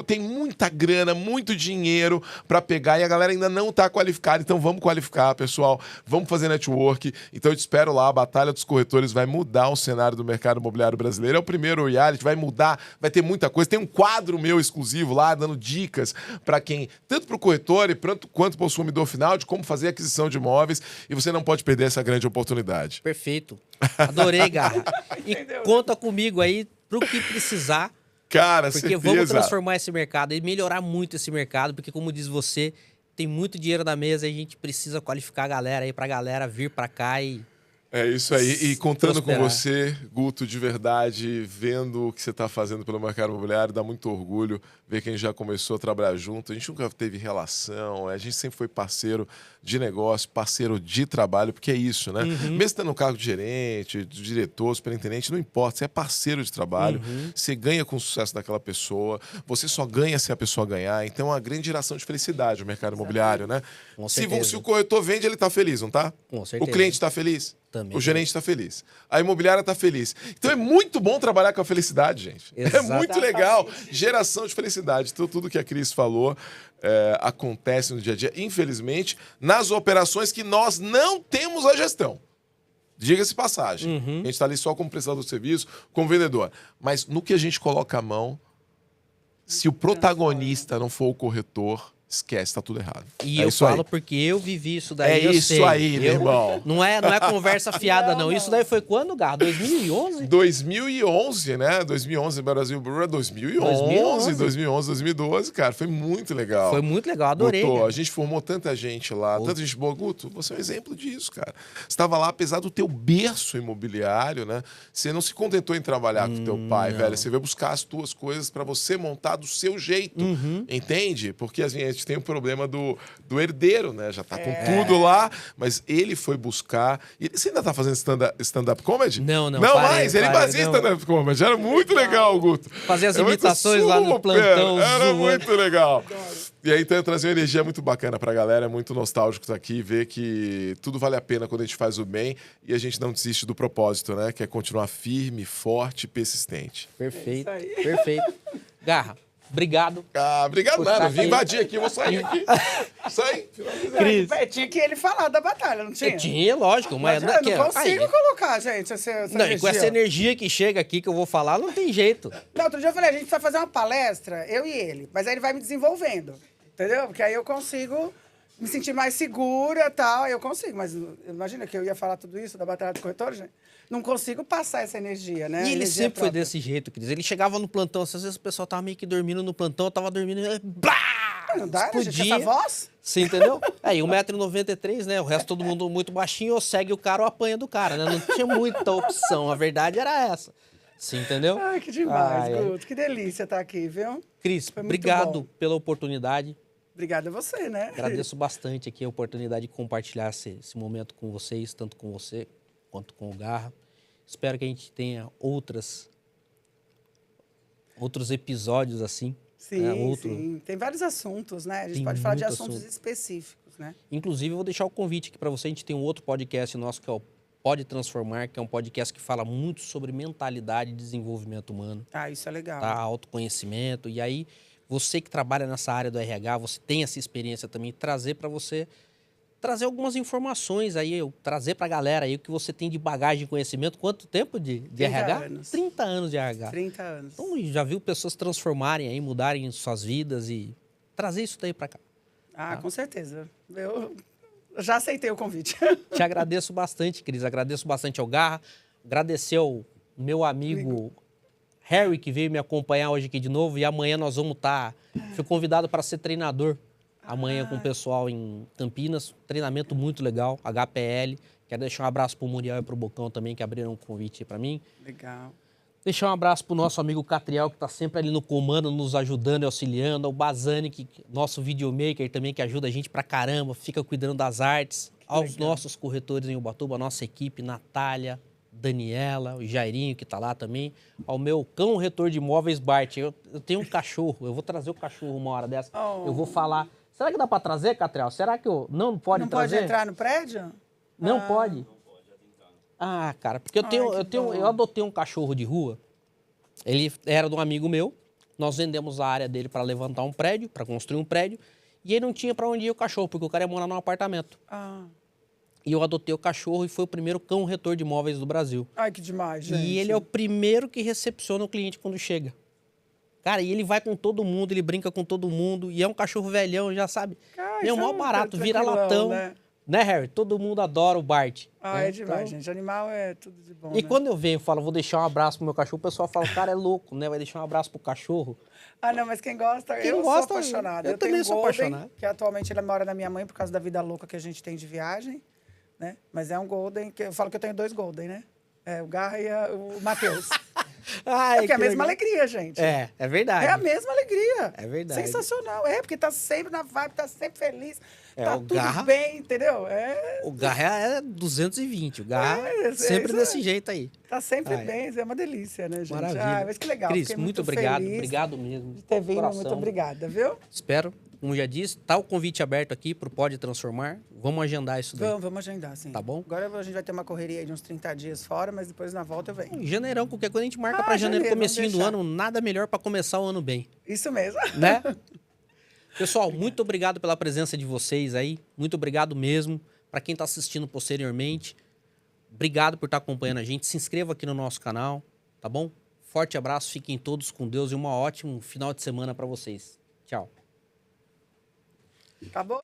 tem muita grana, muito dinheiro pra pegar e a galera ainda não tá qualificada. Então vamos qualificar, pessoal. Vamos fazer network. Então eu te espero lá. A Batalha dos Corretores vai mudar o cenário do mercado imobiliário brasileiro. É o primeiro reality, vai mudar, vai ter muita coisa. Tem um quadro meu exclusivo lá, dando dicas pra quem, tanto pro corretor e quanto pro consumidor final, de como fazer aquisição de imóveis. E você não pode perder essa grande oportunidade. Perfeito. Adorei, Garra. E conta comigo aí pro que precisar. Cara, porque certeza. vamos transformar esse mercado e melhorar muito esse mercado, porque como diz você, tem muito dinheiro na mesa e a gente precisa qualificar a galera aí pra galera vir pra cá e... É isso aí. E contando prosperar. com você, Guto, de verdade, vendo o que você está fazendo pelo mercado imobiliário, dá muito orgulho ver que a gente já começou a trabalhar junto. A gente nunca teve relação, a gente sempre foi parceiro de negócio, parceiro de trabalho, porque é isso, né? Mesmo tendo no cargo de gerente, de diretor, superintendente, não importa, você é parceiro de trabalho, você ganha com o sucesso daquela pessoa, você só ganha se a pessoa ganhar. Então é uma grande geração de felicidade o mercado imobiliário, né? Com Se certeza. o corretor vende, ele está feliz, não tá? Com O certeza. cliente está feliz? Também. O gerente está feliz. A imobiliária está feliz. Então é muito bom trabalhar com a felicidade, gente. É Exatamente. muito legal. Geração de felicidade. Então, tudo que a Cris falou acontece no dia a dia. Infelizmente, nas operações que nós não temos a gestão. Diga-se passagem. A gente está ali só como prestador de serviço, como vendedor. Mas no que a gente coloca a mão, se o protagonista não for o corretor, esquece, tá tudo errado. E é eu isso falo aí. porque eu vivi isso daí, É eu isso sei. aí, meu irmão. Não é conversa fiada, não. Isso daí foi quando, Garra? 2011? 2011, né? 2011, Brasil Brewer, 2011, 2012, cara. Foi muito legal. Foi muito legal, adorei. Guto, cara. a gente formou tanta gente lá, tanta gente boa. Guto, você é um exemplo disso, cara. Você estava lá, apesar do teu berço imobiliário, né? Você não se contentou em trabalhar com teu pai, velho. Você veio buscar as tuas coisas para você montar do seu jeito, entende? Porque a gente tem o problema do herdeiro, né? Já tá com tudo lá, mas ele foi buscar. E você ainda tá fazendo stand-up comedy? Não, Não parei, mais, ele parei, fazia não. stand-up comedy. Era muito legal, Guto. Fazer as É muito imitações lá no super, plantão, Era zoando. muito legal. E aí, então, eu trazer uma energia muito bacana pra galera, é muito nostálgico estar aqui, ver que tudo vale a pena quando a gente faz o bem e a gente não desiste do propósito, né? Que é continuar firme, forte e persistente. Perfeito, É isso aí. perfeito. Garra, obrigado. Ah, obrigado Por nada. estar Vim aqui. invadir aqui, vou sair aqui. Sai. Cris. Tinha que ele falar da batalha, não tinha? Tinha, lógico, mas... Eu não consigo Aí, colocar, gente, essa não, e energia. com essa energia que chega aqui, que eu vou falar, não tem jeito. Não, outro dia eu falei, a gente precisa fazer uma palestra, eu e ele. Mas aí ele vai me desenvolvendo, entendeu? Porque aí eu consigo me sentir mais segura e tal, aí eu consigo. Mas imagina que eu ia falar tudo isso da Batalha dos Corretores, gente. Não consigo passar essa energia, né? E ele Energia sempre foi própria. desse jeito, Cris. Ele chegava no plantão, às vezes o pessoal tava meio que dormindo no plantão, eu tava dormindo e... Blá! Não dá, né, gente? Explodia. Essa voz? Você entendeu? Aí, 1,93 m, né? O resto todo mundo muito baixinho, ou segue o cara ou apanha do cara, né? Não tinha muita opção, a verdade era essa. Você entendeu? Ai, que demais, Ai, ai. Guto. Que delícia estar aqui, viu? Cris, Foi muito obrigado bom. pela oportunidade. Obrigada a você, né? Agradeço bastante aqui a oportunidade de compartilhar esse momento com vocês, tanto com você quanto com o Garra. Espero que a gente tenha outros episódios assim. Sim, sim. Tem vários assuntos, né? A gente Tem pode falar de muito assuntos assunto. específicos, né? Inclusive, eu vou deixar o convite aqui para você. A gente tem um outro podcast nosso que é o Pode Transformar, que é um podcast que fala muito sobre mentalidade e desenvolvimento humano, Ah, isso é legal. tá? Autoconhecimento. E aí, você que trabalha nessa área do RH, você tem essa experiência também, trazer para você, trazer algumas informações aí, trazer para a galera aí o que você tem de bagagem de conhecimento. Quanto tempo de 30 RH? anos. 30 anos de RH. 30 anos. Então, já viu pessoas transformarem aí, mudarem suas vidas e trazer isso daí para cá. Ah, com certeza. Eu já aceitei o convite. Te agradeço bastante, Cris. Agradeço bastante ao Garra. Agradecer ao meu amigo Harry, que veio me acompanhar hoje aqui de novo. E amanhã nós vamos estar... Fui convidado para ser treinador amanhã com o pessoal em Campinas. Treinamento muito legal, HPL. Quero deixar um abraço para o Muriel e para o Bocão também, que abriram um convite para mim. Legal. Deixar um abraço pro nosso amigo Catriel, que está sempre ali no comando, nos ajudando e auxiliando. Ao Bazani, nosso videomaker também, que ajuda a gente pra caramba, fica cuidando das artes. Aos nossos corretores em Ubatuba, a nossa equipe, Natália, Daniela, o Jairinho, que está lá também. Ao meu cão retor de imóveis, Bart. Eu tenho um cachorro, eu vou trazer o cachorro uma hora dessa. Oh. Eu vou falar. Será que dá para trazer, Catriel? Será que eu não pode Não trazer? pode entrar no prédio? Não pode? Ah, cara, porque eu adotei um cachorro de rua. Ele era de um amigo meu. Nós vendemos a área dele para levantar um prédio, para construir um prédio. E ele não tinha para onde ir o cachorro, porque o cara ia morar num apartamento. Ah. E eu adotei o cachorro e foi o primeiro cão retor de imóveis do Brasil. Ai, que demais, gente. E ele é o primeiro que recepciona o cliente quando chega. Cara, e ele vai com todo mundo, ele brinca com todo mundo. E é um cachorro velhão, já sabe. Cara, É o isso maior barato, vira tranquilão, latão. né? Harry? Todo mundo adora o Bart. Ah, né? é demais, Então, gente. Animal é tudo de bom, E né? quando eu venho e falo, vou deixar um abraço pro meu cachorro, o pessoal fala, cara, é louco, né? Vai deixar um abraço pro cachorro. Ah, não, mas quem gosta, Quem eu gosta, sou apaixonada. eu também tenho um sou Golden, apaixonado. que atualmente ele mora na minha mãe por causa da vida louca que a gente tem de viagem, né? Mas é um Golden, que eu falo que eu tenho 2 Golden, né? É, o Garra e o Matheus. Ai, É porque é a que mesma legal. alegria, gente. É verdade. É a mesma alegria. É verdade. Sensacional. É, porque tá sempre na vibe, tá sempre feliz. É, tá o tudo Garra- bem, entendeu? É, O Garra é 220, o Garra É, sempre isso desse jeito aí. tá sempre Ah, é. bem, é uma delícia, né, gente? Maravilha. Ah, mas que legal. Cris, Fiquei muito obrigado, feliz obrigado mesmo. de ter vindo, Coração. muito obrigada, viu? Espero, como já disse, tá o convite aberto aqui pro Pode Transformar. Vamos agendar isso daí. Vamos agendar, sim. Tá bom? Agora a gente vai ter uma correria aí de uns 30 dias fora, mas depois na volta eu venho. Em janeirão, qualquer coisa a gente marca Ah, pra janeiro, janeiro, comecinho vamos do deixar. ano. Nada melhor pra começar o ano bem, Isso mesmo. né? Pessoal, muito obrigado pela presença de vocês aí. Muito obrigado mesmo. Para quem está assistindo posteriormente, obrigado por estar acompanhando a gente. Se inscreva aqui no nosso canal, tá bom? Forte abraço, fiquem todos com Deus e um ótimo final de semana para vocês. Tchau. Acabou?